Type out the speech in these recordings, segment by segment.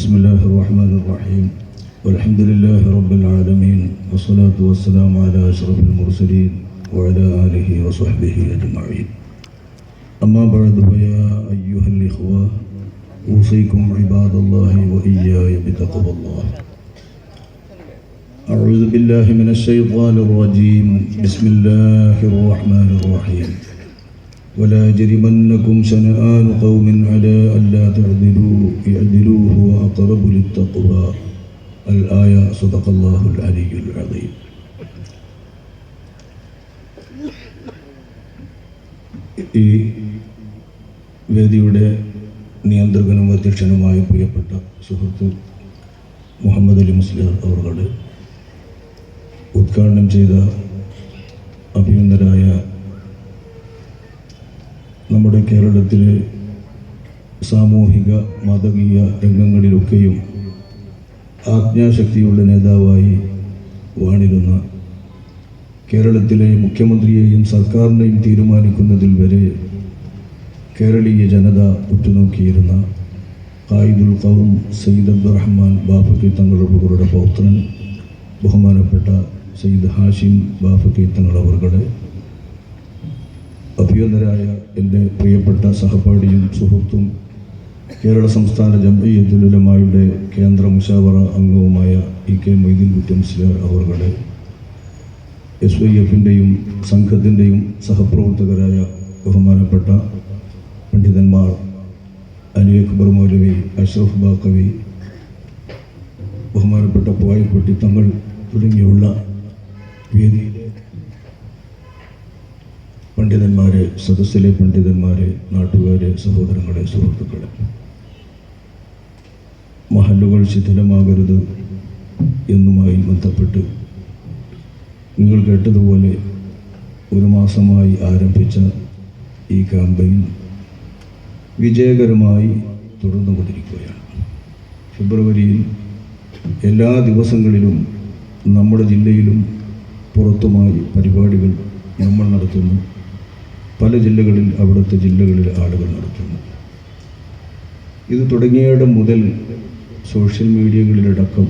بسم الله الرحمن الرحيم والحمد لله رب العالمين والصلاة والسلام على أشرف المرسلين وعلى آله وصحبه أجمعين. أما بعد فيا أيها الإخوة أوصيكم عباد الله وإياي بتقوى الله. أعوذ بالله من الشيطان الرجيم. بسم الله الرحمن الرحيم. ولا يجرمنكم شنآن قوم على ألا تعدلوا اعدلوا هو أقرب للتقوى. الآية. صدق الله العلي العظيم. ഈ വേദിയുടെ നിയന്ത്രകനും അധ്യക്ഷനുമായ പ്രിയപ്പെട്ട സുഹൃത്ത് മുഹമ്മദ് അലി മുസ്ലിയാർ അവരുടെ ഉദ്ഘാടനം ചെയ്ത അഭിനന്ദനായ നമ്മുടെ കേരളത്തിലെ സാമൂഹിക മതകീയ രംഗങ്ങളിലൊക്കെയും ആജ്ഞാശക്തിയുള്ള നേതാവായി വാണിരുന്ന കേരളത്തിലെ മുഖ്യമന്ത്രിയെയും സർക്കാരിനെയും തീരുമാനിക്കുന്നതിൽ വരെ കേരളീയ ജനത ഉറ്റുനോക്കിയിരുന്ന ഖായിദുൽ ഖൗം സയ്യിദ് അബ്ദുറഹ്മാൻ ബാഫഖി തങ്ങളുടെ പൗത്രൻ ബഹുമാനപ്പെട്ട സയ്യിദ് ഹാഷിം ബാഫഖി തങ്ങൾ അവരുടെ അഭിനന്ദനായ എൻ്റെ പ്രിയപ്പെട്ട സഹപാഠിയും സുഹൃത്തും കേരള സംസ്ഥാന ജംഇയ്യത്തുൽ ഉലമായുടെ കേന്ദ്ര മുശാവറ അംഗവുമായ ഇ.കെ. മൊയ്തീൻ കുട്ടി മുസ്ലിയാർ അവരുടെ SYF-ൻ്റെയും സംഘത്തിൻ്റെയും സഹപ്രവർത്തകരായ ബഹുമാനപ്പെട്ട പണ്ഡിതന്മാർ അലി അക്ബർ മൗലവി, അഷ്റഫ് ബാക്കവി, ബഹുമാനപ്പെട്ട പോയക്കുട്ടി തങ്ങൾ തുടങ്ങിയുള്ള വേദിയിലെ പണ്ഡിതന്മാരെ, സദസ്സിലെ പണ്ഡിതന്മാരെ, നാട്ടുകാരെ, സഹോദരങ്ങളെ, സുഹൃത്തുക്കളെ, മഹല്ലുകൾ ശിഥിലമാകരുത് എന്നുമായി ബന്ധപ്പെട്ട് നിങ്ങൾ കേട്ടതുപോലെ ഒരു മാസമായി ആരംഭിച്ച ഈ ക്യാമ്പയിൻ വിജയകരമായി തുടർന്നുകൊണ്ടിരിക്കുകയാണ്. ഫെബ്രുവരിയിൽ എല്ലാ ദിവസങ്ങളിലും നമ്മുടെ ജില്ലയിലും പുറത്തുമായി പരിപാടികൾ നമ്മൾ നടത്തുന്നു. പല ജില്ലകളിൽ അവിടുത്തെ ജില്ലകളിലെ ആളുകൾ നടത്തുന്നു. ഇത് തുടങ്ങിയിടം മുതൽ സോഷ്യൽ മീഡിയകളിലടക്കം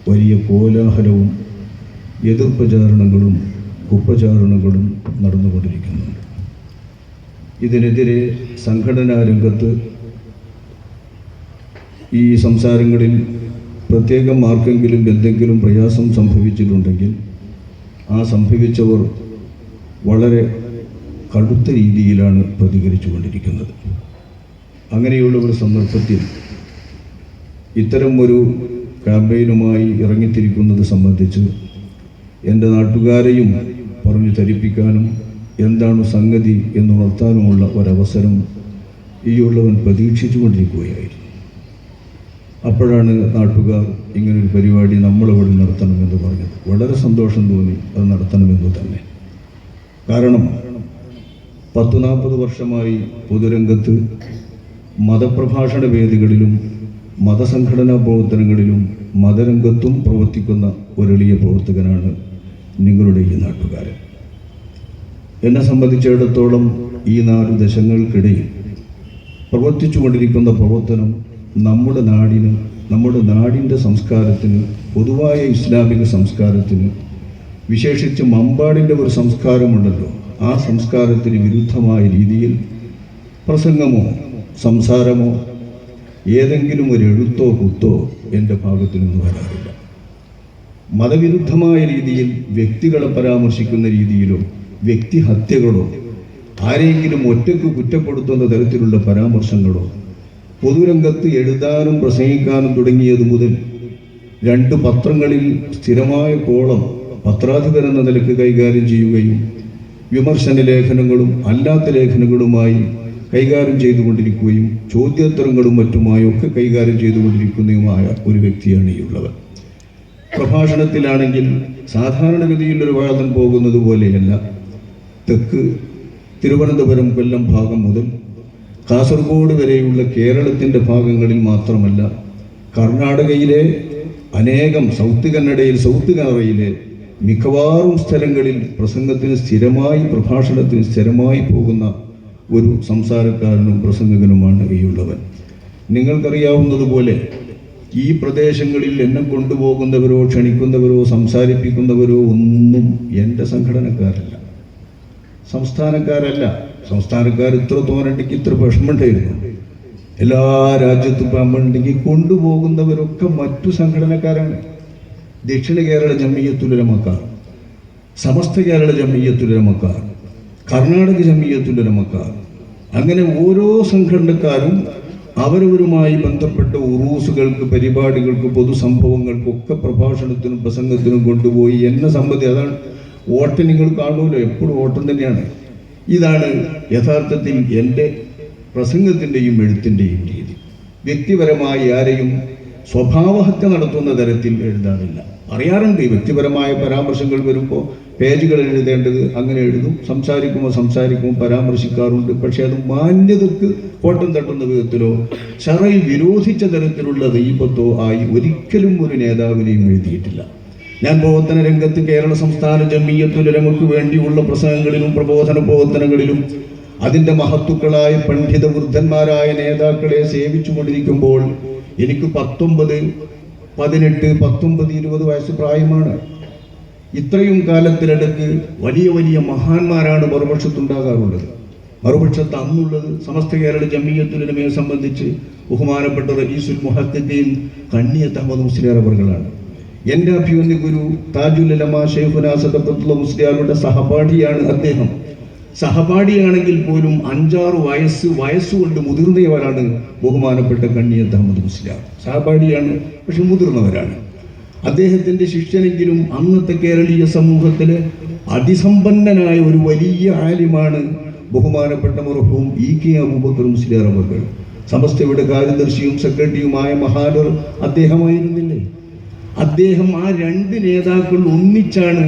വലിയ കോലാഹലവും എതിർപ്രചാരണങ്ങളും കുപ്രചാരണങ്ങളും നടന്നുകൊണ്ടിരിക്കുന്നുണ്ട്. ഇതിനെതിരെ സംഘടനാ രംഗത്ത് ഈ സംസാരങ്ങളിൽ പ്രത്യേകം ആർക്കെങ്കിലും എന്തെങ്കിലും പ്രയാസം സംഭവിച്ചിട്ടുണ്ടെങ്കിൽ ആ സംഭവിച്ചവർ വളരെ കടുത്ത രീതിയിലാണ് പ്രതികരിച്ചു കൊണ്ടിരിക്കുന്നത്. അങ്ങനെയുള്ള ഒരു സന്ദർഭത്തിൽ ഇത്തരം ഒരു ക്യാമ്പയിനുമായി ഇറങ്ങിത്തിരിക്കുന്നത് സംബന്ധിച്ച് എൻ്റെ നാട്ടുകാരെയും പറഞ്ഞു ധരിപ്പിക്കാനും എന്താണ് സംഗതി എന്നുണർത്താനുമുള്ള ഒരവസരം ഈ ഉള്ളവൻ പ്രതീക്ഷിച്ചു കൊണ്ടിരിക്കുകയായിരുന്നു. അപ്പോഴാണ് നാട്ടുകാർ ഇങ്ങനൊരു പരിപാടി നമ്മളവിടെ നടത്തണമെന്ന് പറഞ്ഞത്. വളരെ സന്തോഷം തോന്നി അത് നടത്തണമെന്ന് തന്നെ. കാരണം 10-40 വർഷമായി പൊതുരംഗത്ത് മതപ്രഭാഷണ വേദികളിലും മതസംഘടനാ പ്രവർത്തനങ്ങളിലും മതരംഗത്തും പ്രവർത്തിക്കുന്ന ഒരെളിയ പ്രവർത്തകനാണ് നിങ്ങളുടെ ഈ നാട്ടുകാരൻ. എന്നെ സംബന്ധിച്ചിടത്തോളം ഈ 4 ദശകങ്ങൾക്കിടയിൽ പ്രവർത്തിച്ചു കൊണ്ടിരിക്കുന്ന പ്രവർത്തനം നമ്മുടെ നാടിന്, നമ്മുടെ നാടിൻ്റെ സംസ്കാരത്തിന്, പൊതുവായ ഇസ്ലാമിക സംസ്കാരത്തിന്, വിശേഷിച്ച് മമ്പാടിൻ്റെ ഒരു സംസ്കാരമുണ്ടല്ലോ, ആ സംസ്കാരത്തിന് വിരുദ്ധമായ രീതിയിൽ പ്രസംഗമോ സംസാരമോ ഏതെങ്കിലും ഒരു എഴുത്തോ കുത്തോ എൻ്റെ ഭാഗത്തു നിന്ന് വരാറില്ല. മതവിരുദ്ധമായ രീതിയിൽ വ്യക്തികളെ പരാമർശിക്കുന്ന രീതിയിലോ വ്യക്തിഹത്യകളോ ആരെങ്കിലും ഒറ്റയ്ക്ക് കുറ്റപ്പെടുത്തുന്ന തരത്തിലുള്ള പരാമർശങ്ങളോ പൊതുരംഗത്ത് എഴുതാനും പ്രസംഗിക്കാനും തുടങ്ങിയത് മുതൽ 2 പത്രങ്ങളിൽ സ്ഥിരമായ കോളം പത്രാധിപർ എന്ന നിലക്ക് കൈകാര്യം ചെയ്യുകയും വിമർശന ലേഖനങ്ങളും അല്ലാത്ത ലേഖനങ്ങളുമായി കൈകാര്യം ചെയ്തുകൊണ്ടിരിക്കുകയും ചോദ്യോത്തരങ്ങളും മറ്റുമായൊക്കെ കൈകാര്യം ചെയ്തുകൊണ്ടിരിക്കുന്നതുമായ ഒരു വ്യക്തിയാണ് ഈ ഉള്ളവൻ. പ്രഭാഷണത്തിലാണെങ്കിൽ സാധാരണഗതിയിലൊരു വാദം പോകുന്നത് പോലെയല്ല. തെക്ക് തിരുവനന്തപുരം, കൊല്ലം ഭാഗം മുതൽ കാസർഗോഡ് വരെയുള്ള കേരളത്തിൻ്റെ ഭാഗങ്ങളിൽ മാത്രമല്ല, കർണാടകയിലെ അനേകം സൗത്ത് കന്നഡയിൽ, സൗത്ത് കന്നഡയിലെ മിക്കവാറും സ്ഥലങ്ങളിൽ പ്രസംഗത്തിന് സ്ഥിരമായി, പ്രഭാഷണത്തിന് സ്ഥിരമായി പോകുന്ന ഒരു സംസാരക്കാരനും പ്രസംഗകനുമാണ് ഈ ഉള്ളവൻ. നിങ്ങൾക്കറിയാവുന്നതുപോലെ ഈ പ്രദേശങ്ങളിൽ എന്നെ കൊണ്ടുപോകുന്നവരോ ക്ഷണിക്കുന്നവരോ സംസാരിപ്പിക്കുന്നവരോ ഒന്നും എൻ്റെ സംഘടനക്കാരല്ല, സംസ്ഥാനക്കാരല്ല. സംസ്ഥാനക്കാർ ഇത്ര തോന്നുണ്ടെങ്കിൽ ഇത്ര വിഷമമുണ്ടായിരുന്നു. എല്ലാ രാജ്യത്തും പാമ്പുണ്ടെങ്കിൽ കൊണ്ടുപോകുന്നവരൊക്കെ മറ്റു സംഘടനക്കാരാണ്. ദക്ഷിണ കേരള ജംഇയ്യത്തുൽ-ഉലമക്കാർ, സമസ്ത കേരള ജംഇയ്യത്തുൽ-ഉലമക്കാർ, കർണാടക ജംഇയ്യത്തുൽ-ഉലമക്കാർ, അങ്ങനെ ഓരോ സംഘടനക്കാരും അവരവരുമായി ബന്ധപ്പെട്ട ഉറൂസുകൾക്ക്, പരിപാടികൾക്ക്, പൊതുസംഭവങ്ങൾക്കൊക്കെ പ്രഭാഷണത്തിനും പ്രസംഗത്തിനും കൊണ്ടുപോയി എന്നെ സംബന്ധി. അതാണ് ഓട്ടം, നിങ്ങൾ കാണുമല്ലോ, എപ്പോഴും ഓട്ടം തന്നെയാണ്. ഇതാണ് യഥാർത്ഥത്തിൽ എൻ്റെ പ്രസംഗത്തിൻ്റെയും എഴുത്തിൻ്റെയും രീതി. വ്യക്തിപരമായി ആരെയും സ്വഭാവഹത്യ നടത്തുന്ന തരത്തിൽ എഴുതാറില്ല. അറിയാറുണ്ട്, വ്യക്തിപരമായ പരാമർശങ്ങൾ വരുമ്പോൾ പേജുകൾ എഴുതേണ്ടത് അങ്ങനെ എഴുതും, സംസാരിക്കുമ്പോൾ പരാമർശിക്കാറുണ്ട്. പക്ഷേ അത് മാന്യതക്ക് കോട്ടം തട്ടുന്ന വിധത്തിലോ ശറയിൽ വിരോധിച്ച തരത്തിലുള്ള ദൈവത്തോ ആയി ഒരിക്കലും ഒരു നേതാവിനെയും എഴുതിയിട്ടില്ല. ഞാൻ പ്രവർത്തന രംഗത്ത് കേരള സംസ്ഥാന ജംഇയ്യത്തുൽ-ഉലമക്ക് വേണ്ടിയുള്ള പ്രസംഗങ്ങളിലും പ്രബോധന പ്രവർത്തനങ്ങളിലും അതിൻ്റെ മഹത്തുക്കളായ പണ്ഡിത വൃദ്ധന്മാരായ നേതാക്കളെ സേവിച്ചു കൊണ്ടിരിക്കുമ്പോൾ എനിക്ക് 19, 18, 19, 20 വയസ്സ് പ്രായമാണ്. ഇത്രയും കാലത്തിനിടയ്ക്ക് വലിയ വലിയ മഹാന്മാരാണ് മറുപക്ഷത്തുണ്ടാകാറുള്ളത്. മറുപക്ഷത്ത് അന്നുള്ളത് സമസ്ത കേരള ജംഇയ്യത്തുൽ-ഉലമയെ സംബന്ധിച്ച് ബഹുമാനപ്പെട്ട റഈസുൽ മുഹദ്ദിദീൻ കണ്ണിയത്ത് അഹ്മദ് മുസ്ലിയാർ അവർകളാണ്. എൻ്റെ അഭിമന്യ ഗുരു താജുൽ ഉലമ ശൈഖുനാ സദഖത്തുല്ലാഹ് മുസ്ലിയാരുടെ സഹപാഠിയാണ് അദ്ദേഹം. സഹപാഠിയാണെങ്കിൽ പോലും 5-6 വയസ്സുകൊണ്ട് മുതിർന്നവരാണ് ബഹുമാനപ്പെട്ട കണ്ണിയത്ത് അഹ്മദ് മുസ്ലിയാർ. സഹപാഠിയാണ്, പക്ഷെ മുതിർന്നവരാണ്. അദ്ദേഹത്തിൻ്റെ ശിഷ്യനെങ്കിലും അന്നത്തെ കേരളീയ സമൂഹത്തിലെ അതിസമ്പന്നനായ ഒരു വലിയ ആലിമാണ് ബഹുമാനപ്പെട്ട മർഹൂം EK അബൂബക്കർ മുസ്ലിയാർ അവർകൾ. സമസ്തയുടെ കാര്യദർശിയും സെക്രട്ടറിയുമായ മഹാനർ അദ്ദേഹമായിരുന്നില്ലേ? അദ്ദേഹം ആ 2 നേതാക്കൾ ഒന്നിച്ചാണ്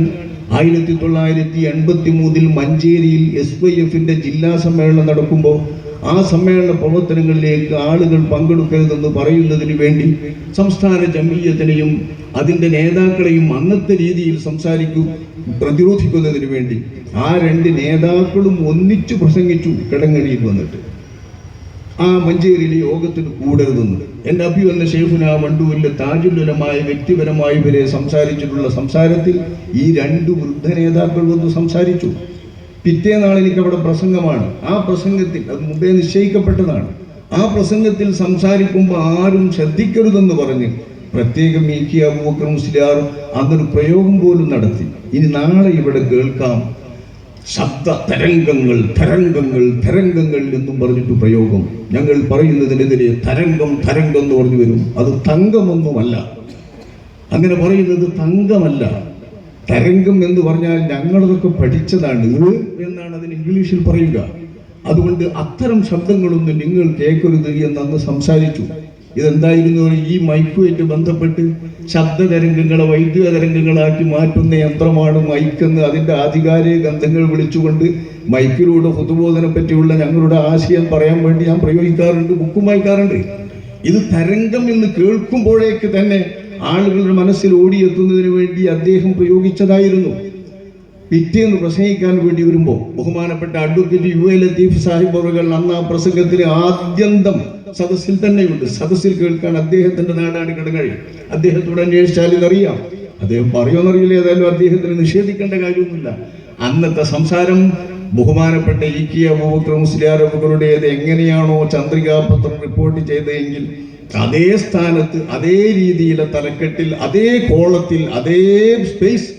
1983 മഞ്ചേരിയിൽ SYF-ന്റെ ജില്ലാ സമ്മേളനം നടക്കുമ്പോൾ ആ സമ്മേളന പ്രവർത്തനങ്ങളിലേക്ക് ആളുകൾ പങ്കെടുക്കരുതെന്ന് പറയുന്നതിന് വേണ്ടി സംസ്ഥാന ജംഇയ്യത്തിനെയും അതിൻ്റെ നേതാക്കളെയും അന്നത്തെ രീതിയിൽ പ്രതിരോധിക്കുന്നതിന് വേണ്ടി ആ 2 നേതാക്കളും ഒന്നിച്ചു പ്രസംഗിച്ചു കിടങ്ങഴിയിൽ വന്നിട്ട്. ആ മഞ്ചേരിയിലെ യോഗത്തിന് കൂടരുതെന്ന് എൻ്റെ അഭിവന്ന ശൈഖുനാ വണ്ടൂരിലെ താജുൽ ഉലമായ വ്യക്തിപരമായി ഇവരെ സംസാരിച്ചിട്ടുള്ള സംസാരത്തിൽ ഈ 2 വൃദ്ധ നേതാക്കൾ വന്ന് സംസാരിച്ചു. പിറ്റേനാൾ എനിക്ക് അവിടെ പ്രസംഗമാണ്. ആ പ്രസംഗത്തിൽ, അത് മുമ്പേ നിശ്ചയിക്കപ്പെട്ടതാണ്, ആ പ്രസംഗത്തിൽ സംസാരിക്കുമ്പോൾ ആരും ശ്രദ്ധിക്കരുതെന്ന് പറഞ്ഞ് പ്രത്യേകം EK അബൂബക്കർ മുസ്ലിയാർ അന്നൊരു പ്രയോഗം പോലും നടത്തി. ഇനി നാളെ ഇവിടെ കേൾക്കാം ശബ്ദ തരംഗങ്ങൾ എന്നും പറഞ്ഞിട്ട് പ്രയോഗം. ഞങ്ങൾ പറയുന്നതിനെതിരെ തരംഗം എന്ന് പറഞ്ഞു വരും. അത് തങ്കമൊന്നുമല്ല, അങ്ങനെ പറയുന്നത് തങ്കമല്ല. തരംഗം എന്ന് പറഞ്ഞാൽ ഞങ്ങളതൊക്കെ പഠിച്ചതാണ് എന്നാണ് അതിന് ഇംഗ്ലീഷിൽ പറയുക. അതുകൊണ്ട് അത്തരം ശബ്ദങ്ങളൊന്നും നിങ്ങൾ കേൾക്കരുത് എന്നന്ന് സംസാരിച്ചു. ഇതെന്തായിരുന്നു? ഈ മൈക്കുമായിട്ട് ബന്ധപ്പെട്ട് ശബ്ദതരംഗങ്ങളെ വൈദ്യുത തരംഗങ്ങളാക്കി മാറ്റുന്ന യന്ത്രമാണ് മൈക്കെന്ന് അതിൻ്റെ ആധികാരിക ഗന്ധങ്ങൾ വിളിച്ചുകൊണ്ട് മൈക്കിലൂടെ പൊതുബോധനെ പറ്റിയുള്ള ഞങ്ങളുടെ ആശയം പറയാൻ വേണ്ടി ഞാൻ പ്രയോഗിക്കാറുണ്ട്, ബുക്കും വായിക്കാറുണ്ട്. ഇത് തരംഗം എന്ന് കേൾക്കുമ്പോഴേക്ക് തന്നെ ആളുകളുടെ മനസ്സിൽ ഓടിയെത്തുന്നതിന് വേണ്ടി അദ്ദേഹം പ്രയോഗിച്ചതായിരുന്നു. പിറ്റേന്ന് പ്രസംഗിക്കാൻ വേണ്ടി വരുമ്പോൾ ബഹുമാനപ്പെട്ട അഡ്വക്കേറ്റ് UA ലത്തീഫ് സാഹിബ് അവர்கள் അന്ന് ആ പ്രസംഗത്തിന് ആദ്യന്തം സദസ്സിൽ തന്നെയുണ്ട്. സദസ്സിൽ കേൾക്കാൻ അദ്ദേഹത്തിന്റെ നാടാണ് കിടങ്ങഴി. അദ്ദേഹത്തോട് അന്വേഷിച്ചാൽ ഇതറിയാം. അദ്ദേഹം പറയുമെന്നറിയില്ല, ഏതായാലും അദ്ദേഹത്തിന് നിഷേധിക്കേണ്ട കാര്യമൊന്നുമില്ല. അന്നത്തെ സംസാരം ബഹുമാനപ്പെട്ട EK അബൂബക്കർ മുസ്ലിയാർ അവர்களுടേത് എങ്ങനെയാണോ ചന്ദ്രികാപത്രം റിപ്പോർട്ട് ചെയ്തതെങ്കിൽ അതേ സ്ഥാനത്ത്, അതേ രീതിയിലെ തലക്കെട്ടിൽ, അതേ കോളത്തിൽ, അതേ സ്പേസ്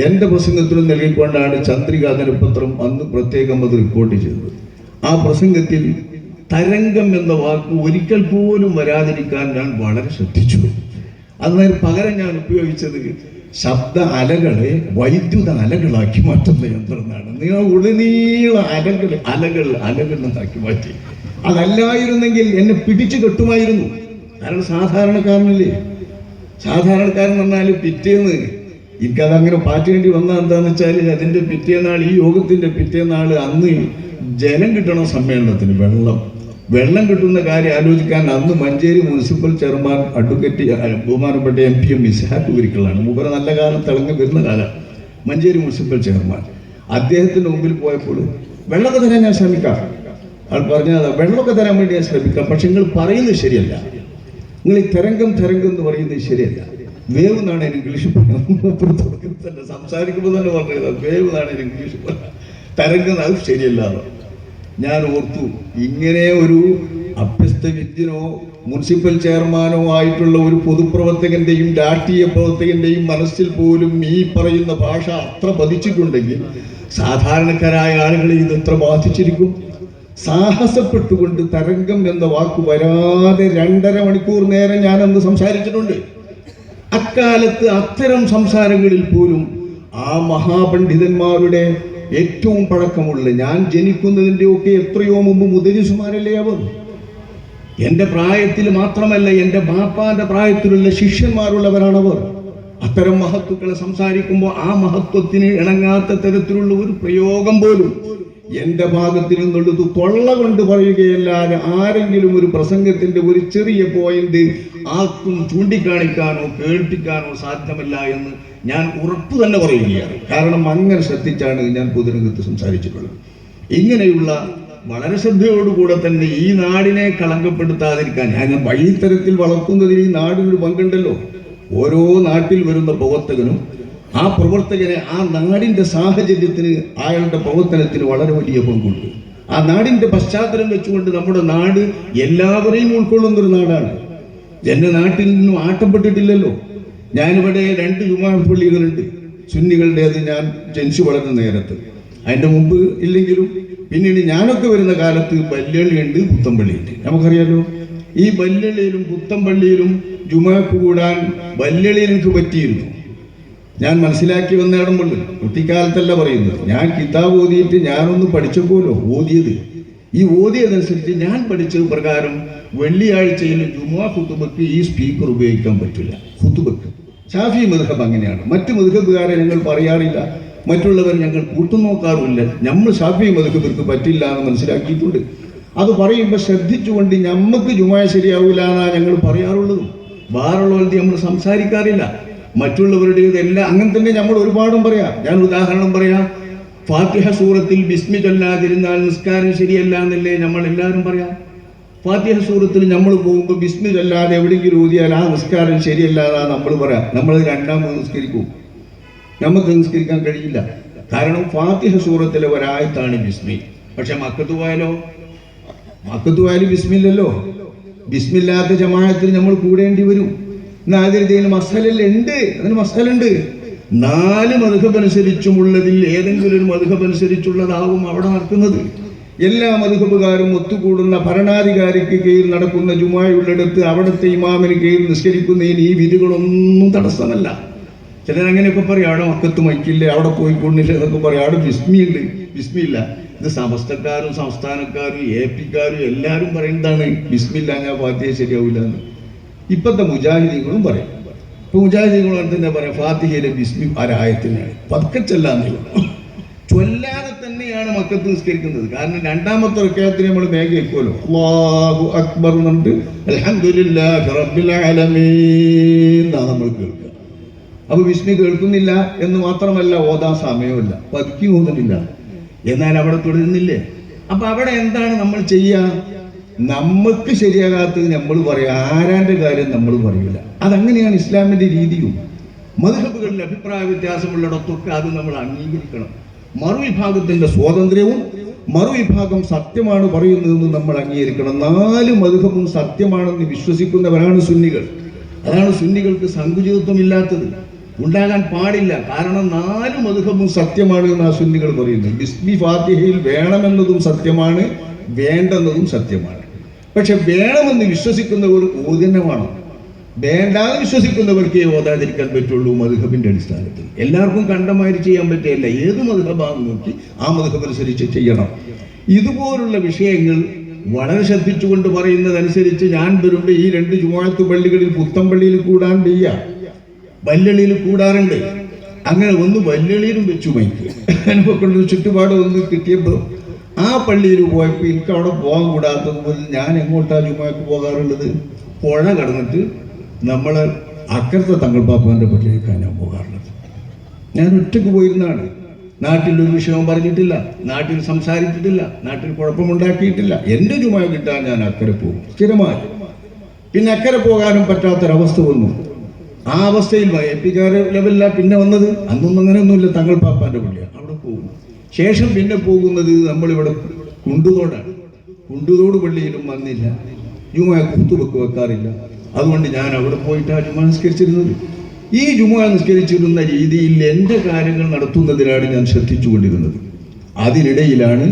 എൻ്റെ പ്രസംഗത്തിനും നൽകിക്കൊണ്ടാണ് ചന്ദ്രികാ ദിനപത്രം അന്ന് പ്രത്യേകം അത് റിപ്പോർട്ട് ചെയ്തത്. ആ പ്രസംഗത്തിൽ തരംഗം എന്ന വാക്ക് ഒരിക്കൽ പോലും വരാതിരിക്കാൻ ഞാൻ വളരെ ശ്രദ്ധിച്ചു. അതിന് പകരം ഞാൻ ഉപയോഗിച്ചത് ശബ്ദ അലകളെ വൈദ്യുത അലകളാക്കി മാറ്റുന്ന യന്ത്രം എന്നാണ്. നിങ്ങൾ ഉടനീള അലകൾ എന്നാക്കി മാറ്റി. അതല്ലായിരുന്നെങ്കിൽ എന്നെ പിടിച്ചു കെട്ടുമായിരുന്നു. കാരണം സാധാരണക്കാരനല്ലേ. സാധാരണക്കാരൻ പറഞ്ഞാൽ പിറ്റേന്ന് എനിക്കതങ്ങനെ പാറ്റേണ്ടി വന്നാൽ എന്താണെന്ന് വെച്ചാൽ അതിൻ്റെ പിറ്റേനാൾ, ഈ യോഗത്തിൻ്റെ പിറ്റേനാൾ അന്ന് ജലം കിട്ടണം സമ്മേളനത്തിന്, വെള്ളം കിട്ടുന്ന കാര്യം ആലോചിക്കാൻ അന്ന് മഞ്ചേരി മുനിസിപ്പൽ ചെയർമാൻ അഡ്വക്കേറ്റ് ബഹുമാനപ്പെട്ട MPM ഇസ്ഹാഖ് ഗുരുക്കളാണ്. മൂപ്പര നല്ല കാലം തിളങ്ങി വരുന്ന കാലം മഞ്ചേരി മുനിസിപ്പൽ ചെയർമാൻ. അദ്ദേഹത്തിൻ്റെ മുമ്പിൽ പോയപ്പോൾ വെള്ളമൊക്കെ തരാൻ ഞാൻ ശ്രമിക്കാം. ആൾ പറഞ്ഞാൽ വെള്ളമൊക്കെ തരാൻ വേണ്ടി ഞാൻ ശ്രമിക്കാം, പക്ഷെ നിങ്ങൾ പറയുന്നത് ശരിയല്ല. നിങ്ങൾ ഈ തരംഗം എന്ന് പറയുന്നത് ശരിയല്ല. വേവ് എന്നാണ് ഇംഗ്ലീഷ് തന്നെ സംസാരിക്കുമ്പോൾ തന്നെ പറഞ്ഞത് വേവ് എന്നാണ് ഇംഗ്ലീഷ് തരംഗം, അത് ശരിയല്ല. ഞാൻ ഓർത്തു, ഇങ്ങനെ ഒരു അഭ്യസ്ത വിദ്യനോ മുനിസിപ്പൽ ചെയർമാനോ ആയിട്ടുള്ള ഒരു പൊതുപ്രവർത്തകന്റെയും രാഷ്ട്രീയ പ്രവർത്തകന്റെയും മനസ്സിൽ പോലും ഈ പറയുന്ന ഭാഷ അത്ര പതിച്ചിട്ടുണ്ടെങ്കിൽ സാധാരണക്കാരായ ആളുകളെ ഇത് എത്ര ബാധിച്ചിരിക്കും. സാഹസപ്പെട്ടുകൊണ്ട് തരംഗം എന്ന വാക്ക് വരാതെ 2.5 മണിക്കൂർ നേരം ഞാനന്ന് സംസാരിച്ചിട്ടുണ്ട്. അക്കാലത്ത് അത്തരം സംസാരങ്ങളിൽ പോലും ആ മഹാപണ്ഡിതന്മാരുടെ ഏറ്റവും പഴക്കമുള്ള, ഞാൻ ജനിക്കുന്നതിൻ്റെ ഒക്കെ എത്രയോ മുമ്പ് മുദരിസുമാരല്ലേ അവർ. എൻ്റെ പ്രായത്തിൽ മാത്രമല്ല, എൻ്റെ ബാപ്പാന്റെ പ്രായത്തിലുള്ള ശിഷ്യന്മാരുള്ളവരാണവർ. അത്തരം മഹത്വക്കളെ സംസാരിക്കുമ്പോൾ ആ മഹത്വത്തിന് ഇണങ്ങാത്ത തരത്തിലുള്ള ഒരു പ്രയോഗം പോലും എൻ്റെ ഭാഗത്തിൽ നിന്നുള്ളത് തൊള്ള കൊണ്ട് പറയുകയല്ലാതെ ആരെങ്കിലും ഒരു പ്രസംഗത്തിന്റെ ഒരു ചെറിയ പോയിന്റ് ആർക്കും ചൂണ്ടിക്കാണിക്കാനോ കേൾപ്പിക്കാനോ സാധ്യമല്ല എന്ന് ഞാൻ ഉറപ്പു തന്നെ പറയുകയാണ്. കാരണം അങ്ങനെ ശ്രദ്ധിച്ചാണ് ഞാൻ പൊതുരംഗത്ത് സംസാരിച്ചിട്ടുള്ളത്. ഇങ്ങനെയുള്ള വളരെ ശ്രദ്ധയോടുകൂടെ തന്നെ ഈ നാടിനെ കളങ്കപ്പെടുത്താതിരിക്കാൻ ഞാൻ വഴിത്തരത്തിൽ വളർത്തുന്നതിൽ ഈ നാടിനൊരു പങ്കുണ്ടല്ലോ. ഓരോ നാട്ടിൽ വരുന്ന പ്രവർത്തകനും ആ പ്രവർത്തകനെ ആ നാടിന്റെ സാഹചര്യത്തിന്, അയാളുടെ പ്രവർത്തനത്തിന് വളരെ വലിയ പങ്കുണ്ട്. ആ നാടിന്റെ പശ്ചാത്തലം വെച്ചുകൊണ്ട് നമ്മുടെ നാട് എല്ലാവരെയും ഉൾക്കൊള്ളുന്നൊരു നാടാണ്. എൻ്റെ നാട്ടിൽ നിന്നും ആട്ടപ്പെട്ടിട്ടില്ലല്ലോ. ഞാനിവിടെ 2 ജുമാ പള്ളികളുണ്ട്, സുന്നികളുടേത്. ഞാൻ ജനിച്ചു വളർന്ന നേരത്ത്, അതിൻ്റെ മുമ്പ് ഇല്ലെങ്കിലും പിന്നീട് ഞാനൊക്കെ വരുന്ന കാലത്ത് ബല്യള്ളിയുണ്ട്, പുത്തമ്പള്ളിയുണ്ട്. നമുക്കറിയാലോ, ഈ ബല്യള്ളിയിലും പുത്തമ്പള്ളിയിലും ജുമാക്ക് കൂടാൻ ബല്യള്ളിയിൽ എനിക്ക് പറ്റിയിരുന്നു. ഞാൻ മനസ്സിലാക്കി വന്നിടമുള്ളൂ, കുട്ടിക്കാലത്തല്ല പറയുന്നത്. ഞാൻ കിതാബ് ഓതിയിട്ട് ഞാനൊന്ന് പഠിച്ചപ്പോലോ ഓതിയത്. ഈ ഓതിയതനുസരിച്ച് ഞാൻ പഠിച്ചത് പ്രകാരം വെള്ളിയാഴ്ചയിൽ ജുമാ ഖുതുബക്ക് ഈ സ്പീക്കർ ഉപയോഗിക്കാൻ പറ്റില്ല. ഖുതുബക്ക് ഷാഫി മദ്ഹബ് അങ്ങനെയാണ്. മറ്റ് മദ്ഹബുകാരെ ഞങ്ങൾ പറയാറില്ല, മറ്റുള്ളവർ ഞങ്ങൾ കൂട്ടുനോക്കാറുമില്ല. നമ്മൾ ഷാഫി മദ്ഹബിற்கு പറ്റില്ല എന്ന് മനസ്സിലാക്കിയിട്ടുണ്ട്. അത് പറയുമ്പോൾ ശ്രദ്ധിച്ചുകൊണ്ട് നമുക്ക് ജുമാ ശരിയാവില്ല എന്നാണ് ഞങ്ങൾ പറയാറുള്ളതും. വേറുള്ളവരുടെ നമ്മൾ സംസാരിക്കാറില്ല. മറ്റുള്ളവരുടേതെല്ലാം അങ്ങനെ തന്നെ നമ്മൾ ഒരുപാടും പറയാം. ഞാൻ ഉദാഹരണം പറയാം. ഫാത്തിഹ സൂറത്തിൽ ബിസ്മി ചൊല്ലാതിരുന്നാൽ നിസ്കാരം ശരിയല്ല എന്നല്ലേ നമ്മൾ എല്ലാവരും പറയാം. ഫാത്തിഹ സൂറത്തിൽ നമ്മൾ പോകുമ്പോൾ ബിസ്മി ചൊല്ലാതെ എവിടെയെങ്കിലും ഊതിയാൽ ആ നിസ്കാരം ശരിയല്ലാതാ നമ്മൾ പറയാം. നമ്മൾ 2ാമത് നിസ്കരിക്കും. നമുക്ക് നിസ്കരിക്കാൻ കഴിയില്ല. കാരണം ഫാത്തിഹ സൂറത്തിലെ ഒരായത്താണ് ബിസ്മി. പക്ഷെ മക്കത്ത് പോയാലും ബിസ്മില്ലല്ലോ. ബിസ്മില്ലാത്ത ജമാഅത്തിൽ നമ്മൾ കൂടേണ്ടി വരും. നാഗരികയിൽ മസലുണ്ട്, അതിന് മസലുണ്ട്. 4 മദ്ഹബ് അനുസരിച്ചുമുള്ളതിൽ ഏതെങ്കിലും ഒരു മദ്ഹബ് അനുസരിച്ചുള്ളതാവും അവിടെ നടക്കുന്നത്. എല്ലാ മദ്ഹബുകാരും ഒത്തുകൂടുന്ന ഭരണാധികാരിക്ക് കീഴിൽ നടക്കുന്ന ജുമായുള്ളിടത്ത് അവിടുത്തെ ഇമാമിന് കീഴിൽ നിസ്കരിക്കുന്നതിന് ഈ വിധികളൊന്നും തടസ്സമല്ല. ചിലരങ്ങനെയൊക്കെ പറയും, അവിടെ മക്കത്ത് മൈക്കില്ല, അവിടെ പോയിക്കൊണ്ടില്ല എന്നൊക്കെ പറയും. അവിടെ ബിസ്മിയുണ്ട്, ബിസ്മിയില്ല. ഇത് സമസ്തക്കാരും സംസ്ഥാനക്കാരും APക്കാരും എല്ലാവരും പറയുന്നതാണ് ബിസ്മില്ല ഞാൻ ഫാത്തിഹ ശരിയാവില്ല എന്ന്. ഇപ്പോഴത്തെ മുജാഹിദീങ്ങളും പറയും. ഇപ്പൊ മുജാഹിദീകളും തന്നെ പറയാം ഫാത്തിഹയിലെ ബിസ്മി ഒരായത്തിനാണ് പതുക്കെ ചെല്ലാന്നേ ഉള്ളൂ. ചൊല്ലാതെ തന്നെയാണ് മക്കത്ത് നിസ്കരിക്കുന്നത്. കാരണം 2ാമത്തെ റക്അത്തിന് നമ്മൾ വേഗം കേൾക്കുമല്ലോ, അല്ലാഹു അക്ബർ എന്നുണ്ട്, അൽഹംദുലില്ലാഹി റബ്ബിൽ ആലമീൻ നമ്മൾ കേൾക്കുക. അപ്പൊ ബിസ്മി കേൾക്കുന്നില്ല എന്ന് മാത്രമല്ല, ഓതാൻ സമയമില്ല, പതുക്കി ഓതുന്നില്ല. എന്നാൽ അവിടെ തുടരുന്നില്ലേ? അപ്പൊ അവിടെ എന്താണ് നമ്മൾ ചെയ്യുക? നമുക്ക് ശരിയാകാത്തത് നമ്മൾ പറയാം, ആരാന്റെ കാര്യം നമ്മൾ പറയില്ല. അതങ്ങനെയാണ് ഇസ്ലാമിന്റെ രീതിയും. മദ്ഹബുകളിൽ അഭിപ്രായ വ്യത്യാസമുള്ളിടത്തൊക്കെ അത് നമ്മൾ അംഗീകരിക്കണം. മറുവിഭാഗത്തിന്റെ സ്വാതന്ത്ര്യവും മറുവിഭാഗം സത്യമാണ് പറയുന്നതെന്ന് നമ്മൾ അംഗീകരിക്കണം. 4 മദ്ഹബും സത്യമാണെന്ന് വിശ്വസിക്കുന്നവരാണ് സുന്നികൾ. അതാണ് സുന്നികൾക്ക് സങ്കുചിതത്വമില്ലാത്തത്, ഉണ്ടാകാൻ പാടില്ല. കാരണം 4 മദ്ഹബും സത്യമാണ് എന്ന് ആ സുന്നികൾ പറയുന്നത്. ബിസ്മി ഫാത്തിഹയിൽ വേണമെന്നതും സത്യമാണ്, വേണ്ടെന്നതും സത്യമാണ്. പക്ഷെ വേണമെന്ന് വിശ്വസിക്കുന്നവർ ഓതിനമാണ്, വേണ്ടാതെ വിശ്വസിക്കുന്നവർക്കേ ഓതാതിരിക്കാൻ പറ്റുള്ളൂ മദ്ഹബിന്റെ അടിസ്ഥാനത്തിൽ. എല്ലാവർക്കും കണ്ടമാതിരി ചെയ്യാൻ പറ്റില്ല. ഏത് മദ്ഹബാന്ന് നോക്കി ആ മദ്ഹബ് അനുസരിച്ച് ചെയ്യണം. ഇതുപോലുള്ള വിഷയങ്ങൾ വളരെ ശ്രദ്ധിച്ചുകൊണ്ട് പറയുന്നതനുസരിച്ച് ഞാൻ വരുമ്പോൾ ഈ 2 ജുമാഅത്ത് പള്ളികളിൽ പുത്തമ്പള്ളിയിൽ കൂടാൻ വയ്യ, വല്യള്ളിയിൽ കൂടാറുണ്ട്. അങ്ങനെ ഒന്ന് വല്യള്ളിയിലും വെച്ചു മൈക്ക് അനുഭവക്കൊണ്ടൊരു ചുറ്റുപാട് ഒന്ന് കിട്ടിയപ്പോൾ ആ പള്ളിയിൽ പോയപ്പോൾ എനിക്ക് അവിടെ പോകാൻ കൂടാത്തത് പോലെ ഞാൻ എങ്ങോട്ടാണ് ജുമാക്ക് പോകാറുള്ളത്? പുഴ കടന്നിട്ട് നമ്മൾ അക്കരത്തെ തങ്ങൾപ്പാപ്പാൻ്റെ പള്ളിയിലേക്കാണ് ഞാൻ പോകാറുള്ളത്. ഞാൻ ഒറ്റയ്ക്ക് പോയിരുന്നാണ്. നാട്ടിലൊരു വിഷയവും പറഞ്ഞിട്ടില്ല, നാട്ടിൽ സംസാരിച്ചിട്ടില്ല, നാട്ടിൽ കുഴപ്പമുണ്ടാക്കിയിട്ടില്ല. എൻ്റെ ജുമാ കിട്ടാൻ ഞാൻ അക്കരെ പോകും സ്ഥിരമായി. പിന്നെ അക്കരെ പോകാനും പറ്റാത്തൊരവസ്ഥ വന്നു. ആ അവസ്ഥയിൽ എപ്പിക്കാർ ലെവലില്ല പിന്നെ വന്നത്. അന്നൊന്നും അങ്ങനെയൊന്നുമില്ല, തങ്ങൾ പാപ്പാൻ്റെ പള്ളിയാണ്, അവിടെ പോകും. ശേഷം പിന്നെ പോകുന്നത് നമ്മളിവിടെ കുണ്ടുതോടാണ്. കുണ്ടുതോട് പള്ളിയിലും വന്നില്ല, ജുമാ കുത്തുവെക്ക് വെക്കാറില്ല. അതുകൊണ്ട് ഞാൻ അവിടെ പോയിട്ടാണ് ജുമാ നിസ്കരിച്ചിരുന്നത്. ഈ ജുമാ നിസ്കരിച്ചിരുന്ന രീതിയിൽ എൻ്റെ കാര്യങ്ങൾ നടത്തുന്നതിനാണ് ഞാൻ ശ്രദ്ധിച്ചുകൊണ്ടിരുന്നത്. അതിനിടയിലാണ്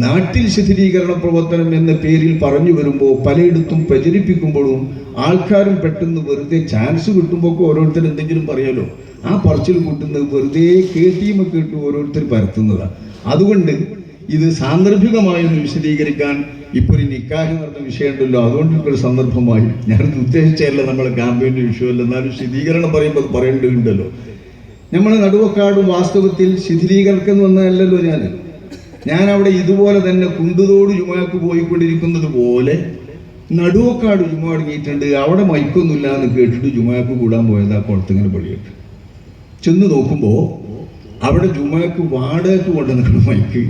നാട്ടിൽ ശിഥിലീകരണ പ്രവർത്തനം എന്ന പേരിൽ പറഞ്ഞു വരുമ്പോൾ പലയിടത്തും പ്രചരിപ്പിക്കുമ്പോഴും ആൾക്കാരും പെട്ടെന്ന് വെറുതെ ചാൻസ് കിട്ടുമ്പോൾ ഓരോരുത്തർ എന്തെങ്കിലും പറയാലോ, ആ പറച്ചിൽ കൂട്ടുന്നത് വെറുതെ കേട്ടിയുമൊക്കെ ഇട്ട് ഓരോരുത്തർ പരത്തുന്നതാണ്. അതുകൊണ്ട് ഇത് സാന്ദർഭികമായൊന്ന് വിശദീകരിക്കാൻ ഇപ്പോൾ ഒരു നിക്കാഹ് നടന്ന വിഷയമുണ്ടല്ലോ, അതുകൊണ്ടൊരു സന്ദർഭമായി ഞാനത് ഉദ്ദേശിച്ചല്ല, നമ്മളെ ക്യാമ്പയിൻ്റെ വിഷയമല്ല, എന്നാലും ശിഥിലീകരണം പറയുമ്പോൾ അത് പറയേണ്ടതുണ്ടല്ലോ. നമ്മൾ നടുവക്കാടും വാസ്തവത്തിൽ ശിഥിലീകരണം വന്നതല്ലല്ലോ. ഞാൻ അവിടെ ഇതുപോലെ തന്നെ കുണ്ടുതോട് ജുമാക്ക് പോയിക്കൊണ്ടിരിക്കുന്നത് പോലെ നടുവക്കാട് ജുമ തുടങ്ങിയിട്ടുണ്ട്. അവിടെ മൈക്കൊന്നുമില്ല എന്ന് കേട്ടിട്ട് ജുമാക്ക് കൂടാൻ പോയത് ആ കുളത്തിങ്ങനെ പള്ളിയിട്ട് ചെന്ന് നോക്കുമ്പോൾ അവിടെ ജുമാക്ക് വാടകയ്ക്ക് കൊണ്ടു നിൽക്കുന്ന മൈക്ക്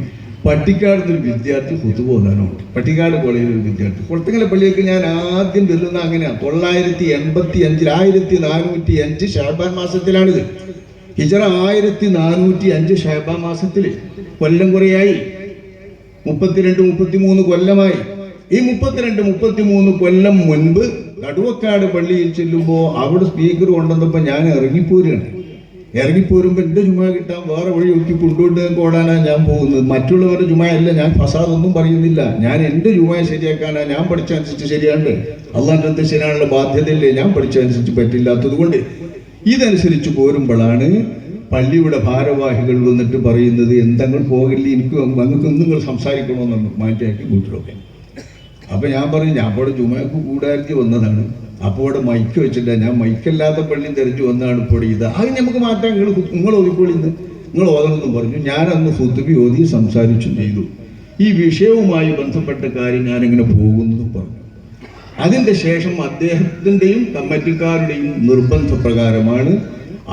പട്ടിക്കാട് ഒരു വിദ്യാർത്ഥി കുത്തുപോകാനുണ്ട്. പട്ടിക്കാട് കോളേജിൽ ഒരു വിദ്യാർത്ഥി. കുളത്തിങ്ങലെ പള്ളിയൊക്കെ ഞാൻ ആദ്യം വരുന്ന അങ്ങനെയാണ് 1405 ഷാബാൻ മാസത്തിലാണിത്. ഹിജറ 1405 ഷാബാൻ മാസത്തിൽ. കൊല്ലം കുറയായി, 32-33 കൊല്ലമായി. ഈ 32-33 കൊല്ലം മുൻപ് നടുവക്കാട് പള്ളിയിൽ ചെല്ലുമ്പോൾ അവിടെ സ്പീക്കർ കൊണ്ടുവന്നപ്പോൾ ഞാൻ ഇറങ്ങിപ്പോരുമ്പോൾ എൻ്റെ ജുമ കിട്ടാൻ വേറെ വഴി നോക്കി കൊണ്ടുകൊണ്ട് ഓടാനാണ് ഞാൻ പോകുന്നത്. മറ്റുള്ളവരുടെ ജുമയല്ല, ഞാൻ ഫസാദൊന്നും പറയുന്നില്ല. ഞാൻ എൻ്റെ ജുമയെ ശരിയാക്കാനാണ്, ഞാൻ പഠിച്ചനുസരിച്ച് ശരിയാണ്ട്. അള്ളാൻ്റെ അടുത്ത് ശരിയാനുള്ള ബാധ്യതയില്ലേ, ഞാൻ പഠിച്ചനുസരിച്ച് പറ്റില്ലാത്തത് കൊണ്ട് ഇതനുസരിച്ച് പോരുമ്പോഴാണ് പള്ളിയുടെ ഭാരവാഹികൾ വന്നിട്ട് പറയുന്നത്, എന്തെങ്കിലും പോകില്ല, നിങ്ങൾക്ക് നിങ്ങൾ സംസാരിക്കണമെന്നാണ് മാറ്റിയാക്കി കൂട്ടിലൊക്കെ. അപ്പം ഞാൻ പറഞ്ഞു, ഞാൻ അവിടെ ജുമയ്ക്ക് കൂടാരിച്ച് വന്നതാണ്, അപ്പോൾ അവിടെ മൈക്ക് വെച്ചില്ല, ഞാൻ മൈക്കല്ലാത്ത പള്ളി തിരഞ്ഞു വന്നതാണ് ഇപ്പോൾ ഇത്. അത് നമുക്ക് മാറ്റാൻ നിങ്ങൾ ഓതിക്കോളിന്ന്, നിങ്ങൾ ഓതണമെന്നും പറഞ്ഞു. ഞാനന്ന് ഫുത്തുബി ഓതി സംസാരിച്ചും ചെയ്തു. ഈ വിഷയവുമായി ബന്ധപ്പെട്ട കാര്യം ഞാനിങ്ങനെ പോകുന്നതും പറഞ്ഞു. അതിൻ്റെ ശേഷം അദ്ദേഹത്തിൻ്റെയും കമ്മിറ്റിക്കാരുടെയും നിർബന്ധപ്രകാരമാണ്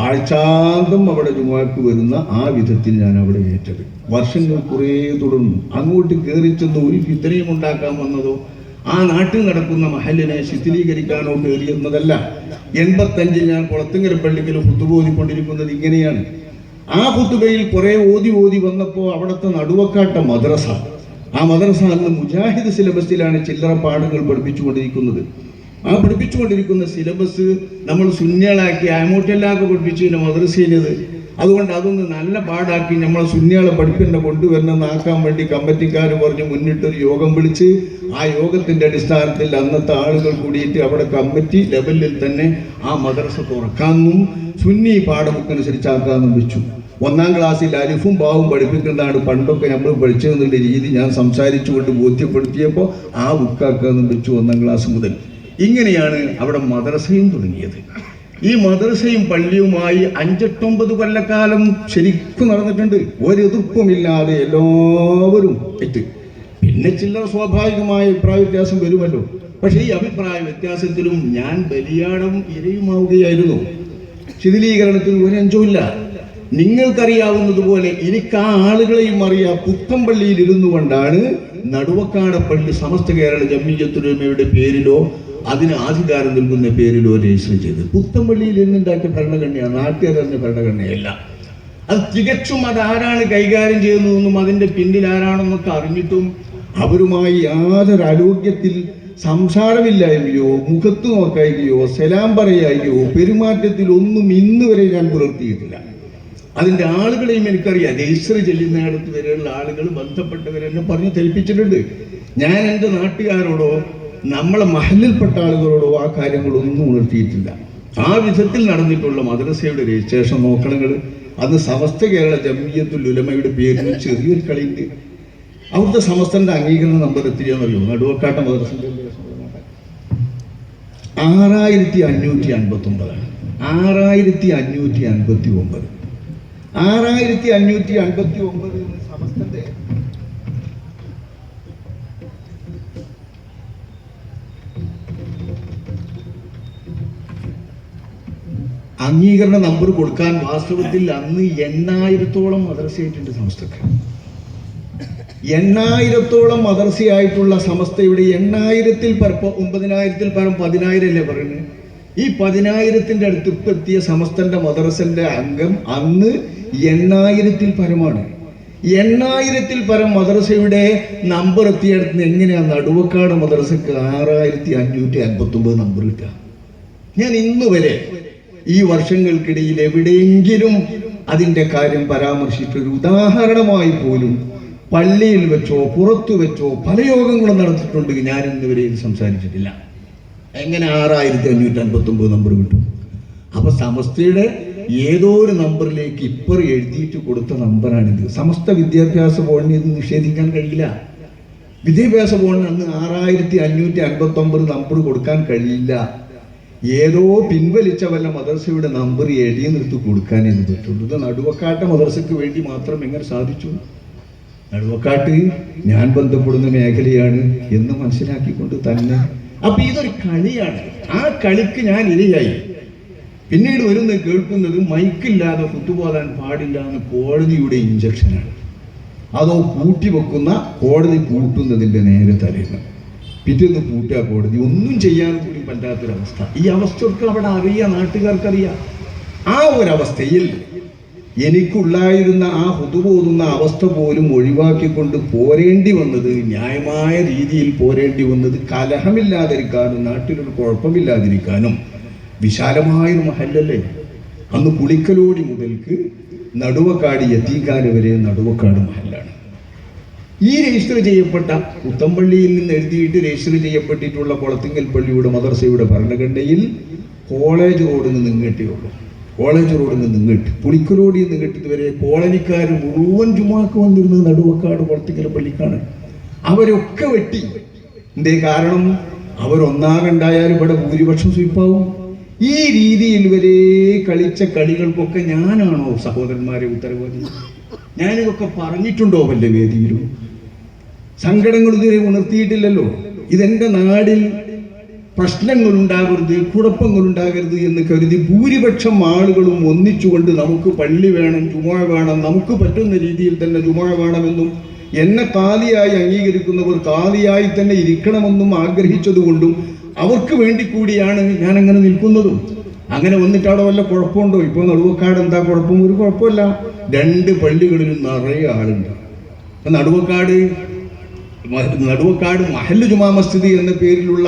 ആഴ്ചാന്തം അവിടെ ജുമാക്ക് വരുന്ന ആ വിധത്തിൽ ഞാൻ അവിടെ ഏറ്റത്. വർഷങ്ങൾ കുറേ തുടർന്നു. അങ്ങോട്ട് കയറി ചെന്ന് ഒരു ഫിത്നയും ഉണ്ടാക്കാൻ വന്നതോ ആ നാട്ടിൽ നടക്കുന്ന മഹലിനെ ശിഥിലീകരിക്കാനോ കയറിയെന്നതല്ല. 85 ഞാൻ കുളത്തിങ്ങര പള്ളിക്കൽ ഫുത്തുബ ഓതിക്കൊണ്ടിരിക്കുന്നത് ഇങ്ങനെയാണ്. ആ ഫുത്തുബയിൽ കുറേ ഓതി വന്നപ്പോൾ അവിടുത്തെ നടുവക്കാട്ട മദ്രസ, ആ മദ്രസ അന്ന് മുജാഹിദ് സിലബസിലാണ് ചില്ലറ പാഠങ്ങൾ പഠിപ്പിച്ചുകൊണ്ടിരിക്കുന്നത്. ആ പഠിപ്പിച്ചുകൊണ്ടിരിക്കുന്ന സിലബസ് നമ്മൾ സുന്യാളാക്കി അമോട്ടെല്ലാക്കെ പഠിപ്പിച്ചതിൻ്റെ മദ്രസയിലത്. അതുകൊണ്ട് അതൊന്ന് നല്ല പാടാക്കി നമ്മളെ സുന്യാളെ പഠിപ്പിനെ കൊണ്ടുവരണമെന്നാക്കാൻ വേണ്ടി കമ്മിറ്റിക്കാർ പറഞ്ഞ് മുന്നിട്ടൊരു യോഗം വിളിച്ച് ആ യോഗത്തിൻ്റെ അടിസ്ഥാനത്തിൽ അന്നത്തെ ആളുകൾ കൂടിയിട്ട് അവിടെ കമ്മിറ്റി ലെവലിൽ തന്നെ ആ മദ്രസ തുറക്കാമെന്നും സുന്നി പാഠബുക്കനുസരിച്ചാക്കാമെന്നും വെച്ചു. 1ാം ക്ലാസ്സിൽ അലിഫും ബാവും പഠിപ്പിക്കുന്നതാണ് പണ്ടൊക്കെ നമ്മൾ പഠിച്ചതെന്നുള്ള രീതി ഞാൻ സംസാരിച്ചുകൊണ്ട് ബോധ്യപ്പെടുത്തിയപ്പോൾ ആ ബുക്കാക്കാമെന്നും വെച്ചു 1ാം ക്ലാസ് മുതൽ. ഇങ്ങനെയാണ് അവിടെ മദ്രസയും തുടങ്ങിയത്. ഈ മദ്രസയും പള്ളിയുമായി 5-9 കൊല്ലക്കാലം ശരിക്കും നടന്നിട്ടുണ്ട്, ഒരു എതിർപ്പുമില്ലാതെ എല്ലാവരും എത്തി. പിന്നെ ചില്ലറ സ്വാഭാവികമായ അഭിപ്രായ വ്യത്യാസം വരുമല്ലോ. പക്ഷേ ഈ അഭിപ്രായ വ്യത്യാസത്തിലും ഞാൻ ബലിയാടും ഇരയുമാവുകയായിരുന്നു. ശിഥിലീകരണത്തിൽ ഒരു അഞ്ചുമില്ല. നിങ്ങൾക്കറിയാവുന്നതുപോലെ എനിക്ക് ആ ആളുകളെയും അറിയാം. പുത്തമ്പള്ളിയിൽ ഇരുന്നു കൊണ്ടാണ് നടുവക്കാട് പള്ളി സമസ്ത കേരള ജംഇയ്യത്തുൽ പേരിലോ അതിന് ആധികാരം നൽകുന്ന പേരിലോ രജിസ്റ്റർ ചെയ്ത്. പുത്തമ്പള്ളിയിൽ ഇരുന്നുണ്ടാക്കിയ ഭരണഘടനയാണ്, നാട്ടുകാരുടെ ഭരണഘടനയല്ല. അത് തികച്ചും അതാരാണ് കൈകാര്യം ചെയ്യുന്നതെന്നും അതിൻ്റെ പിന്നിൽ ആരാണെന്നൊക്കെ അറിഞ്ഞിട്ടും അവരുമായി യാതൊരു ആരോഗ്യത്തിൽ സംസാരമില്ലായ്മയോ മുഖത്ത് നോക്കായികയോ സലാം പറയായികയോ പെരുമാറ്റത്തിൽ ഒന്നും ഇന്ന് വരെ ഞാൻ പുലർത്തിയിട്ടില്ല. അതിൻ്റെ ആളുകളെയും എനിക്കറിയാം. രജിസ്റ്റർ ചെല്ലുന്നിടത്ത് വരെയുള്ള ആളുകൾ ബന്ധപ്പെട്ടവരെന്നെ പറഞ്ഞ് തെളിപ്പിച്ചിട്ടുണ്ട്. ഞാൻ എൻ്റെ നാട്ടുകാരോടോ നമ്മളെ മഹലിൽപ്പെട്ട ആളുകളോടോ ആ കാര്യങ്ങളൊന്നും ഉണർത്തിയിട്ടില്ല. ആ വിധത്തിൽ നടന്നിട്ടുള്ള മദ്രസയുടെ രജിസ്ട്രേഷൻ നോക്കണങ്ങൾ അന്ന് സമസ്ത കേരള ജംഇയ്യത്തുൽ ഉലമയുടെ പേരിൽ ചെറിയൊരു കളിയുണ്ട്. അവിടുത്തെ സമസ്തന്റെ അംഗീകരണ നമ്പർ എത്തിയാന്നറിയോ? നടുവക്കാട്ട മദ്രസന്റെ 6559. 6559 സമസ്തന്റെ അംഗീകരണ നമ്പർ കൊടുക്കാൻ വാസ്തവത്തിൽ അന്ന് 8000-ഓളം മദ്രസയായിട്ടുണ്ട് സമസ്തക്ക്. 8,000-ഓളം മദർസയായിട്ടുള്ള സമസ്തയുടെ 8,000-ൽ പരം 9,000-ൽ പരം 10,000 അല്ലേ പറയുന്നത്. ഈ 10,000-ന്റെ അടുത്ത് ഇപ്പം എത്തിയ സമസ്തന്റെ മദർസന്റെ അംഗം അന്ന് 8,000-ൽ പരമാണ്. 8,000-ൽ പരം മദർസയുടെ നമ്പർ എത്തിയടുത്ത് എങ്ങനെയാണ് നടുവക്കാട് മദർസക്ക് 6,559 നമ്പർ കിട്ടുക? ഞാൻ ഇന്ന് വരെ ഈ വർഷങ്ങൾക്കിടയിൽ എവിടെയെങ്കിലും അതിൻ്റെ കാര്യം പരാമർശിച്ചൊരു ഉദാഹരണമായി പോലും പള്ളിയിൽ വെച്ചോ പുറത്തു വെച്ചോ പല യോഗങ്ങളും നടത്തിയിട്ടുണ്ട്. ഞാൻ ഇന്ന് വരെ ഇത് സംസാരിച്ചിട്ടില്ല. എങ്ങനെ 6,559 നമ്പർ കിട്ടും? അപ്പൊ സമസ്തയുടെ ഏതോ ഒരു നമ്പറിലേക്ക് ഇപ്പർ എഴുതിയിട്ട് കൊടുത്ത നമ്പറാണിത്. സമസ്ത വിദ്യാഭ്യാസ ബോർഡിന് ഇത് നിഷേധിക്കാൻ കഴിയില്ല. വിദ്യാഭ്യാസ ബോർഡിന് അന്ന് 6,559 നമ്പർ കൊടുക്കാൻ കഴിയില്ല. ഏതോ പിൻവലിച്ച വല്ല മദർസയുടെ നമ്പർ എഴുതി നിർത്തി കൊടുക്കാനേ ഇത് പറ്റുള്ളൂ. ഇത് നടുവക്കാട്ട മദർസയ്ക്ക് വേണ്ടി മാത്രം എങ്ങനെ സാധിച്ചു? നടുവക്കാട്ട് ഞാൻ ബന്ധപ്പെടുന്ന മേഖലയാണ് എന്ന് മനസ്സിലാക്കിക്കൊണ്ട് തന്നെ. അപ്പൊ ഇതൊരു കളിയാണ്. ആ കളിക്ക് ഞാൻ ഇരയായി. പിന്നീട് കേൾക്കുന്നത് മൈക്കില്ലാതെ കുത്തുപോകാൻ പാടില്ല എന്ന് കോടതിയുടെ ഇഞ്ചക്ഷനാണ്. അതോ പൂട്ടിവെക്കുന്ന കോടതി പൂട്ടുന്നതിൻ്റെ നേരെ തലേന്ന് പിറ്റേന്ന് പൂട്ടുക കോടതി. ഒന്നും ചെയ്യാൻ കൂടി പറ്റാത്തൊരവസ്ഥ. ഈ അവസ്ഥയൊക്കെ അവിടെ അറിയാം, നാട്ടുകാർക്കറിയാം. ആ ഒരവസ്ഥയിൽ എനിക്കുണ്ടായിരുന്ന ആ ഹുതുബോതുന്ന അവസ്ഥ പോലും ഒഴിവാക്കിക്കൊണ്ട് പോരേണ്ടി വന്നത്, ന്യായമായ രീതിയിൽ പോരേണ്ടി വന്നത്, കലഹമില്ലാതിരിക്കാനും നാട്ടിലൊരു കുഴപ്പമില്ലാതിരിക്കാനും. വിശാലമായൊരു മഹല്ലല്ലേ അന്ന്. പുളിക്കലോടി മുതൽക്ക് നടുവക്കാട് യത്തീംഖാന വരെ നടുവക്കാട് മഹല്ലാണ്. ഈ രജിസ്റ്റർ ചെയ്യപ്പെട്ട പുത്തമ്പള്ളിയിൽ നിന്ന് എഴുതിയിട്ട് രജിസ്റ്റർ ചെയ്യപ്പെട്ടിട്ടുള്ള കുളത്തിങ്കൽ പള്ളിയുടെ മദർസയുടെ ഭരണഘടനയിൽ കോളേജ് റോഡിന് നിങ്ങട്ടേ ഉള്ളൂ. കോളേജ് റോഡിന് നിങ്ങട്ട് പുളിക്കലോടിയിൽ നിങ്ങട്ട് ഇതുവരെ കോളനിക്കാർ മുഴുവൻ ജുമാക്ക് വന്നിരുന്നത് നടുവക്കാട് കുളത്തിങ്കൽ പള്ളിക്കാണ്. അവരൊക്കെ വെട്ടി. എന്തേ കാരണം? അവരൊന്നാകണ്ടായാലും ഇവിടെ ഭൂരിപക്ഷം സ്വീപ്പാവും. ഈ രീതിയിൽ വരെ കളിച്ച കളികൾക്കൊക്കെ ഞാനാണോ സഹോദരന്മാരെ ഉത്തരവാദി? ഞാനിതൊക്കെ പറഞ്ഞിട്ടുണ്ടോ വല്ല വേദിയിലും? സങ്കടങ്ങൾ ഇതുവരെ ഉണർത്തിയിട്ടില്ലല്ലോ. ഇതെന്റെ നാടിൽ പ്രശ്നങ്ങളുണ്ടാകരുത്, കുഴപ്പങ്ങളുണ്ടാകരുത് എന്ന് കരുതി ഭൂരിപക്ഷം ആളുകളും ഒന്നിച്ചുകൊണ്ട് നമുക്ക് പള്ളി വേണം, ജുമുഅ വേണം, നമുക്ക് പറ്റുന്ന രീതിയിൽ തന്നെ ജുമുഅ വേണമെന്നും എന്നെ കാലിയായി അംഗീകരിക്കുന്നവർ കാലിയായി തന്നെ ഇരിക്കണമെന്നും ആഗ്രഹിച്ചതുകൊണ്ടും അവർക്ക് വേണ്ടി കൂടിയാണ് ഞാൻ അങ്ങനെ നിൽക്കുന്നതും. അങ്ങനെ വന്നിട്ട് അവിടെ വല്ല കുഴപ്പമുണ്ടോ? ഇപ്പോൾ നടുവക്കാട് എന്താ കുഴപ്പം? ഒരു കുഴപ്പമില്ല. 2 പള്ളികളിലും നിറയെ ആളുണ്ട്. നടുവക്കാട് മഹല്ല് ജുമാ മസ്ജിദ് എന്ന പേരിലുള്ള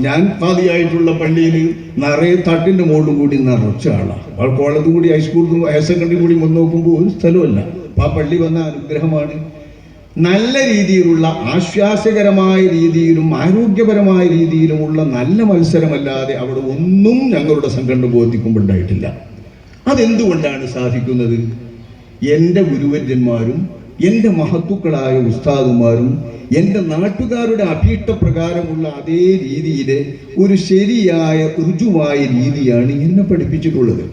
ഞാൻ ഖാദിയായിട്ടുള്ള പള്ളിയിൽ നിറയെ തട്ടിൻ്റെ മുകളിലും കൂടി നിറച്ച ആളാണ്. അവൾ കോളേജ് കൂടി ഹൈസ്കൂൾ ഹയർ സെക്കൻഡറി കൂടി വന്ന് നോക്കുമ്പോൾ ഒരു സ്ഥലമല്ല. അപ്പം ആ പള്ളി വന്ന അനുഗ്രഹമാണ്. നല്ല രീതിയിലുള്ള ആശ്വാസകരമായ രീതിയിലും ആരോഗ്യപരമായ രീതിയിലുമുള്ള നല്ല മത്സരമല്ലാതെ അവിടെ ഒന്നും ഞങ്ങളുടെ സംഘടന ബോധിക്കുമ്പോണ്ടായിട്ടില്ല. അതെന്തുകൊണ്ടാണ് സാധിക്കുന്നത്? എൻ്റെ ഗുരുവര്യന്മാരും എൻ്റെ മഹത്തുക്കളായ ഉസ്താദുമാരും എൻ്റെ നാട്ടുകാരുടെ അഭീഷ്ടപ്രകാരമുള്ള അതേ രീതിയിലെ ഒരു ശരിയായ ഋജുവായ രീതിയാണ് എന്നെ പഠിപ്പിച്ചിട്ടുള്ളത്.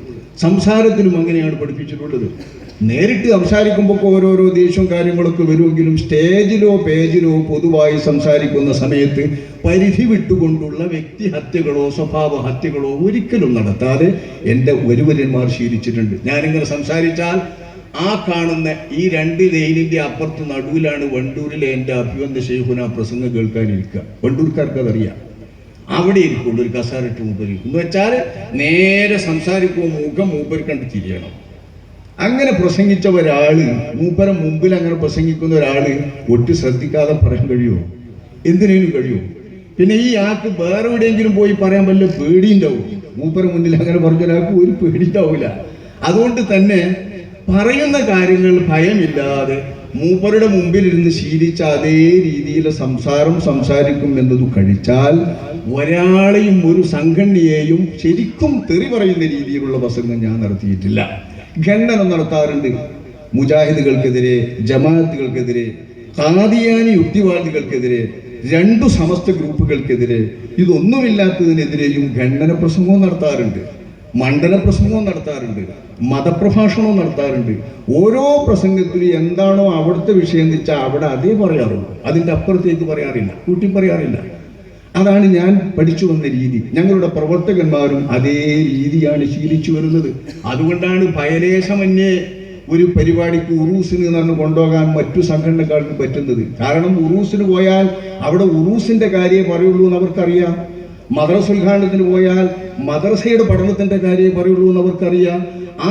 സംസാരത്തിലും അങ്ങനെയാണ് പഠിപ്പിച്ചിട്ടുള്ളത്. നേരിട്ട് സംസാരിക്കുമ്പോൾ ഓരോരോ ദേഷ്യവും കാര്യങ്ങളൊക്കെ വരുമെങ്കിലും സ്റ്റേജിലോ പേജിലോ പൊതുവായി സംസാരിക്കുന്ന സമയത്ത് പരിധി വിട്ടുകൊണ്ടുള്ള വ്യക്തിഹത്യകളോ സ്വഭാവ ഹത്യകളോ ഒരിക്കലും നടത്താതെ എൻ്റെ ഗുരുവര്യന്മാർ ശീലിച്ചിട്ടുണ്ട്. ഞാനിങ്ങനെ സംസാരിച്ചാൽ ആ കാണുന്ന ഈ 2 ലൈനിൻ്റെ അപ്പുറത്ത് നടുവിലാണ് വണ്ടൂരിലെ എൻ്റെ അഭിവന്ദ ശൈഖുന പ്രസംഗം കേൾക്കാനിരിക്കുക. വണ്ടൂർക്കാർക്ക് അതറിയാം. അവിടെ ഇരിക്കുള്ളൂ. ഒരു കസാരട്ട് മൂപ്പരിക്കും എന്ന് വെച്ചാൽ നേരെ സംസാരിക്കുമ്പോൾ മുഖം മൂപ്പർ കണ്ട് തിരിയണം. അങ്ങനെ പ്രസംഗിച്ച ഒരാള്, മൂപ്പരം മുമ്പിൽ അങ്ങനെ പ്രസംഗിക്കുന്ന ഒരാള് ഒട്ടും ശ്രദ്ധിക്കാതെ പറയാൻ കഴിയുമോ? എന്തിനേലും കഴിയുമോ? പിന്നെ ഈ ആൾക്ക് വേറെ എവിടെയെങ്കിലും പോയി പറയാൻ വല്ല പേടിയുണ്ടാവും. മൂപ്പര മുന്നിൽ അങ്ങനെ പറഞ്ഞ ഒരാൾക്ക് ഒരു പേടിയുണ്ടാവില്ല. അതുകൊണ്ട് തന്നെ പറയുന്ന കാര്യങ്ങൾ ഭയമില്ലാതെ മൂപ്പരുടെ മുമ്പിലിരുന്ന് ശീലിച്ച അതേ രീതിയിലെ സംസാരിക്കും എന്നത് കഴിച്ചാൽ ഒരാളെയും ഒരു സംഘടനയെയും ശരിക്കും തെറി പറയുന്ന രീതിയിലുള്ള പ്രസംഗം ഞാൻ നടത്തിയിട്ടില്ല. ഖണ്ഡനം നടത്താറുണ്ട്. മുജാഹിദുകൾക്കെതിരെ, ജമാഅത്തുകൾക്കെതിരെ, ഖാദിയാനി യുക്തിവാദികൾക്കെതിരെ, 2 സമസ്ത ഗ്രൂപ്പുകൾക്കെതിരെ, ഇതൊന്നുമില്ലാത്തതിനെതിരെയും ഖണ്ഡന പ്രസംഗവും നടത്താറുണ്ട്, മണ്ഡല പ്രസംഗവും നടത്താറുണ്ട്, മതപ്രഭാഷണവും നടത്താറുണ്ട്. ഓരോ പ്രസംഗത്തിലും എന്താണോ അവിടുത്തെ വിഷയം എന്ന് വെച്ചാൽ അവിടെ അതേ പറയാറുള്ളൂ. അതിൻ്റെ അപ്പുറത്തേക്ക് പറയാറില്ല, കൂട്ടി പറയാറില്ല. അതാണ് ഞാൻ പഠിച്ചു വന്ന രീതി. ഞങ്ങളുടെ പ്രവർത്തകന്മാരും അതേ രീതിയാണ് ശീലിച്ചു വരുന്നത്. അതുകൊണ്ടാണ് ഭയലേശമന്യേ ഒരു പരിപാടിക്ക് ഉറൂസിന് നിന്ന് കൊണ്ടുപോകാൻ മറ്റു സംഘടനക്കാർക്ക് പറ്റുന്നത്. കാരണം ഉറൂസിന് പോയാൽ അവിടെ ഉറൂസിന്റെ കാര്യമേ പറയുള്ളൂ എന്ന് അവർക്കറിയാം. മദ്രസ ഉദ്ഘാടനത്തിന് പോയാൽ മദ്രസയുടെ പഠനത്തിന്റെ കാര്യമേ പറയുള്ളൂ എന്ന് അവർക്കറിയാം.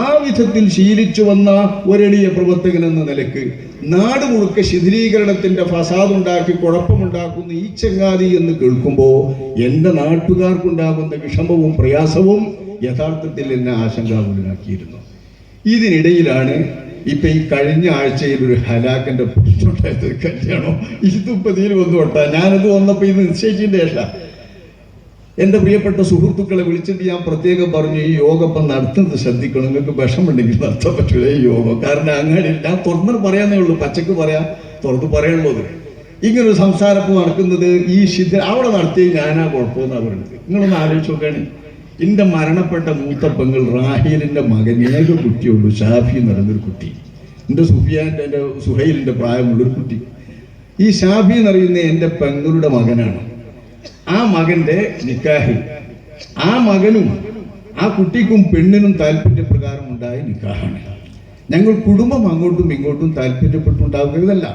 ആ വിധത്തിൽ ശീലിച്ചു വന്ന ഒരെളിയ പ്രവർത്തകൻ എന്ന നിലക്ക് നാട് മുഴുക്കെ ശിഥിലീകരണത്തിന്റെ ഫസാദുണ്ടാക്കി കുഴപ്പമുണ്ടാക്കുന്ന ഈ ചങ്ങാതി എന്ന് കേൾക്കുമ്പോൾ എൻ്റെ നാട്ടുകാർക്കുണ്ടാകുന്ന വിഷമവും പ്രയാസവും യഥാർത്ഥത്തിൽ എന്നെ ആശങ്കാകുലനാക്കിയിരുന്നു. ഇതിനിടയിലാണ് ഇപ്പൊ ഈ കഴിഞ്ഞ ആഴ്ചയിൽ ഒരു ഹലാക്കിന്റെ പ്രശ്നമുണ്ടായത്. കല്യാണം ഇതിൽ വന്നു തൊട്ടാ ഞാനത് വന്നപ്പോ ഇത് നിശ്ചയിച്ചതിന്റെ ശേഷം എൻ്റെ പ്രിയപ്പെട്ട സുഹൃത്തുക്കളെ വിളിച്ചിട്ട് ഞാൻ പ്രത്യേകം പറഞ്ഞു, ഈ യോഗം ഇപ്പം നടത്തുന്നത് ശ്രദ്ധിക്കണം, നിങ്ങൾക്ക് വിഷമുണ്ടെങ്കിൽ നടത്താൻ പറ്റൂല ഈ യോഗം. കാരണം അങ്ങനെ ഞാൻ തുറന്നു പറയാന്നേ ഉള്ളൂ, പച്ചക്ക് പറയാം, തുറന്ന് പറയാനുള്ളത്. ഇങ്ങനൊരു സംസാരപ്പ് നടക്കുന്നത് ഈ അവിടെ നടത്തിയ ഞാനാ കുഴപ്പമെന്നാണ് പറയുന്നത്. നിങ്ങളൊന്ന് ആലോചിച്ച് നോക്കുകയാണ്. എൻ്റെ മരണപ്പെട്ട മൂത്ത പെങ്ങൾ റാഹീലിൻ്റെ മകൻ ഏക കുട്ടിയുള്ളൂ, ഷാഫി എന്ന് പറയുന്നൊരു കുട്ടി. എൻ്റെ എൻ്റെ സുഹൈലിൻ്റെ പ്രായമുള്ളൊരു കുട്ടി. ഈ ഷാഫി എന്ന് പറയുന്നത് എൻ്റെ പെങ്ങളുടെ മകനാണ്. ആ മകന്റെ നിക്കാഹ് ആ മകനും ആ കുട്ടിക്കും പെണ്ണിനും താല്പര്യപ്രകാരം ഉണ്ടായ നിക്കാഹാണ്. ഞങ്ങൾ കുടുംബം അങ്ങോട്ടും ഇങ്ങോട്ടും താല്പര്യപ്പെട്ടുണ്ടാകുന്നതല്ല.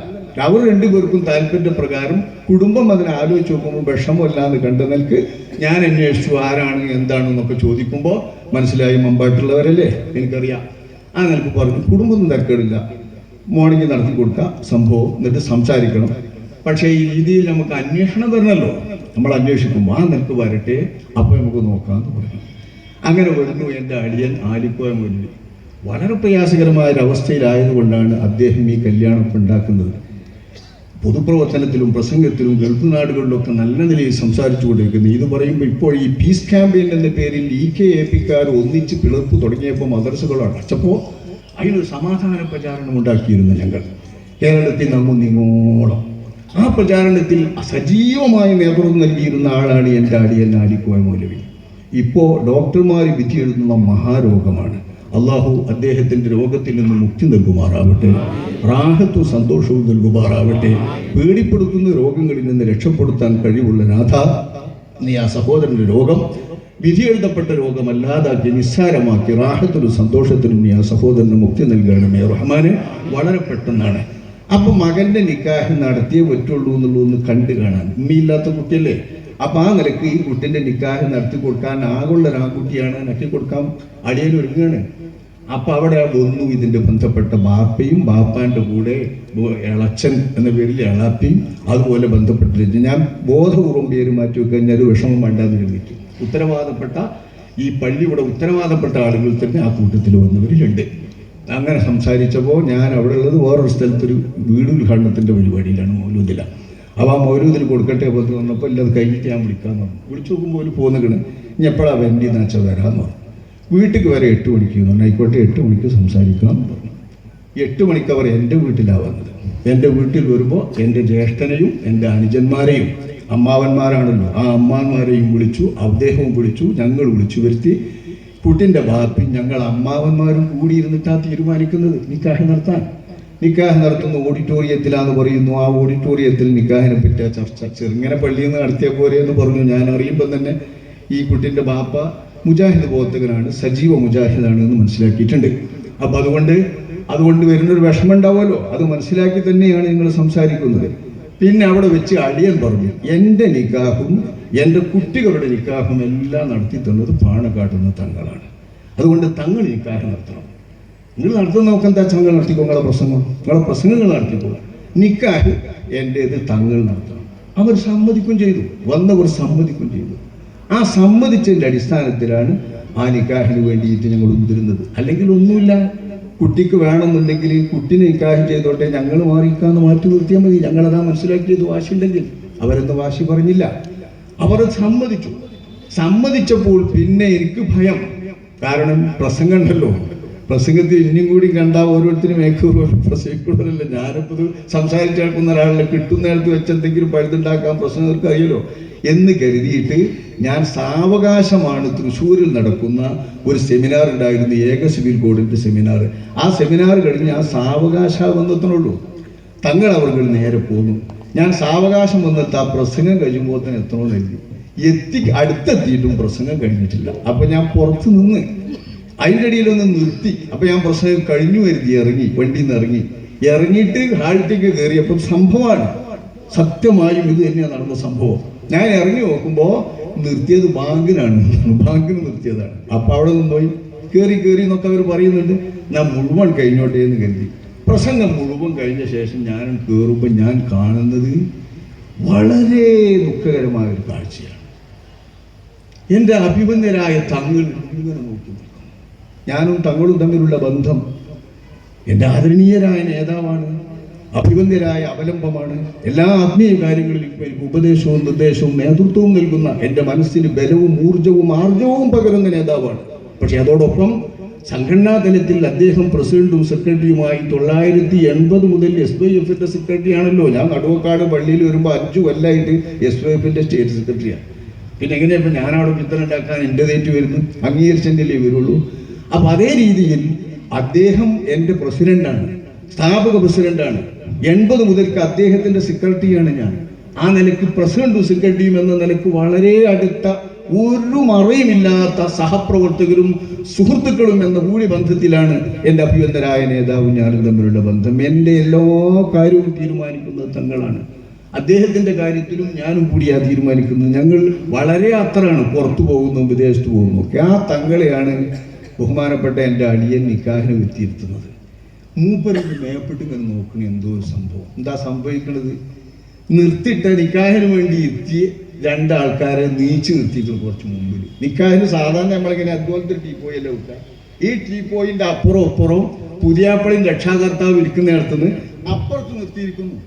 അവർ രണ്ടുപേർക്കും താല്പര്യപ്രകാരം കുടുംബം അതിനെ ആലോചിച്ച് നോക്കുമ്പോൾ വിഷമമില്ലാന്ന് കണ്ട നിലക്ക് ഞാൻ അന്വേഷിച്ചു ആരാണ് എന്താണെന്നൊക്കെ ചോദിക്കുമ്പോൾ മനസ്സിലായി മമ്പാട്ടുള്ളവരല്ലേ, എനിക്കറിയാം. ആ നിലക്ക് പറഞ്ഞു കുടുംബമൊന്നും തിരക്കേടില്ല, മോർണിംഗ് നടത്തി കൊടുക്കാം സംഭവം, എന്നിട്ട് സംസാരിക്കണം. പക്ഷേ ഈ രീതിയിൽ നമുക്ക് അന്വേഷണം തരണമല്ലോ, നമ്മൾ അന്വേഷിക്കുമ്പോൾ ആ നിലക്ക് വരട്ടെ, അപ്പോൾ നമുക്ക് നോക്കാമെന്ന് പറഞ്ഞു. അങ്ങനെ വരുന്നു എൻ്റെ അടിയൻ ആലിക്കോയ മൊഴി. വളരെ പ്രയാസകരമായ ഒരവസ്ഥയിലായതുകൊണ്ടാണ് അദ്ദേഹം ഈ കല്യാണം ഉണ്ടാക്കുന്നത്. പൊതുപ്രവർത്തനത്തിലും പ്രസംഗത്തിലും ഗൾഫ് നാടുകളിലൊക്കെ നല്ല നിലയിൽ സംസാരിച്ചു കൊണ്ടിരിക്കുന്നത്. ഇത് പറയുമ്പോൾ ഇപ്പോൾ ഈ പീസ് ക്യാമ്പയിൻ എന്ന പേരിൽ EKAP-ക്കാർ ഒന്നിച്ച് പിളർപ്പ് തുടങ്ങിയപ്പോൾ മദ്രസകൾ അടച്ചപ്പോൾ അതിനൊരു സമാധാന പ്രചാരണം ഉണ്ടാക്കിയിരുന്നു ഞങ്ങൾ കേരളത്തിൽ നിങ്ങോളം. ആ പ്രചാരണത്തിൽ സജീവമായ നേതൃത്വം നൽകിയിരുന്ന ആളാണ് എൻ്റെ അടിയൻ ആലിക്കോയ മൗലവി. ഇപ്പോൾ ഡോക്ടർമാർ വിധി എഴുതുന്ന മഹാരോഗമാണ്. അള്ളാഹു അദ്ദേഹത്തിൻ്റെ രോഗത്തിൽ നിന്ന് മുക്തി നൽകുമാറാവട്ടെ, റാഹത്തും സന്തോഷവും നൽകുമാറാവട്ടെ. പേടിപ്പെടുത്തുന്ന രോഗങ്ങളിൽ നിന്ന് രക്ഷപ്പെടുത്താൻ കഴിവുള്ള നാഥ, നീ ആ സഹോദരൻ്റെ രോഗം വിധി എഴുതപ്പെട്ട രോഗമല്ലാതാക്കി നിസ്സാരമാക്കി റാഹത്തിനും സന്തോഷത്തിനും നീ ആ സഹോദരന് മുക്തി നൽകണമേ റഹ്മാനെ. വളരെ പെട്ടെന്നാണ്. അപ്പം മകൻ്റെ നിക്കാഹ് നടത്തിയേ പറ്റുള്ളൂ എന്നുള്ളതൊന്ന് കണ്ടു കാണാൻ. ഉമ്മയില്ലാത്ത കുട്ടിയല്ലേ. അപ്പം ആ നിലക്ക് ഈ കുട്ടിൻ്റെ നിക്കാഹ് നടത്തി കൊടുക്കാൻ ആകുള്ള ഒരാൺകുട്ടിയാണ്, നക്കി കൊടുക്കാൻ അടിയൻ ഒരുങ്ങാണ്. അപ്പം അവിടെ വന്നു ഇതിൻ്റെ ബന്ധപ്പെട്ട ബാപ്പയും ബാപ്പാൻ്റെ കൂടെ ഇളച്ചൻ എന്ന പേരിൽ ഇളാപ്പിയും അതുപോലെ ബന്ധപ്പെട്ടിരുന്നു. ഞാൻ ബോധപൂർവ്വം പേര് മാറ്റി വെക്കാൻ ഒരു വിഷമം വേണ്ടാന്ന് കരുതിയിട്ട് ഉത്തരവാദപ്പെട്ട ഈ പള്ളിയുടെ ഉത്തരവാദപ്പെട്ട ആളുകൾ തന്നെ ആ കൂട്ടത്തിൽ വന്നവരിലുണ്ട്. അങ്ങനെ സംസാരിച്ചപ്പോൾ ഞാൻ അവിടെ ഉള്ളത് വേറൊരു സ്ഥലത്തൊരു വീട് ഉദ്ഘാടനത്തിൻ്റെ പരിപാടിയിലാണ്, മൗലൂദില. അപ്പോൾ ആ മൗലൂദിൽ കൊടുക്കട്ടെ അപ്പോൾ വന്നപ്പോൾ എല്ലാം കഴിഞ്ഞിട്ട് ഞാൻ വിളിക്കാമെന്ന് പറഞ്ഞു. വിളിച്ചു നോക്കുമ്പോൾ ഒരു പോന്നുകണ്, ഇനി എപ്പോഴാണ് വേണ്ടിയെന്ന് വെച്ചാൽ വരാമെന്ന് പറഞ്ഞു. വീട്ടിലേക്ക് വരെ 8 മണിക്ക് പറഞ്ഞു. ആയിക്കോട്ടെ 8 മണിക്ക് സംസാരിക്കാമെന്ന് പറഞ്ഞു. 8 മണിക്ക് അവർ എൻ്റെ വീട്ടിലാണ് വന്നത്. എൻ്റെ വീട്ടിൽ വരുമ്പോൾ എൻ്റെ ജ്യേഷ്ഠനെയും എൻ്റെ അനുജന്മാരെയും, അമ്മാവന്മാരാണല്ലോ, ആ അമ്മാവന്മാരെയും വിളിച്ചു, അദ്ദേഹവും വിളിച്ചു, ഞങ്ങൾ വിളിച്ചു വരുത്തി. കുട്ടിൻ്റെ ബാപ്പി ഞങ്ങൾ അമ്മാവന്മാരും കൂടിയിരുന്നിട്ടാണ് തീരുമാനിക്കുന്നത് നിക്കാഹ് നടത്താൻ. നിക്കാഹ് നടത്തുന്ന ഓഡിറ്റോറിയത്തിലാന്ന് പറയുന്നു. ആ ഓഡിറ്റോറിയത്തിൽ നിക്കാഹിനെ പറ്റിയ ചർച്ച ചെറുങ്ങനെ പള്ളിയിൽ നിന്ന് നടത്തിയ പോലെ എന്ന് പറഞ്ഞു. ഞാൻ അറിയുമ്പോൾ തന്നെ ഈ കുട്ടിൻ്റെ ബാപ്പ മുജാഹിദ് പ്രവർത്തകനാണ്, സജീവ മുജാഹിദാണ് എന്ന് മനസ്സിലാക്കിയിട്ടുണ്ട്. അപ്പം അതുകൊണ്ട് വരുന്നൊരു വിഷമം ഉണ്ടാവുമല്ലോ, അത് മനസ്സിലാക്കി തന്നെയാണ് നിങ്ങൾ സംസാരിക്കുന്നത്. പിന്നെ അവിടെ വെച്ച് അടിയൻ പറഞ്ഞു, എൻ്റെ നിക്കാഹും എൻ്റെ കുട്ടികളുടെ നിക്കാഹും എല്ലാം നടത്തി തന്നത് പാണക്കാട്ടുന്ന തങ്ങളാണ്. അതുകൊണ്ട് തങ്ങൾ നിക്കാഹ് നടത്തണം. നിങ്ങൾ നടത്തുന്ന നോക്കാൻ എന്താ തങ്ങൾ നടത്തിക്കോ, നിങ്ങളെ പ്രസംഗങ്ങൾ നടത്തിക്കോ. നിക്കാഹ് എൻ്റേത് തങ്ങൾ നടത്തണം. അവർ സമ്മതിക്കും ചെയ്തു, വന്നവർ സമ്മതിക്കും ചെയ്തു. ആ സമ്മതിച്ചതിൻ്റെ അടിസ്ഥാനത്തിലാണ് ആ നിക്കാഹിന് വേണ്ടിയിട്ട് ഞങ്ങൾ മുതിരുന്നത്. അല്ലെങ്കിൽ ഒന്നുമില്ല, കുട്ടിക്ക് വേണമെന്നുണ്ടെങ്കിൽ കുട്ടിനെ നിക്കാഹ് ചെയ്തോട്ടെ, ഞങ്ങൾ മാറിക്കാന്ന് മാറ്റി നിർത്തിയാൽ മതി. ഞങ്ങളതാ മനസ്സിലാക്കിയത്. വാശിയുണ്ടെങ്കിൽ അവരെന്ന് വാശി പറഞ്ഞില്ല, അവർ സമ്മതിച്ചു. സമ്മതിച്ചപ്പോൾ പിന്നെ എനിക്ക് ഭയം. കാരണം പ്രസംഗം ഉണ്ടല്ലോ, പ്രസംഗത്തിൽ ഇനിയും കൂടി കണ്ടാൽ ഓരോരുത്തരും പ്രസംഗിക്കുന്നതല്ല. ഞാനിപ്പോൾ സംസാരിച്ച് കേൾക്കുന്ന ഒരാളെ കിട്ടുന്ന നേരത്ത് വെച്ച് എന്തെങ്കിലും പഴുതുണ്ടാക്കാൻ പ്രസംഗങ്ങൾക്ക് അറിയല്ലോ എന്ന് കരുതിയിട്ട് ഞാൻ സാവകാശമാണ് തൃശ്ശൂരിൽ നടക്കുന്ന ഒരു സെമിനാർ ഉണ്ടായിരുന്നു, ഏക സിവിൽ കോഡിൻ്റെ സെമിനാർ. ആ സെമിനാർ കഴിഞ്ഞ് ആ സാവകാശം വന്നെത്തണുള്ളൂ. തങ്ങൾ അവർ നേരെ പോന്നു. ഞാൻ സാവകാശം വന്നെത്താ പ്രസംഗം കഴിയുമ്പോൾ തന്നെ എത്തണമെന്ന് എഴുതി. അടുത്തെത്തിയിട്ടും പ്രസംഗം കഴിഞ്ഞിട്ടില്ല. അപ്പം ഞാൻ പുറത്ത് നിന്ന് അതിൻ്റെ ഇടയിലൊന്ന് നിർത്തി. അപ്പം ഞാൻ പ്രസംഗം കഴിഞ്ഞു വരുത്തി ഇറങ്ങി, വണ്ടിയിൽ നിന്ന് ഇറങ്ങിയിട്ട് ഹാൾട്ടിക്ക് കയറിയപ്പോൾ സംഭവമാണ്, സത്യമായും ഇത് തന്നെയാണ് നടന്ന സംഭവം. ഞാൻ ഇറങ്ങി നോക്കുമ്പോൾ നിർത്തിയത് ബാങ്കിനാണ്, ബാങ്കിന് നിർത്തിയതാണ്. അപ്പം അവിടെ നിന്ന് പോയി കയറി എന്നൊക്കെ അവർ പറയുന്നുണ്ട്. ഞാൻ മുഴുവൻ കഴിഞ്ഞോട്ടെ എന്ന് കരുതി. പ്രസംഗം മുഴുവൻ കഴിഞ്ഞ ശേഷം ഞാൻ കയറുമ്പോൾ ഞാൻ കാണുന്നത് വളരെ ദുഃഖകരമായ ഒരു കാഴ്ചയാണ്. എൻ്റെ അഭിമന്യരായ തങ്ങൾ ഇങ്ങനെ നോക്കി നിൽക്കുന്നു. ഞാനും തങ്ങളും തമ്മിലുള്ള ബന്ധം, എൻ്റെ ആദരണീയരായ നേതാവാണ്, അഭിമന്യരായ അവലംബമാണ്. എല്ലാ ആത്മീയ കാര്യങ്ങളിലും എനിക്ക് ഉപദേശവും നിർദ്ദേശവും നേതൃത്വവും നൽകുന്ന, എൻ്റെ മനസ്സിന് ബലവും ഊർജവും ആർജവും പകരുന്ന നേതാവാണ്. പക്ഷെ അതോടൊപ്പം സംഘടനാ തലത്തിൽ അദ്ദേഹം പ്രസിഡന്റും സെക്രട്ടറിയുമായി 1980 മുതൽ SYF-ന്റെ സെക്രട്ടറി ആണല്ലോ. ഞാൻ നടുവക്കാട് പള്ളിയിൽ വരുമ്പോൾ 5 കൊല്ലമായിട്ട് SYF-ന്റെ സ്റ്റേറ്റ് സെക്രട്ടറിയാണ്. പിന്നെ എങ്ങനെയപ്പോൾ ഞാനവിടെ പിത്തന ഉണ്ടാക്കാൻ എൻ്റെ തേറ്റ് വരുന്നു, അംഗീകരിച്ചെങ്കിലേ വരുള്ളൂ. അപ്പം അതേ രീതിയിൽ അദ്ദേഹം എൻ്റെ പ്രസിഡന്റാണ്, സ്ഥാപക പ്രസിഡന്റാണ്. 80 മുതൽക്ക് അദ്ദേഹത്തിൻ്റെ സെക്രട്ടറിയാണ് ഞാൻ. ആ നിലയ്ക്ക് പ്രസിഡന്റും സെക്രട്ടറിയും എന്ന നിലയ്ക്ക് വളരെ അടുത്ത, ഒരു മറയുമില്ലാത്ത സഹപ്രവർത്തകരും സുഹൃത്തുക്കളും എന്ന കൂടി ബന്ധത്തിലാണ് എൻ്റെ അഭിവന്ദരായ നേതാവും ഞാനും തമ്മിലുള്ള ബന്ധം. എൻ്റെ എല്ലാ കാര്യവും തീരുമാനിക്കുന്നത് തങ്ങളാണ്. അദ്ദേഹത്തിൻ്റെ കാര്യത്തിലും ഞാനും കൂടിയാണ് തീരുമാനിക്കുന്നത്. ഞങ്ങൾ വളരെ അത്രയാണ്, പുറത്തു പോകുന്നു, വിദേശത്ത് പോകുന്നു ഒക്കെ. ആ തങ്ങളെയാണ് ബഹുമാനപ്പെട്ട എൻ്റെ അടിയൻ നിക്കാഹിന് എത്തിയിരുത്തുന്നത്. മൂപ്പരൊന്ന് മേപ്പെട്ട് ഇങ്ങനെ നോക്കണ എന്തോ ഒരു സംഭവം. എന്താ സംഭവിക്കുന്നത്? നിർത്തിയിട്ട നിക്കാഹിന് വേണ്ടി എത്തിയ 2 ആൾക്കാരെ നീച്ചു നിർത്തിയിട്ടുണ്ട് കുറച്ച് മുമ്പിൽ. നിക്കാഹിന് സാധാരണ നമ്മളിങ്ങനെ അതുപോലത്തെ ടീപ്പോയല്ലേ വെക്കുക. ഈ ടീപ്പോയിൻ്റെ അപ്പുറവും പുതിയാപ്പളയും രക്ഷാകർത്താവ് ഇരിക്കുന്നിടത്തുനിന്ന് അപ്പുറത്ത് നിർത്തിയിരിക്കുന്നു.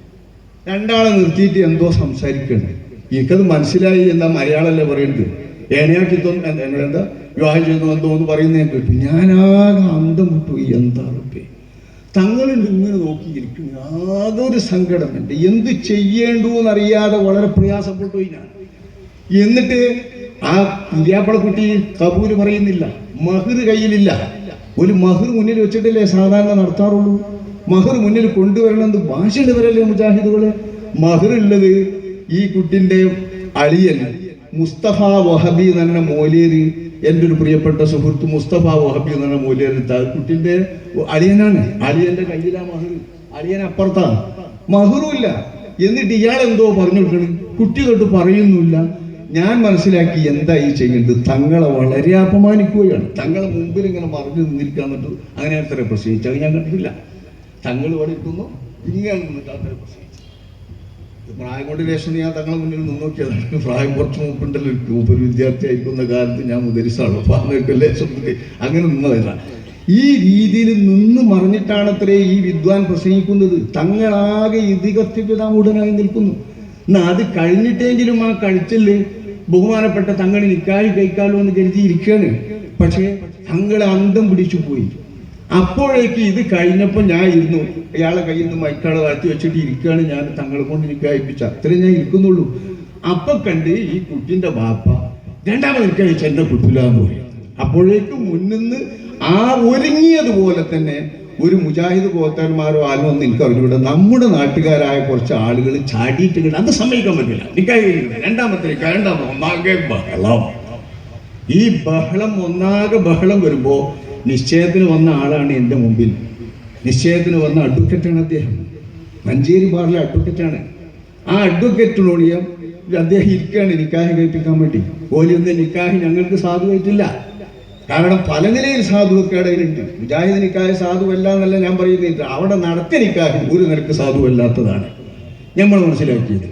2 ആളെ നിർത്തിയിട്ട് എന്തോ സംസാരിക്കുന്നുണ്ട്. എനിക്കത് മനസ്സിലായി. എന്താ മലയാളമല്ലേ പറയുന്നത്? ഏണയാക്കിത്തോ എന്താ വിവാഹം ചെയ്യുന്നു എന്തോ എന്ന് പറയുന്നത് ഞാൻ കേട്ടു. ഞാനാകെ അന്തം വിട്ടു. എന്താ റബ്ബേ, തങ്ങളിൽ ഇങ്ങനെ നോക്കിയിരിക്കുന്നു. യാതൊരു സങ്കടമുണ്ട്, എന്ത് ചെയ്യേണ്ടു എന്നറിയാതെ വളരെ പ്രയാസപ്പെട്ടു ഞാൻ. എന്നിട്ട് ആ കുര്യാപ്പളക്കുട്ടി കബൂല് പറയുന്നില്ല, മഹർ കയ്യിലില്ല. ഒരു മഹർ മുന്നിൽ വെച്ചിട്ടല്ലേ സാധാരണ നടത്താറുള്ളൂ. മഹർ മുന്നിൽ കൊണ്ടുവരണമെന്ന് ഭാഷയുടെ വരല്ലേ മുജാഹിദുകളെ. മഹർ ഉള്ളത് ഈ കുട്ടിൻ്റെ അളിയൻ മുസ്തഫ വഹബി എന്ന് പറഞ്ഞ മോലിയര്, എൻ്റെ ഒരു പ്രിയപ്പെട്ട സുഹൃത്ത് മുസ്തഫ വഹബി എന്ന് പറഞ്ഞ മോലിയര് കുട്ടിൻ്റെ അളിയനാണ്. അളിയൻ്റെ കയ്യിലാ മഹർ, അളിയൻ അപ്പുറത്താണ്, മഹറും ഇല്ല. എന്നിട്ട് ഇയാൾ എന്തോ പറഞ്ഞു കൊടുക്കണം, കുട്ടി തൊട്ട് പറയുന്നില്ല. ഞാൻ മനസ്സിലാക്കി എന്താ ഈ ചെയ്യുന്നത്, തങ്ങളെ വളരെ അപമാനിക്കുകയാണ്. തങ്ങളെ മുമ്പിൽ ഇങ്ങനെ മറിഞ്ഞു നിന്നിരിക്കാൻ എന്നിട്ട് അങ്ങനെ അത്ര പ്രസംഗിച്ചു. അത് ഞാൻ കണ്ടിട്ടില്ല. തങ്ങൾ ഇവിടെ ഇരിക്കുന്നു, ഇങ്ങനെ നിന്നിട്ട് അത്ര പ്രസംഗിച്ചു. പ്രായം കൊണ്ട് ലേശം ഞാൻ തങ്ങളെ മുന്നിൽ നിന്ന് നോക്കിയതാണ്. പ്രായം കുറച്ച് മുമ്പുണ്ടല്ലോ, ഒരു വിദ്യാർത്ഥി ആയിരിക്കുന്ന കാലത്ത് ഞാൻ മുദരിസാണ്. അപ്പോൾ അന്നൊക്കെ ലേശം അങ്ങനെ നിന്നതല്ല. ഈ രീതിയിൽ നിന്ന് മറിഞ്ഞിട്ടാണത്രേ ഈ വിദ്വാൻ പ്രസംഗിക്കുന്നത്. തങ്ങളാകെ ഇതികത്യപിതാമൂഢനായി നിൽക്കുന്നു. എന്നാൽ അത് കഴിഞ്ഞിട്ടെങ്കിലും ആ കഴിച്ചല് ബഹുമാനപ്പെട്ട തങ്ങൾ നിക്കാഹ് കഴിക്കാലോ എന്ന് കരുതിയിരിക്കുകയാണ്. പക്ഷേ തങ്ങളെ അന്തം പിടിച്ചു പോയി. അപ്പോഴേക്ക് ഇത് കഴിഞ്ഞപ്പോൾ ഞാൻ ഇരുന്നു, ഇയാളെ കയ്യിൽ നിന്ന് മൈക്കാളെ താഴ്ത്തി വെച്ചിട്ട് ഇരിക്കുകയാണ്. ഞാൻ തങ്ങളെ കൊണ്ട് നിക്കാഹിപ്പിച്ച അത്രയും ഞാൻ ഇരിക്കുന്നുള്ളൂ. അപ്പൊ കണ്ട് ഈ കുട്ടിൻ്റെ ബാപ്പ 2ാമത് നിക്കാഹിച്ച എന്നെ കുട്ടില്ലാന്ന് പറയും. അപ്പോഴേക്കും മുന്നിന്ന് ആ ഒരുങ്ങിയതുപോലെ തന്നെ ഒരു മുജാഹിദ് പോത്തന്മാരോ ആരോ ഒന്നും എനിക്കറിഞ്ഞൂടെ, നമ്മുടെ നാട്ടുകാരായ കുറച്ച് ആളുകൾ ചാടിയിട്ട് അത് സമ്മതിക്കാൻ പറ്റില്ല. നിക്കാഹ് 2ാമത്തെ ഒന്നാകെ ബഹളം. ഈ ബഹളം ഒന്നാകെ വരുമ്പോൾ നിശ്ചയത്തിന് വന്ന ആളാണ് എൻ്റെ മുമ്പിൽ. നിശ്ചയത്തിന് വന്ന അഡ്വക്കറ്റാണ് അദ്ദേഹം. മഞ്ചേരി ബാറിലെ അഡ്വക്കറ്റാണ്. ആ അഡ്വക്കറ്റിനോട് അദ്ദേഹം ഇരിക്കുകയാണ് നിക്കാഹ് കഴിപ്പിക്കാൻ വേണ്ടി. ഓലിയൊന്നും നിക്കാഹ് ഞങ്ങൾക്ക് സാധുവായിട്ടില്ല. കാരണം പല നിലയിൽ സാധുവൊക്കെ ഇടയിലുണ്ട്. മുജാഹിദ് നിക്കാഹ് സാധുവല്ല എന്നല്ല ഞാൻ പറയുന്നില്ല, അവിടെ നടത്തിയ നിക്കാഹ് ഒരു നിലക്ക് സാധുവല്ലാത്തതാണ് നമ്മൾ മനസ്സിലാക്കിയത്.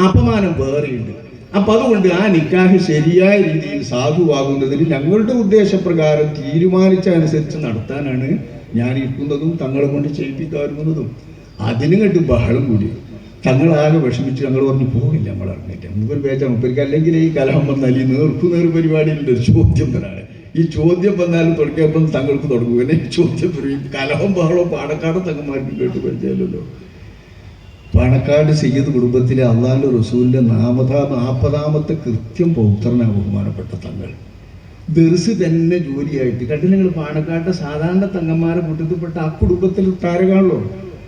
അപമാനം വേറെയുണ്ട്. അപ്പം അതുകൊണ്ട് ആ നിക്കാഹ് ശരിയായ രീതിയിൽ സാധുവാകുന്നതിന് ഞങ്ങളുടെ ഉദ്ദേശപ്രകാരം തീരുമാനിച്ച അനുസരിച്ച് നടത്താനാണ് ഞാൻ ഇരിക്കുന്നതും തങ്ങളെ കൊണ്ട് ചെയ്യിപ്പിക്കാറുന്നതും. അതിന് കണ്ട് ബഹളം കൂടി തങ്ങളാകെ വിഷമിച്ച് ഞങ്ങൾ പറഞ്ഞു പോകില്ല. നമ്മൾ അറിഞ്ഞിട്ട് നമുക്കൊരു പേച്ചാണ് മുപ്പരിക്ക്. അല്ലെങ്കിൽ ഈ കലഹം വന്നാൽ ഈ നേർക്കുനേർ പരിപാടിയിലുണ്ട് ഒരു ചോദ്യം വരാണ്. ഈ ചോദ്യം വന്നാലും തുടങ്ങിയപ്പം തങ്ങൾക്ക് തുടങ്ങും. പിന്നെ ചോദ്യം പറയും. കലഹം ബഹളവും പാണക്കാട് തങ്ങന്മാർക്ക് കേട്ട് പരിചയമല്ലോ. പാണക്കാട് സയ്യിദ് കുടുംബത്തിലെ അള്ളാഹുവിൻ്റെ റസൂലിൻ്റെ 40ാമത്തെ കൃത്യം പൗത്രനാണ് ബഹുമാനപ്പെട്ട തങ്ങൾ. ദർസ് തന്നെ ജോലിയായിട്ട് കണ്ടില്ല നിങ്ങൾ. പാണക്കാട്ടെ സാധാരണ തങ്ങന്മാരെ കൂട്ടത്തിൽപ്പെട്ട ആ കുടുംബത്തിൽ താരകാണല്ലോ.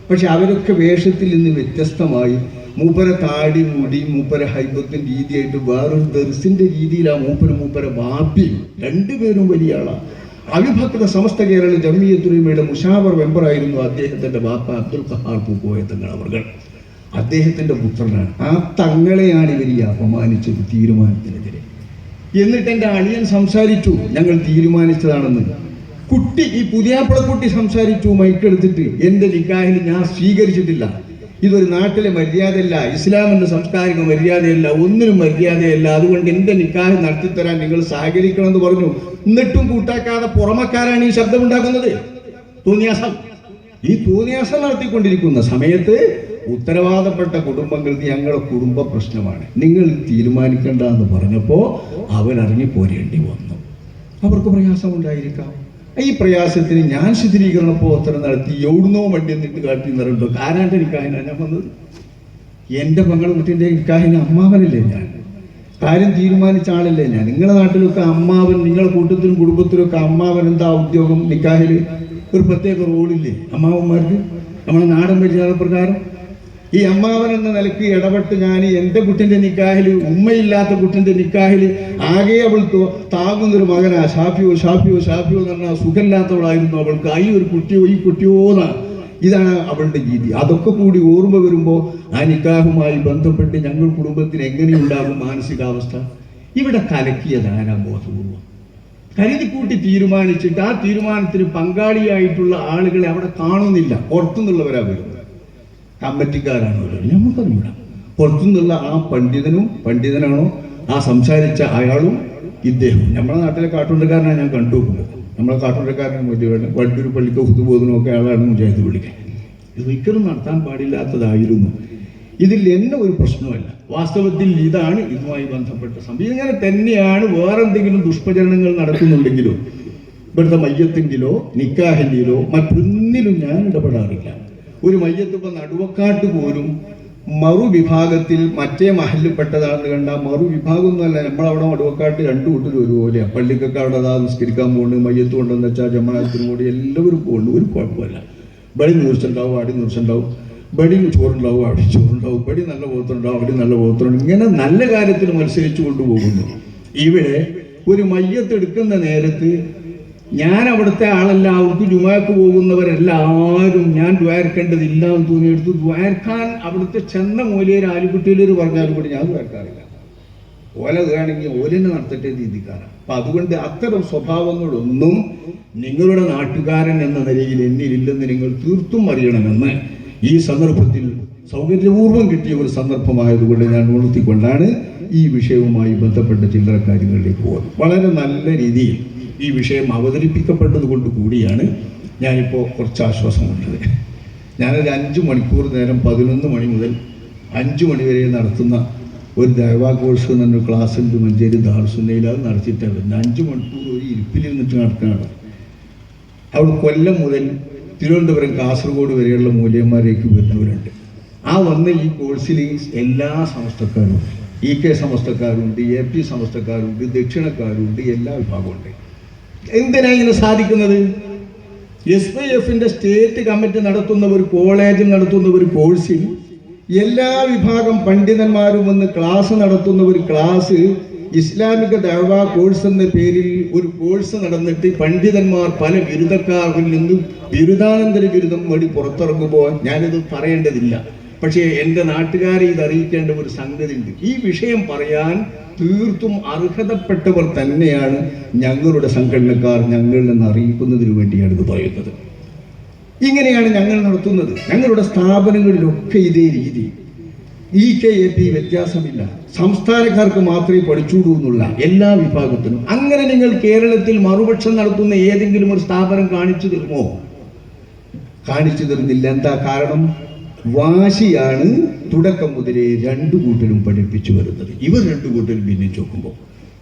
പക്ഷെ അവരൊക്കെ വേഷത്തിൽ നിന്ന് വ്യത്യസ്തമായി മൂപ്പര താടി മുടി മൂപ്പര ഹൈബത്തിൻ്റെ രീതിയായിട്ട് വേറൊരു ദർസിൻ്റെ രീതിയിലാണ് മൂപ്പര ബാബിയും. 2 പേരും വലിയ ആളാണ്. അവിഭക്ത സമസ്ത കേരള ജമിയത്തുലമയുടെ മുശാവർ മെമ്പറായിരുന്നു അദ്ദേഹത്തിന്റെ ബാപ്പ അബ്ദുൽ ഖഹാർ പൂക്കോയ തങ്ങൾ അവർ. അദ്ദേഹത്തിന്റെ പുത്രനാണ്. ആ തങ്ങളെയാണ് ഇവർ ഈ അപമാനിച്ചത് തീരുമാനത്തിനെതിരെ. എന്നിട്ട് എൻ്റെ അളിയൻ സംസാരിച്ചു, ഞങ്ങൾ തീരുമാനിച്ചതാണെന്ന്. കുട്ടി, ഈ പുതിയാപ്പിളക്കുട്ടി സംസാരിച്ചു മൈക്കെടുത്തിട്ട്, എൻ്റെ നിക്കാഹിൽ ഞാൻ സ്വീകരിച്ചിട്ടില്ല, ഇതൊരു നാട്ടിലെ മര്യാദയല്ല, ഇസ്ലാമിൻ്റെ സാംസ്കാരിക മര്യാദയല്ല, ഒന്നിനും മര്യാദയല്ല, അതുകൊണ്ട് എൻ്റെ നിക്കാഹ് നടത്തിത്തരാൻ നിങ്ങൾ സഹകരിക്കണമെന്ന് പറഞ്ഞു. എന്നിട്ടും കൂട്ടാക്കാതെ പുറമക്കാരാണ് ഈ ശബ്ദമുണ്ടാക്കുന്നത്. തോന്നിയാസം. ഈ തോന്നിയാസം നടത്തിക്കൊണ്ടിരിക്കുന്ന സമയത്ത് ഉത്തരവാദപ്പെട്ട കുടുംബങ്ങൾ ഞങ്ങളുടെ കുടുംബ പ്രശ്നമാണ്, നിങ്ങൾ തീരുമാനിക്കേണ്ട എന്ന് പറഞ്ഞപ്പോൾ അവരറിഞ്ഞു പോരേണ്ടി വന്നു. അവർക്ക് പ്രയാസമുണ്ടായിരിക്കാം. ഈ പ്രയാസത്തിന് ഞാൻ ശിഥിലീകരണ പ്രവർത്തനം നടത്തി എവിടുന്നോ വണ്ടി എന്നിട്ട് കാട്ടി നിറണ്ടോ. ആരാൻ്റെ നിക്കാഹിനാണ് ഞാൻ വന്നത്? എൻ്റെ പങ്കൾ കുട്ടിൻ്റെ നിക്കാഹിന് അമ്മാവനല്ലേ ഞാൻ? കാര്യം തീരുമാനിച്ച ആളല്ലേ ഞാൻ? നിങ്ങളുടെ നാട്ടിലൊക്കെ അമ്മാവൻ, നിങ്ങളുടെ കൂട്ടത്തിലും കുടുംബത്തിലൊക്കെ അമ്മാവൻ എന്താ ഉദ്യോഗം? നിക്കാഹിൽ ഒരു പ്രത്യേക റോളില്ലേ അമ്മാവന്മാർക്ക്? നമ്മുടെ നാടൻ മര്യാദ പ്രകാരം ഈ അമ്മാവൻ എന്ന നിലയ്ക്ക് ഇടപെട്ട് ഞാൻ എൻ്റെ കുട്ടിൻ്റെ നിക്കാഹിൽ, ഉമ്മയില്ലാത്ത കുട്ടിൻ്റെ നിക്കാഹിൽ ആകെ അവൾക്ക് താങ്ങുന്നൊരു മകനാ. ഷാഫിയോ ഷാഫിയോ ഷാഫിയോ എന്ന് പറഞ്ഞാൽ സുഖമില്ലാത്തവളായിരുന്നു അവൾക്ക്. ഈ ഒരു കുട്ടിയോ ഈ കുട്ടിയോന്നാ. ഇതാണ് അവളുടെ രീതി. അതൊക്കെ കൂടി ഓർമ്മ വരുമ്പോൾ ആ നിക്കാഹുമായി ബന്ധപ്പെട്ട് ഞങ്ങൾ കുടുംബത്തിന് എങ്ങനെയുണ്ടാകും മാനസികാവസ്ഥ? ഇവിടെ കലക്കിയതാരാ ബോധപൂർവം കരുതിക്കൂട്ടി തീരുമാനിച്ചിട്ട് ആ തീരുമാനത്തിന് പങ്കാളിയായിട്ടുള്ള ആളുകളെ അവിടെ കാണുന്നില്ല. പുറത്തുനിന്നുള്ളവരാ വരുന്നത്. കമ്മിറ്റിക്കാരാണോ? നമുക്കറിയില്ല. പുറത്തുനിന്നുള്ള ആ പണ്ഡിതനാണോ ആ സംസാരിച്ച അയാളും ഇദ്ദേഹവും. നമ്മുടെ നാട്ടിലെ കാട്ടുകൊണ്ടക്കാരനാണ് ഞാൻ കണ്ടു നോക്കുന്നത്. നമ്മളെ കാട്ടുകൊണ്ടക്കാരനെ വലിയ വണ്ടൂർ പള്ളിക്കോ ഹുതുബോധനമൊക്കെ ആളാണ് മുജാഹിദ് വിളിക്കാൻ. ഇത് ഒരിക്കലും നടത്താൻ പാടില്ലാത്തതായിരുന്നു. ഇതിൽ എന്നെ ഒരു പ്രശ്നമല്ല. വാസ്തവത്തിൽ ഇതാണ് ഇതുമായി ബന്ധപ്പെട്ട സംഭവം. ഇങ്ങനെ തന്നെയാണ്. വേറെന്തെങ്കിലും ദുഷ്പ്രചരണങ്ങൾ നടക്കുന്നുണ്ടെങ്കിലോ, ഇവിടുത്തെ മയ്യത്തെങ്കിലോ നിക്കാഹിൻ്റെയിലോ മറ്റൊന്നിലും ഞാൻ ഇടപെടാറില്ല. ഒരു മയ്യത്ത് ഇപ്പം നടുവക്കാട്ട് പോലും മറുവിഭാഗത്തിൽ മറ്റേ മഹലിൽപ്പെട്ടതാണെന്ന് കണ്ടാൽ മറുവിഭാഗമൊന്നുമല്ല. നമ്മളവിടെ നടുവക്കാട്ട് രണ്ടു കൂട്ടരും ഒരുപോലെയാണ്. പള്ളിക്കൊക്കെ അവിടെ അതാ നിസ്കരിക്കാൻ പോകുന്നുണ്ട്, മയ്യത്ത് കൊണ്ടെന്ന് വെച്ചാൽ ജമാഅത്തിന് കൂടി എല്ലാവരും പോകുന്നുണ്ട്. ഒരു കുഴപ്പമില്ല. ബടി നീർച്ചുണ്ടാവും, അടി നീർച്ചുണ്ടാവും, ബടി ചോറുണ്ടാവും, അവിടെ ചോറുണ്ടാവും, ബടി നല്ല പോത്തുണ്ടാവും, അവിടെ നല്ല പോത്തുണ്ടാവും. ഇങ്ങനെ നല്ല കാര്യത്തിൽ മത്സരിച്ചു കൊണ്ടുപോകുന്നു. ഇവിടെ ഒരു മയ്യത്ത് എടുക്കുന്ന നേരത്ത് ഞാൻ അവിടുത്തെ ആളല്ല, അവർക്ക് ജുമാക്ക് പോകുന്നവരെല്ലാവരും ഞാൻ ദ്വാരക്കേണ്ടതില്ല എന്ന് തോന്നിയെടുത്ത് ദ്വാരക്കാൻ അവിടുത്തെ ചെന്ന മൂലയിൽ ആലുകുട്ടിയിലൊരു പറഞ്ഞാലും കൂടി ഞാൻ ദ്വാരക്കാറില്ല. ഓല ഇതാണെങ്കിൽ ഓലെന്നെ നടത്തട്ടെ രീതിക്കാരാണ്. അപ്പം അതുകൊണ്ട് അത്തരം സ്വഭാവങ്ങളൊന്നും നിങ്ങളുടെ നാട്ടുകാരൻ എന്ന നിലയിൽ എന്നിലില്ലെന്ന് നിങ്ങൾ തീർത്തും അറിയണമെന്ന് ഈ സന്ദർഭത്തിൽ സൗകര്യപൂർവ്വം കിട്ടിയ ഒരു സന്ദർഭമായതുകൊണ്ട് ഞാൻ ഉണർത്തിക്കൊണ്ടാണ് ഈ വിഷയവുമായി ബന്ധപ്പെട്ട ചില്ലറ കാര്യങ്ങളിലേക്ക് പോകുന്നത്. വളരെ നല്ല രീതിയിൽ ഈ വിഷയം അവതരിപ്പിക്കപ്പെട്ടത് കൊണ്ട് കൂടിയാണ് ഞാനിപ്പോൾ കുറച്ച് ആശ്വാസം കൊണ്ടത്. ഞാനൊരു 5 മണിക്കൂർ നേരം 11 മണി മുതൽ 5 മണി വരെ നടത്തുന്ന ഒരു ദൈവാ കോഴ്സ് എന്നൊരു ക്ലാസ് ഉണ്ട് മഞ്ചേരി ദാറുസുന്നയിൽ. അത് നടത്തിയിട്ടാണ് 5 മണിക്കൂർ ഒരു ഇരിപ്പിലിരുന്നിട്ട് നടക്കുകയാണ്. അവിടെ കൊല്ലം മുതൽ തിരുവനന്തപുരം കാസർഗോഡ് വരെയുള്ള മൂല്യന്മാരേക്ക് വരുന്നവരുണ്ട്. ആ വന്ന ഈ കോഴ്സിൽ എല്ലാ സമസ്തക്കാരും, EK സമസ്തക്കാരുണ്ട്, AP സമസ്തക്കാരുണ്ട്, ദക്ഷിണക്കാരുണ്ട്, എല്ലാ വിഭാഗമുണ്ട്. എന്തിനാ ഇങ്ങനെ സാധിക്കുന്നത്? SYFന്റെ സ്റ്റേറ്റ് കമ്മിറ്റി നടത്തുന്ന ഒരു കോളേജിൽ നടത്തുന്ന ഒരു കോഴ്സിൽ എല്ലാ വിഭാഗം പണ്ഡിതന്മാരും വന്ന് ക്ലാസ് നടത്തുന്ന ഒരു ക്ലാസ് ഇസ്ലാമിക ദഅ്വാ കോഴ്സ് എന്ന പേരിൽ ഒരു കോഴ്സ് നടന്നിട്ട് പണ്ഡിതന്മാർ പല ബിരുദക്കാരിൽ നിന്നും ബിരുദാനന്തര ബിരുദം വഴി പുറത്തിറങ്ങുമ്പോൾ ഞാനിത് പറയേണ്ടതില്ല. പക്ഷേ എൻ്റെ നാട്ടുകാരെ ഇത് അറിയിക്കേണ്ട ഒരു സംഗതി ഉണ്ട്. ഈ വിഷയം പറയാൻ തീർത്തും അർഹതപ്പെട്ടവർ തന്നെയാണ് ഞങ്ങളുടെ സംഘടനക്കാർ. ഞങ്ങളിൽ നിന്ന് അറിയിക്കുന്നതിന് വേണ്ടിയാണ് ഇത് പറയുന്നത്. ഇങ്ങനെയാണ് ഞങ്ങൾ നടത്തുന്നത്. ഞങ്ങളുടെ സ്ഥാപനങ്ങളിലൊക്കെ ഇതേ രീതി. EK AP വ്യത്യാസമില്ല. സംസ്ഥാനക്കാർക്ക് മാത്രമേ പഠിച്ചൂടൂ എന്നുള്ള എല്ലാ വിഭാഗത്തിനും. അങ്ങനെ നിങ്ങൾ കേരളത്തിൽ മറുപക്ഷം നടത്തുന്ന ഏതെങ്കിലും ഒരു സ്ഥാപനം കാണിച്ചു തരുമോ? കാണിച്ചു തരുന്നില്ല. എന്താ കാരണം? വാശിയാണ് തുടക്കം മുതലേ 2 കൂട്ടരും പഠിപ്പിച്ചു വരുന്നത്. ഇവർ 2 കൂട്ടരും ഭിന്നിച്ചു നോക്കുമ്പോൾ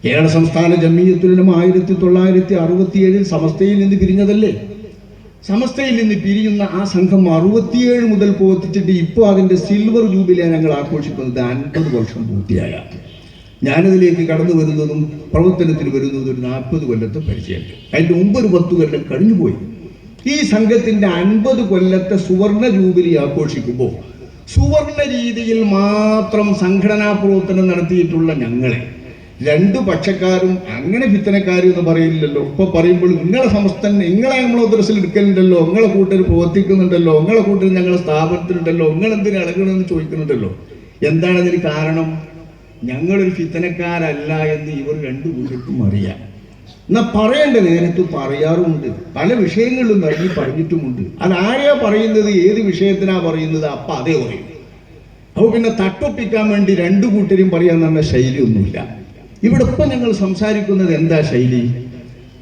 കേരള സംസ്ഥാന ജമിയത്തുലമ 1967 സമസ്തയിൽ നിന്ന് പിരിഞ്ഞതല്ലേ? സമസ്തയിൽ നിന്ന് പിരിയുന്ന ആ സംഘം 67 മുതൽ പ്രവർത്തിച്ചിട്ട് ഇപ്പോൾ അതിൻ്റെ സിൽവർ ജൂബിലിയാണ് ഞങ്ങൾ ആഘോഷിക്കുന്നത്. 50 വർഷം പൂർത്തിയായ ഞാനതിലേക്ക് കടന്നു വരുന്നതും പ്രവർത്തനത്തിൽ വരുന്നതും ഒരു 40 കൊല്ലത്തെ പരിചയമുണ്ട്. അതിൻ്റെ മുമ്പ് ഒരു 10 കൊല്ലം കഴിഞ്ഞുപോയി. ഈ സംഘത്തിൻ്റെ 50 കൊല്ലത്തെ സുവർണ ജൂബിലി ആഘോഷിക്കുമ്പോൾ സുവർണ രീതിയിൽ മാത്രം സംഘടനാ പ്രവർത്തനം നടത്തിയിട്ടുള്ള ഞങ്ങളെ രണ്ടു പക്ഷക്കാരും അങ്ങനെ ഫിത്തനക്കാരും എന്ന് പറയില്ലല്ലോ. ഇപ്പൊ പറയുമ്പോൾ നിങ്ങളെ സമസ്തൻ നിങ്ങളെ നമ്മൾ മദ്രസയിൽ എടുക്കലുണ്ടല്ലോ, നിങ്ങളെ കൂട്ടർ പ്രവർത്തിക്കുന്നുണ്ടല്ലോ, നിങ്ങളെ കൂട്ടർ ഞങ്ങളെ സ്ഥാപനത്തിലുണ്ടല്ലോ, നിങ്ങൾ ഇളകണമെന്ന് ചോദിക്കുന്നുണ്ടല്ലോ. എന്താണ് അതിന് കാരണം? ഞങ്ങളൊരു ഫിത്തനക്കാരല്ല എന്ന് ഇവർ രണ്ടു കൂട്ടർക്കും അറിയാം. എന്നാ പറയേണ്ട നേരത്ത് പറയാറുമുണ്ട്, പല വിഷയങ്ങളിലും നൽകി പറഞ്ഞിട്ടുമുണ്ട്. അതാരെയാ പറയുന്നത്, ഏത് വിഷയത്തിനാ പറയുന്നത്, അപ്പൊ അതേ പറയും. അപ്പോൾ പിന്നെ തട്ടൊപ്പിക്കാൻ വേണ്ടി രണ്ടു കൂട്ടരും പറയാൻ നല്ല ശൈലിയൊന്നുമില്ല. ഇവിടെ ഇപ്പം ഞങ്ങൾ സംസാരിക്കുന്നത് എന്താ ശൈലി?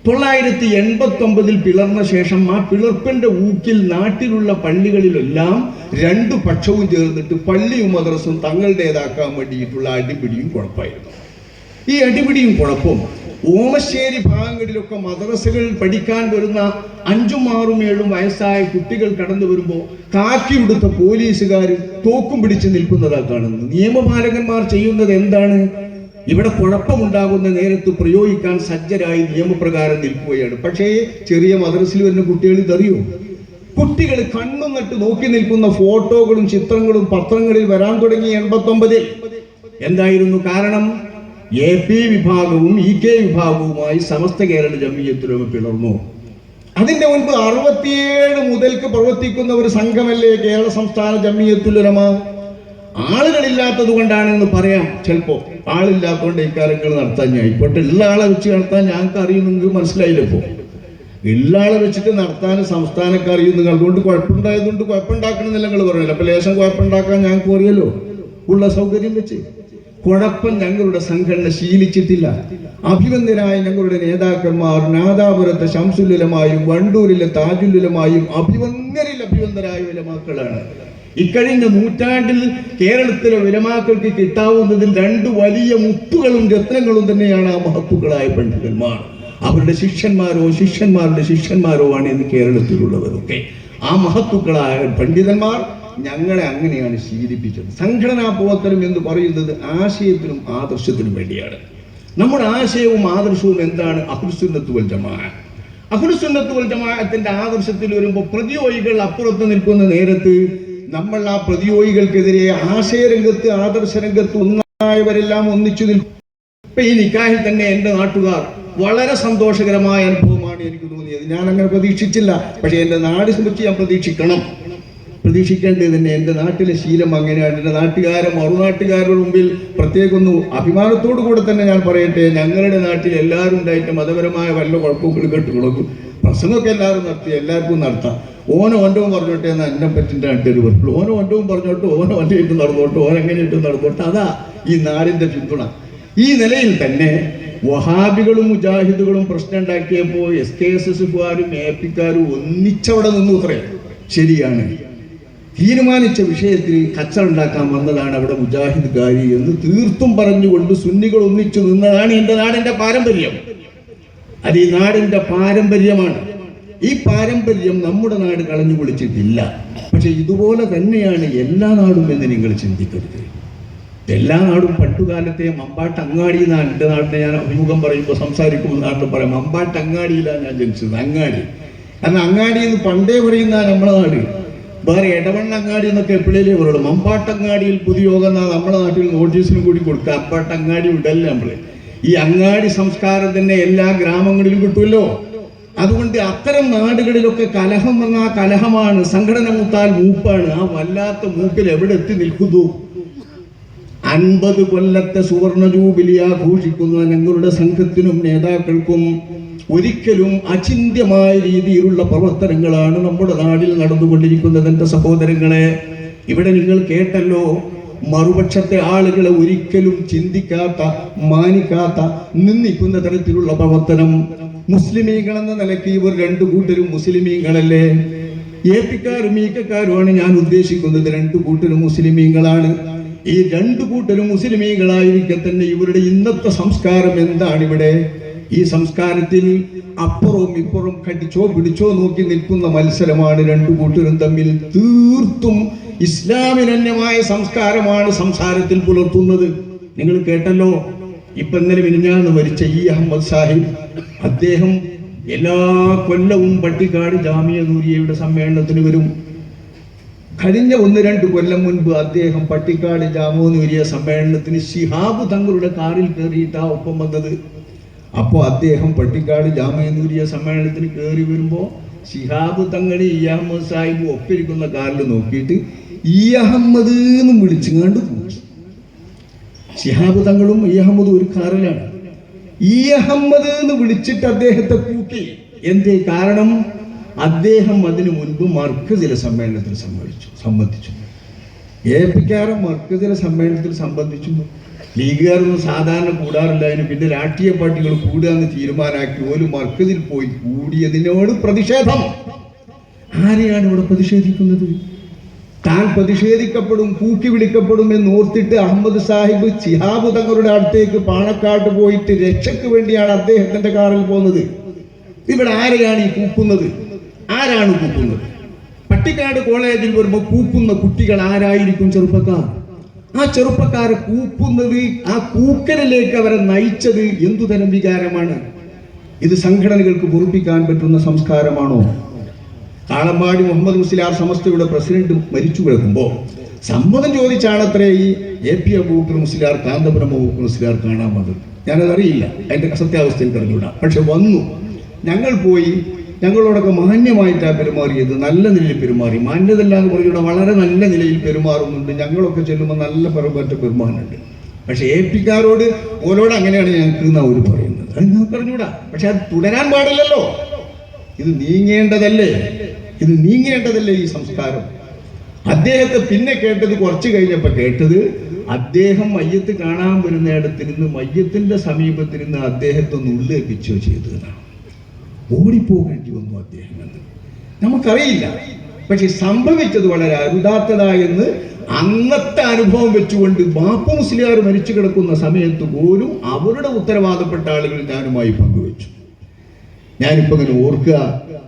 989 പിളർന്ന ശേഷം ആ പിളർപ്പിന്റെ ഊക്കിൽ നാട്ടിലുള്ള പള്ളികളിലെല്ലാം രണ്ടു പക്ഷവും ചേർന്നിട്ട് പള്ളിയും മദ്രസും തങ്ങളുടേതാക്കാൻ വേണ്ടിയിട്ടുള്ള അടിപിടിയും കുഴപ്പമായിരുന്നു. ഈ അടിപിടിയും കുഴപ്പവും ഓമശ്ശേരി ഭാഗങ്ങളിലൊക്കെ മദ്രസകൾ പഠിക്കാൻ വരുന്ന 5, 6, 7 വയസ്സായ കുട്ടികൾ കടന്നു വരുമ്പോൾ കാക്കി ഉടുത്ത പോലീസുകാർ തോക്കും പിടിച്ച് നിൽക്കുന്നതാ കാണുന്നത്. നിയമപാലകന്മാർ ചെയ്യുന്നത് എന്താണ്? ഇവിടെ കുഴപ്പമുണ്ടാകുന്ന നേരത്ത് പ്രയോഗിക്കാൻ സജ്ജരായി നിയമപ്രകാരം നിൽക്കുകയാണ്. പക്ഷേ ചെറിയ മദ്രസയിൽ വരുന്ന കുട്ടികൾ ഇതറിയോ? കുട്ടികൾ കണ്ണും നട്ട് നോക്കി നിൽക്കുന്ന ഫോട്ടോകളും ചിത്രങ്ങളും പത്രങ്ങളിൽ വരാൻ തുടങ്ങി 89. എന്തായിരുന്നു കാരണം? AP വിഭാഗവും EK വിഭാഗവുമായി സമസ്ത കേരള ജംഇയ്യത്തുൽ പിളർന്നു. അതിന്റെ മുൻപ് 67 മുതൽക്ക് പ്രവർത്തിക്കുന്ന ഒരു സംഘമല്ലേ കേരള സംസ്ഥാന ജംഇയ്യത്തുൽ ഉലമ. ആളുകളില്ലാത്തത് കൊണ്ടാണെന്ന് പറയാം. ചിലപ്പോ ആളില്ലാത്തതുകൊണ്ട് ഇക്കാര്യങ്ങൾ നടത്താൻ ഞാൻ ഇപ്പോട്ടെ ഉള്ള ആളെ വെച്ച് നടത്താൻ ഞങ്ങൾക്ക് അറിയും. നിങ്ങൾക്ക് മനസ്സിലായില്ലപ്പോ ഉള്ള ആളെ വെച്ചിട്ട് നടത്താൻ സംസ്ഥാനക്കാർ അറിയുന്നത്. അതുകൊണ്ട് കുഴപ്പമുണ്ടായതുകൊണ്ട് കുഴപ്പമുണ്ടാക്കണമെന്നില്ല നിങ്ങൾ പറഞ്ഞല്ലോ. അപ്പൊ ലേശം കുഴപ്പമുണ്ടാക്കാൻ ഞങ്ങൾക്ക് അറിയല്ലോ ഉള്ള സൗകര്യം വെച്ച്. കുഴപ്പം ഞങ്ങളുടെ സംഘടന ശീലിച്ചിട്ടില്ല. അഭിവന്ദനായ ഞങ്ങളുടെ നേതാക്കന്മാർ നാദാപുരത്തെ ശംസുലുലമായും വണ്ടൂരിലെ താജുലുലമായും അഭിവന്ദരായ ഉലമാക്കളാണ്. ഇക്കഴിഞ്ഞ നൂറ്റാണ്ടിൽ കേരളത്തിലെ ഉലമാക്കൾക്ക് കിട്ടാവുന്നതിൽ 2 വലിയ മുത്തുകളും രത്നങ്ങളും തന്നെയാണ് ആ മഹത്തുക്കളായ പണ്ഡിതന്മാർ. അവരുടെ ശിഷ്യന്മാരുടെ ശിഷ്യന്മാരോ ആണ് ഇന്ന് കേരളത്തിലുള്ളവരൊക്കെ. ആ മഹത്തുക്കളായ പണ്ഡിതന്മാർ ഞങ്ങളെ അങ്ങനെയാണ് ശീലിപ്പിച്ചത്. സംഘടനാ പ്രവർത്തനം എന്ന് പറയുന്നത് ആശയത്തിനും ആദർശത്തിനും വേണ്ടിയാണ്. നമ്മുടെ ആശയവും ആദർശവും എന്താണ്? അഹ്ലുസുന്നത്ത് വൽ ജമാഅ. അഹ്ലുസുന്നത്ത് വൽ ജമാഅത്തിന്റെ ആദർശത്തിൽ വരുമ്പോൾ പ്രതിയോഗികൾ അപ്പുറത്ത് നിൽക്കുന്ന നേരത്ത് നമ്മൾ ആ പ്രതിയോഗികൾക്കെതിരെ ആശയരംഗത്ത് ആദർശരംഗത്ത് ഒന്നായവരെല്ലാം ഒന്നിച്ചു നിൽക്കും. ഇപ്പൊ ഈ നിക്കാഹിൽ തന്നെ എൻ്റെ നാട്ടുകാർ വളരെ സന്തോഷകരമായ അനുഭവമാണ് എനിക്ക് തോന്നിയത്. ഞാൻ അങ്ങനെ പ്രതീക്ഷിച്ചില്ല. പക്ഷെ എൻ്റെ നാട് സംബന്ധിച്ച് ഞാൻ പ്രതീക്ഷിക്കേണ്ടത് തന്നെ. എൻ്റെ നാട്ടിലെ ശീലം അങ്ങനെയാണ്. എൻ്റെ മറുനാട്ടുകാരുടെ മുമ്പിൽ പ്രത്യേകം ഒന്ന് അഭിമാനത്തോടു കൂടെ തന്നെ ഞാൻ പറയട്ടെ, ഞങ്ങളുടെ നാട്ടിൽ എല്ലാവരും ഉണ്ടായിട്ട് മതപരമായ വല്ല കുഴപ്പങ്ങളും കേട്ടുകൊടുക്കും. പ്രസംഗമൊക്കെ എല്ലാവരും നടത്തി, എല്ലാവർക്കും നടത്താം. ഓനോ ഒൻ്റവും പറഞ്ഞോട്ടെ എന്ന് എന്നെ പറ്റിൻ്റെ നാട്ടുകാർ പറഞ്ഞു. ഓനോ ഒൻ്റവും പറഞ്ഞോട്ട് ഓനോ ഒൻ്റെ ഇട്ട് നടന്നോട്ട് ഓനെങ്ങനെയിട്ട് നടന്നോട്ട്. അതാ ഈ നാടിൻ്റെ പിന്തുണ. ഈ നിലയിൽ തന്നെ വഹാബികളും മുജാഹിദുകളും പ്രശ്നം ഉണ്ടാക്കിയപ്പോൾ SKSSകാരും AP-ക്കാരും ഒന്നിച്ചവിടെ നിന്നു. അത്രയും ശരിയാണ്. തീരുമാനിച്ച വിഷയത്തിൽ കച്ചറുണ്ടാക്കാൻ വന്നതാണ് അവിടെ മുജാഹിദ്കാരി എന്ന് തീർത്തും പറഞ്ഞുകൊണ്ട് സുന്നികൾ ഒന്നിച്ചു നിന്നതാണ് എൻ്റെ നാടിൻ്റെ പാരമ്പര്യം. അത് ഈ നാടിൻ്റെ പാരമ്പര്യമാണ്. ഈ പാരമ്പര്യം നമ്മുടെ നാട് കളഞ്ഞു പൊളിച്ചിട്ടില്ല. പക്ഷെ ഇതുപോലെ തന്നെയാണ് എല്ലാ നാടും എന്ന് നിങ്ങൾ ചിന്തിക്കരുത്. എല്ലാ നാടും പണ്ടുകാലത്തെ മമ്പാട്ടങ്ങാടി എന്നാണ് എൻ്റെ നാടിനെ ഞാൻ അഭിമുഖം പറയുമ്പോൾ സംസാരിക്കുമ്പോൾ നാട്ടിൽ പറയാം, മമ്പാട്ടങ്ങാടിയിലാണ് ഞാൻ ജനിച്ചത്. അങ്ങാടി കാരണം അങ്ങാടി എന്ന് പണ്ടേ പറയുന്ന നമ്മുടെ നാട്. വേറെ ഇടവണ്ണങ്ങാടി എന്നൊക്കെ എപ്പോഴേലേ പറയുള്ളൂ. മമ്പാട്ടങ്ങാടിയിൽ പൊതുയോഗം എന്നാ നമ്മുടെ നാട്ടിൽ നോട്ടീസിനും കൂടി കൊടുക്കുക. അമ്പാട്ടങ്ങാടി വിടല്ലേ നമ്മള്. ഈ അങ്ങാടി സംസ്കാരം തന്നെ എല്ലാ ഗ്രാമങ്ങളിലും കിട്ടുമല്ലോ. അതുകൊണ്ട് അത്തരം നാടുകളിലൊക്കെ കലഹം വന്ന ആ കലഹമാണ്. സംഘടന മൂത്താൽ മൂപ്പാണ്. ആ വല്ലാത്ത മൂപ്പിൽ എവിടെ എത്തി നിൽക്കുന്നു? 50 കൊല്ലത്തെ സുവർണ ജൂബിലി ആഘോഷിക്കുന്ന ഞങ്ങളുടെ സംഘത്തിനും നേതാക്കൾക്കും ഒരിക്കലും അചിന്ത്യമായ രീതിയിലുള്ള പ്രവർത്തനങ്ങളാണ് നമ്മുടെ നാട്ടിൽ നടന്നുകൊണ്ടിരിക്കുന്നത്. എൻ്റെ സഹോദരങ്ങളെ, ഇവിടെ നിങ്ങൾ കേട്ടല്ലോ, മറുപക്ഷത്തെ ആളുകളെ ഒരിക്കലും ചിന്തിക്കാത്ത, മാനിക്കാത്ത, നിന്ദിക്കുന്ന തരത്തിലുള്ള പ്രവർത്തനം. മുസ്ലിമീങ്ങൾ എന്ന നിലയ്ക്ക് ഇവർ 2 കൂട്ടരും മുസ്ലിമീങ്ങളല്ലേ? AP-ക്കാരും EK-ക്കാരുമാണ് ഞാൻ ഉദ്ദേശിക്കുന്നത്. 2 കൂട്ടരും മുസ്ലിമീങ്ങളാണ്. ഈ 2 കൂട്ടരും മുസ്ലിമീങ്ങളായിരിക്കെ തന്നെ ഇവരുടെ ഇന്നത്തെ സംസ്കാരം എന്താണ്? ഇവിടെ ഈ സംസ്കാരത്തിൽ അപ്പുറവും ഇപ്പുറവും കടിച്ചോ പിടിച്ചോ നോക്കി നിൽക്കുന്ന മത്സരമാണ് 2 കൂട്ടരും തമ്മിൽ. തീർത്തും ഇസ്ലാമിനന്യമായ സംസ്കാരമാണ് സംസാരത്തിൽ പുലർത്തുന്നത്. നിങ്ങൾ കേട്ടല്ലോ, ഇപ്പൊ ഇന്നലെ മിനിഞ്ഞാന്ന് മരിച്ച അഹമ്മദ് സാഹിബ്. അദ്ദേഹം എല്ലാ കൊല്ലവും പട്ടിക്കാട് ജാമിയ നൂരിയയുടെ സമ്മേളനത്തിന് വരും. കഴിഞ്ഞ 1-2 കൊല്ലം മുൻപ് അദ്ദേഹം പട്ടിക്കാട് ജാമോനൂരിയ സമ്മേളനത്തിന് ശിഹാബ് തങ്ങളുടെ കാറിൽ കയറിയിട്ടാ ഒപ്പം വന്നത്. അപ്പോൾ അദ്ദേഹം പട്ടിക്കാട് ജാമോനൂരിയ സമ്മേളനത്തിന് കയറി വരുമ്പോൾ ശിഹാബ് തങ്ങൾ ഇ അഹമ്മദ് സാഹിബ് ഒപ്പിരിക്കുന്ന കാറിൽ നോക്കിയിട്ട് ഇ അഹമ്മദ് എന്ന് വിളിച്ചുകൊണ്ട് പോയി. ശിഹാബ് തങ്ങളും ഇ അഹമ്മദും ഒരു കാറിലാണ്. ഇ അഹമ്മദ് എന്ന് വിളിച്ചിട്ട് അദ്ദേഹത്തെ കൂട്ടി. എന്തേ കാരണം? അദ്ദേഹം അതിനു മുൻപ് മർക്കസിലെ സമ്മേളനത്തിൽ സംബന്ധിച്ചു. എപിക്കാരൻ മർക്കസിലെ സമ്മേളനത്തിൽ സംബന്ധിച്ചു. ലീഗുകാരൊന്നും സാധാരണ കൂടാറില്ല. അതിന് പിന്നെ രാഷ്ട്രീയ പാർട്ടികൾ കൂടുക എന്ന് തീരുമാനാക്കി ഒരു മർക്കസിൽ പോയി കൂടിയതിനോട് പ്രതിഷേധം. ആരെയാണ് ഇവിടെ പ്രതിഷേധിക്കുന്നത്? താൻ പ്രതിഷേധിക്കപ്പെടും, കൂക്കി വിളിക്കപ്പെടും എന്ന് ഓർത്തിട്ട് അഹമ്മദ് സാഹിബ് ശിഹാബ് തങ്ങളുടെ അടുത്തേക്ക് പാണക്കാട് പോയിട്ട് രക്ഷയ്ക്ക് വേണ്ടിയാണ് അദ്ദേഹത്തിന്റെ കാറിൽ പോകുന്നത്. ഇവിടെ ആരെയാണ് ഈ കൂക്കുന്നത്? ആരാണ് കൂക്കുന്നത്? പട്ടിക്കാട് കോളേജിൽ വരുമ്പോൾ കൂക്കുന്ന കുട്ടികൾ ആരായിരിക്കും? ചെറുപ്പക്കാർ. ആ ചെറുപ്പക്കാരെ കൂക്കുന്നത്, ആ കൂക്കലിലേക്ക് അവരെ നയിച്ചത് എന്തുതരം വികാരമാണ്? ഇത് സംഘടനകൾക്ക് പൊറുപ്പിക്കാൻ പറ്റുന്ന സംസ്കാരമാണോ? കാളമ്പാടി മുഹമ്മദ് മുസ്ലിയാർ സമസ്തയുടെ പ്രസിഡന്റ് മരിച്ചു കിടക്കുമ്പോൾ സമ്മതം ചോദിച്ചാണത്രേ ഈ AP അബൂബക്കർ മുസ്ലിയാർ, കാന്തപുരം അബൂബക്കർ മുസ്ലിയാർ കാണാൻ വന്നത്. ഞാനതറിയില്ല, അതിൻ്റെ സത്യാവസ്ഥയിൽ കറിഞ്ഞൂടാ. പക്ഷെ വന്നു. ഞങ്ങൾ പോയി. ഞങ്ങളോടൊക്കെ മാന്യമായിട്ടാണ് പെരുമാറിയത്, നല്ല നിലയിൽ പെരുമാറി. മാന്യതല്ല എന്ന് പറഞ്ഞുകൂടെ, വളരെ നല്ല നിലയിൽ പെരുമാറുന്നുണ്ട്. ഞങ്ങളൊക്കെ ചെല്ലുമ്പോൾ നല്ല പെരുമാറുന്നുണ്ട്. പക്ഷെ APക്കാരോട് ഓരോട് അങ്ങനെയാണ് ഞങ്ങൾക്ക് എന്നാ ഒരു പറയുന്നത്. അത് ഞങ്ങൾക്ക് അറിഞ്ഞൂടാ. പക്ഷെ അത് തുടരാൻ പാടില്ലല്ലോ. ഇത് നീങ്ങേണ്ടതല്ലേ ഈ സംസ്കാരം. അദ്ദേഹത്തെ പിന്നെ കേട്ടത്, കുറച്ച് കഴിഞ്ഞപ്പോൾ കേട്ടത്, അദ്ദേഹം മയ്യത്ത് കാണാൻ വരുന്നിടത്തിരുന്ന് മയ്യത്തിന്റെ സമീപത്തിരുന്ന് അദ്ദേഹത്തെ ഒന്ന് ഉള്ളേപ്പിച്ചോ ചെയ്തതാണ്. ഓടിപ്പോകേണ്ടി വന്നു അദ്ദേഹം എന്ന് നമുക്കറിയില്ല. പക്ഷെ സംഭവിച്ചത് വളരെ അരുതാത്തതായെന്ന് അന്നത്തെ അനുഭവം വെച്ചുകൊണ്ട് ബാപ്പു മുസ്ലിയാർ മരിച്ചു കിടക്കുന്ന സമയത്ത് പോലും അവരുടെ ഉത്തരവാദപ്പെട്ട ആളുകൾ ഞാനുമായി പങ്കുവെച്ചു. ഞാനിപ്പോൾ ഇങ്ങനെ ഓർക്കുക,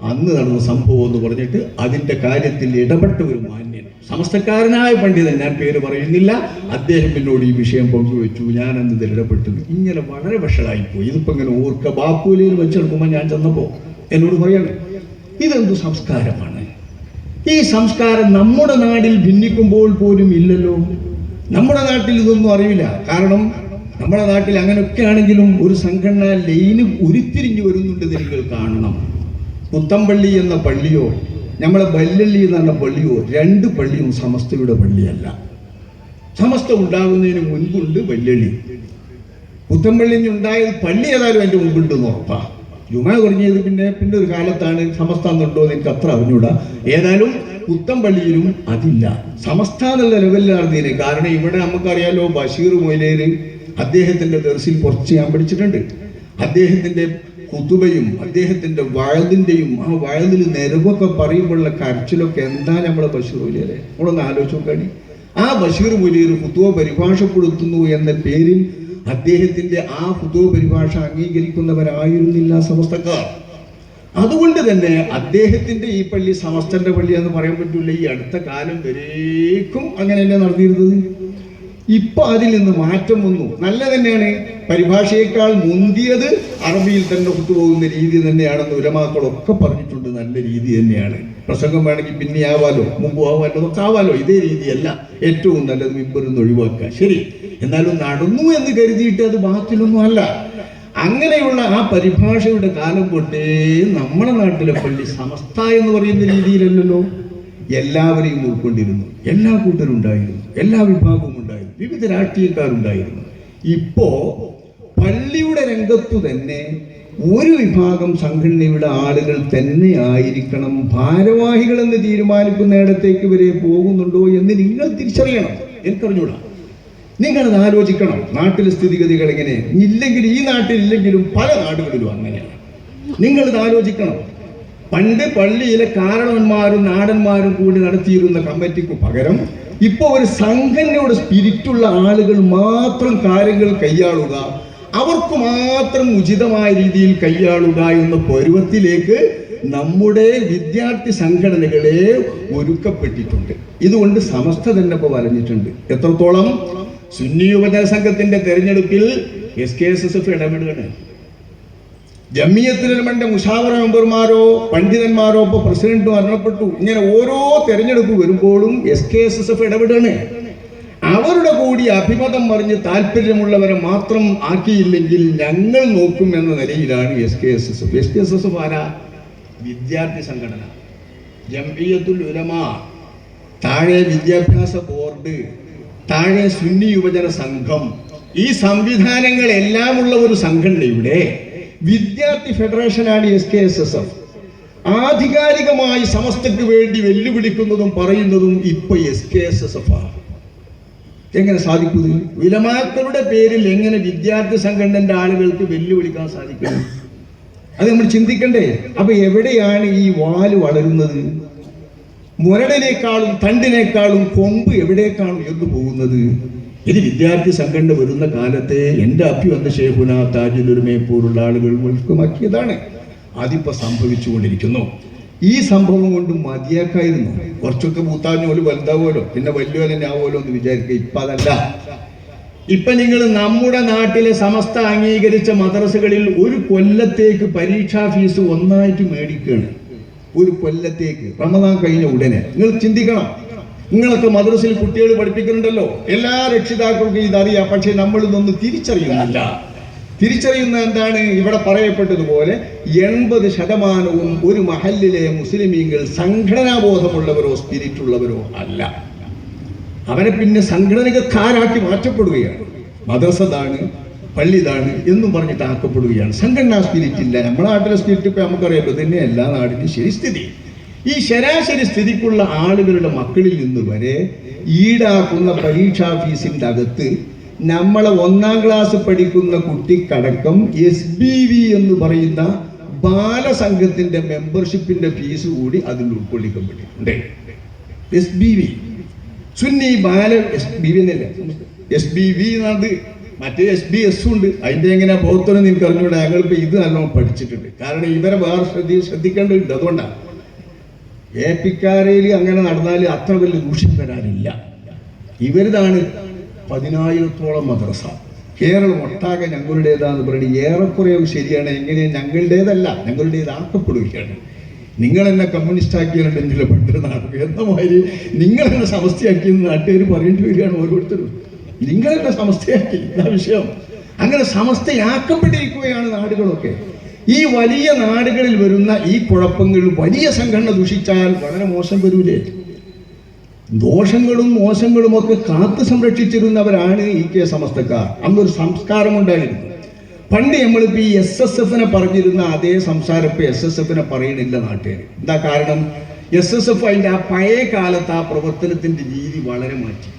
അന്ന് നടന്ന സംഭവം എന്ന് പറഞ്ഞിട്ട് അതിൻ്റെ കാര്യത്തിൽ ഇടപെട്ട ഒരു മാന്യൻ, സമസ്തക്കാരനായ പണ്ഡിതൻ, ഞാൻ പേര് പറയുന്നില്ല, അദ്ദേഹം എന്നോട് ഈ വിഷയം പങ്കുവെച്ചു. ഞാൻ അന്ന് ഇതിൽ ഇടപെട്ടത് ഇങ്ങനെ വളരെ വഷളായിപ്പോയി. ഇതിപ്പോൾ ഇങ്ങനെ ഓർക്കുക. ബാപ്പുലിയിൽ വെച്ചെടുക്കുമ്പോൾ ഞാൻ ചെന്നപ്പോൾ എന്നോട് പറയണം, ഇതെന്തു സംസ്കാരമാണ്? ഈ സംസ്കാരം നമ്മുടെ നാട്ടിൽ ഭിന്നിക്കുമ്പോൾ പോലും ഇല്ലല്ലോ. നമ്മുടെ നാട്ടിൽ ഇതൊന്നും അറിയില്ല. കാരണം നമ്മുടെ നാട്ടിൽ അങ്ങനെയൊക്കെ ആണെങ്കിലും ഒരു സംഘടന ലൈന് ഉരുത്തിരിഞ്ഞു വരുന്നുണ്ട്. നിങ്ങൾ കാണണം. പുത്തമ്പള്ളി എന്ന പള്ളിയോ നമ്മളെ ബല്ലള്ളി എന്ന് പറഞ്ഞ പള്ളിയോ, 2 പള്ളിയും സമസ്തയുടെ പള്ളിയല്ല. സമസ്ത ഉണ്ടാകുന്നതിന് മുൻപുണ്ട് ബല്ലള്ളി. പുത്തമ്പള്ളി ഉണ്ടായത് പള്ളി ഏതായാലും എൻ്റെ മുമ്പുണ്ടെന്ന് ഉറപ്പാ. ജുമാ തുടങ്ങിയത് പിന്നെ ഒരു കാലത്താണ്. സമസ്ത എന്നുണ്ടോ എന്ന് എനിക്ക് അത്ര അറിഞ്ഞൂടാ. ഏതായാലും പുത്തമ്പള്ളിയിലും അതില്ല. സമസ്ത എന്നുള്ള ലെവലിലാർന്നതിന്. കാരണം ഇവിടെ നമുക്കറിയാലോ, ബഷീർ മൊയ്ലേര് അദ്ദേഹത്തിന്റെ ദർസിൽ കുറച്ച് ഞാൻ പഠിച്ചിട്ടുണ്ട്. അദ്ദേഹത്തിന്റെ കുതുബയും അദ്ദേഹത്തിന്റെ വഴതിന്റെയും ആ വഴതിൽ നിരവൊക്കെ പറയുമ്പോഴുള്ള കരച്ചിലൊക്കെ എന്താ നമ്മളെ ബഷീർ മൊയ്ലേരെ നമ്മളൊന്ന് ആലോചിച്ച് നോക്കാണ്. ആ ബഷീർ മൊയ്ലേർ ഫുതുവ പരിഭാഷപ്പെടുത്തുന്നു എന്ന പേരിൽ അദ്ദേഹത്തിന്റെ ആ ഫുതുവ പരിഭാഷ അംഗീകരിക്കുന്നവരായിരുന്നില്ല സമസ്തക്കാർ. അതുകൊണ്ട് തന്നെ അദ്ദേഹത്തിന്റെ ഈ പള്ളി സമസ്തന്റെ പള്ളി എന്ന് പറയാൻ പറ്റില്ല. ഈ അടുത്ത കാലം വരേക്കും അങ്ങനെയല്ലേ നടന്നിരുന്നത്. ഇപ്പൊ അതിൽ നിന്ന് മാറ്റം വന്നു. നല്ല തന്നെയാണ്. പരിഭാഷയേക്കാൾ മുന്തിയത് അറബിയിൽ തന്നെ ഒത്തുപോകുന്ന രീതി തന്നെയാണെന്ന് ഉലമാക്കളൊക്കെ പറഞ്ഞിട്ടുണ്ട്. നല്ല രീതി തന്നെയാണ്. പ്രസംഗം വേണമെങ്കിൽ പിന്നെ ആവാലോ, മുമ്പ് ആവാലോ, ഒക്കെ ആവാലോ. ഇതേ രീതിയല്ല ഏറ്റവും നല്ലത്. മിമ്പറിന്ന് ഒഴിവാക്കുക. ശരി, എന്നാലും നടന്നു എന്ന് കരുതിയിട്ട് അത് ബാക്കിലൊന്നും അല്ല. അങ്ങനെയുള്ള ആ പരിഭാഷയുടെ കാലം തൊട്ടേ നമ്മുടെ നാട്ടിലെ പള്ളി സമസ്ത എന്ന് പറയുന്ന രീതിയിലല്ലല്ലോ. എല്ലാവരെയും ഉൾക്കൊണ്ടിരുന്നു. എല്ലാ കൂട്ടരും ഉണ്ടായിരുന്നു. എല്ലാ വിഭാഗവും ഉണ്ടായിരുന്നു. വിവിധ രാഷ്ട്രീയക്കാരുണ്ടായിരുന്നു. ഇപ്പോ പള്ളിയുടെ രംഗത്തു തന്നെ ഒരു വിഭാഗം സംഘടനയുടെ ആളുകൾ തന്നെ ആയിരിക്കണം ഭാരവാഹികൾ എന്ന് തീരുമാനിക്കുന്നിടത്തേക്ക് വരെ പോകുന്നുണ്ടോ എന്ന് നിങ്ങൾ തിരിച്ചറിയണം. എനിക്കറിഞ്ഞൂടാ. നിങ്ങളത് ആലോചിക്കണം. നാട്ടിലെ സ്ഥിതിഗതികൾ എങ്ങനെ ഇല്ലെങ്കിൽ, ഈ നാട്ടിലില്ലെങ്കിലും പല നാടുകളിലും അങ്ങനെയാണ്. നിങ്ങളിത് ആലോചിക്കണം. പണ്ട് പള്ളിയിലെ കാരണവന്മാരും നാടന്മാരും കൂടി നടത്തിയിരുന്ന കമ്മിറ്റിക്ക് പകരം ഇപ്പോൾ ഒരു സംഘടനയുടെ സ്പിരിറ്റുള്ള ആളുകൾ മാത്രം കാര്യങ്ങൾ കൈയാളുക, അവർക്ക് മാത്രം ഉചിതമായ രീതിയിൽ കൈയാളുക എന്ന പരുവത്തിലേക്ക് നമ്മുടെ വിദ്യാർത്ഥി സംഘടനകളെ ഒരുക്കപ്പെട്ടിട്ടുണ്ട്. ഇതുകൊണ്ട് സമസ്ത തന്നെ ഇപ്പോൾ വലഞ്ഞിട്ടുണ്ട്. എത്രത്തോളം? സുന്നി യുവജന സംഘത്തിന്റെ തെരഞ്ഞെടുപ്പിൽ SKSSF ഇടപെടുകയാണ്. ജമിയത്തുലമയുടെ മുഷാവറ മെമ്പർമാരോ പണ്ഡിതന്മാരോ ഇപ്പോൾ പ്രസിഡന്റ് മരണപ്പെട്ടു. ഇങ്ങനെ ഓരോ തെരഞ്ഞെടുപ്പ് വരുമ്പോഴും SKSSF ഇടപെടാണ്. അവരുടെ കൂടി അഭിമതം പറഞ്ഞ് താല്പര്യമുള്ളവരെ മാത്രം ആക്കിയില്ലെങ്കിൽ ഞങ്ങൾ നോക്കും എന്ന നിലയിലാണ് SKSSF. SKSSF ആരാ? വിദ്യാർത്ഥി സംഘടന. ജംഇയ്യത്തുൽ ഉലമ, താഴെ വിദ്യാഭ്യാസ ബോർഡ്, താഴെ സുന്നി യുവജന സംഘം, ഈ സംവിധാനങ്ങളെല്ലാം ഉള്ള ഒരു സംഘടനയുടെ വിദ്യാർത്ഥി ഫെഡറേഷനാണ് SKSSF. ആധികാരികമായി സമസ്തയ്ക്ക് വേണ്ടി വെല്ലുവിളിക്കുന്നതും പറയുന്നതും ഇപ്പൊ SKSSF ആണ്. എങ്ങനെ സാധിക്കുന്നത്? ഉലമാക്കളുടെ പേരിൽ എങ്ങനെ വിദ്യാർത്ഥി സംഘടനന്റെ ആളുകൾക്ക് വെല്ലുവിളിക്കാൻ സാധിക്കും? അത് നമ്മൾ ചിന്തിക്കണ്ടേ? അപ്പൊ എവിടെയാണ് ഈ വാല് വളരുന്നത്? മുരടിനേക്കാളും തണ്ടിനേക്കാളും കൊമ്പ് എവിടേക്കാണ് ഉയർന്നു പോകുന്നത്? ഇത് വിദ്യാർത്ഥി സംഘടന വരുന്ന കാലത്തെ എൻ്റെ അഭി വന്ന ഷേഖുന താജുലുലമയെ പോലുള്ള ആളുകൾ വ്യക്തമാക്കിയതാണ്. അതിപ്പോ സംഭവിച്ചുകൊണ്ടിരിക്കുന്നു. ഈ സംഭവം കൊണ്ട് മതിയാക്കായിരുന്നു. കുറച്ചൊക്കെ മൂത്താഞ്ഞോല് വലുതാവുമല്ലോ, പിന്നെ വലിയവനെ ആവുമല്ലോ എന്ന് വിചാരിക്കുക. ഇപ്പൊ അതല്ല. ഇപ്പൊ നിങ്ങൾ നമ്മുടെ നാട്ടിലെ സമസ്ത അംഗീകരിച്ച മദ്രസകളിൽ ഒരു കൊല്ലത്തേക്ക് പരീക്ഷാ ഫീസ് ഒന്നായിട്ട് മേടിക്കുകയാണ്. ഒരു കൊല്ലത്തേക്ക്, റമദാൻ കഴിഞ്ഞ ഉടനെ. നിങ്ങൾ ചിന്തിക്കണം. നിങ്ങളൊക്കെ മദ്രസയിൽ കുട്ടികൾ പഠിപ്പിക്കുന്നുണ്ടല്ലോ, എല്ലാ രക്ഷിതാക്കൾക്കും ഇതറിയാം. പക്ഷെ നമ്മൾ ഇതൊന്നും തിരിച്ചറിയുന്നില്ല. തിരിച്ചറിയുന്ന എന്താണ്? ഇവിടെ പറയപ്പെട്ടതുപോലെ 80% ഒരു മഹല്ലിലെ മുസ്ലിമീങ്ങൾ സംഘടനാബോധമുള്ളവരോ സ്പിരിറ്റ് ഉള്ളവരോ അല്ല. അവരെ പിന്നെ സംഘടനക്കാരാക്കി മാറ്റപ്പെടുകയാണ്. മദ്രസതാണ്, പള്ളിതാണ് എന്നും പറഞ്ഞിട്ട് ആക്കപ്പെടുകയാണ്. സംഘടനാ സ്പിരിറ്റ് ഇല്ല. നമ്മുടെ നാട്ടിലെ സ്പിരിറ്റ് ഇപ്പൊ നമുക്കറിയാലോ, തന്നെ എല്ലാ നാടിനും ശരി സ്ഥിതി. ഈ ശരാശരി സ്ഥിതിക്കുള്ള ആളുകളുടെ മക്കളിൽ നിന്ന് വരെ ഈടാക്കുന്ന പരീക്ഷാ ഫീസിന്റെ അകത്ത് നമ്മളെ 1ാം ക്ലാസ് പഠിക്കുന്ന കുട്ടിക്കടക്കം SBV എന്ന് പറയുന്ന ബാലസംഘത്തിന്റെ മെമ്പർഷിപ്പിന്റെ ഫീസ് കൂടി അതിൽ ഉൾക്കൊള്ളിക്കപ്പെട്ടിട്ടുണ്ട്. SBV സുന്നി ബാല SBV എന്നല്ല, SBV എന്നത്. മറ്റേ SBS ഉണ്ട്. അതിന്റെ എങ്ങനെ ബോധത്തോടെ നിങ്ങൾക്ക് അറിഞ്ഞൂടെ? ഞങ്ങളിപ്പോ ഇത് നല്ലോണം പഠിച്ചിട്ടുണ്ട്. കാരണം ഇവരെ വേറെ ശ്രദ്ധിക്കേണ്ടതുണ്ട്. അതുകൊണ്ടാണ് ഏപ്പിക്കാരയിൽ അങ്ങനെ നടന്നാൽ അത്ര വലിയ ദൂഷ്യം വരാനില്ല. ഇവരിതാണ് 10,000-ഓളം മദ്രസ. കേരളം ഒട്ടാകെ ഞങ്ങളുടേതാന്ന് പറയുന്നത് ഏറെക്കുറെ ശരിയാണ്. എങ്ങനെ ഞങ്ങളുടേതല്ല, ഞങ്ങളുടേതാക്കപ്പെടുകയാണ്. നിങ്ങൾ എന്നെ കമ്മ്യൂണിസ്റ്റ് ആക്കിയിട്ടുണ്ടെങ്കിൽ പണ്ട് നാട്ടുകാർ എന്ന മാതിരി നിങ്ങൾ എന്നെ സമസ്തയാക്കിയെന്ന് നാട്ടുകാർ പറയേണ്ടി വരികയാണ് ഓരോരുത്തരും. നിങ്ങൾ എന്നെ സമസ്തയാക്കി, എന്താ വിഷയം? അങ്ങനെ സമസ്തയാക്കപ്പെട്ടിരിക്കുകയാണ് നാടുകളൊക്കെ. ഈ വലിയ നാടുകളിൽ വരുന്ന ഈ കുഴപ്പങ്ങൾ വലിയ സംഘടന ദൂഷിച്ചാൽ വളരെ മോശം വരൂലേ? ദോഷങ്ങളും മോശങ്ങളും ഒക്കെ കാത്തു സംരക്ഷിച്ചിരുന്നവരാണ് സമസ്തക്കാർ. അന്നൊരു സംസ്കാരമുണ്ടായിരുന്നു. പണ്ട് നമ്മളിപ്പോൾ ഈ SSFനെ പറഞ്ഞിരുന്ന അതേ സംസാരം ഇപ്പൊ SSFനെ പറയണില്ല നാട്ടുകാർ. എന്താ കാരണം? SSF അതിൻ്റെ ആ പഴയ കാലത്ത് ആ പ്രവർത്തനത്തിന്റെ രീതി വളരെ മാറ്റി.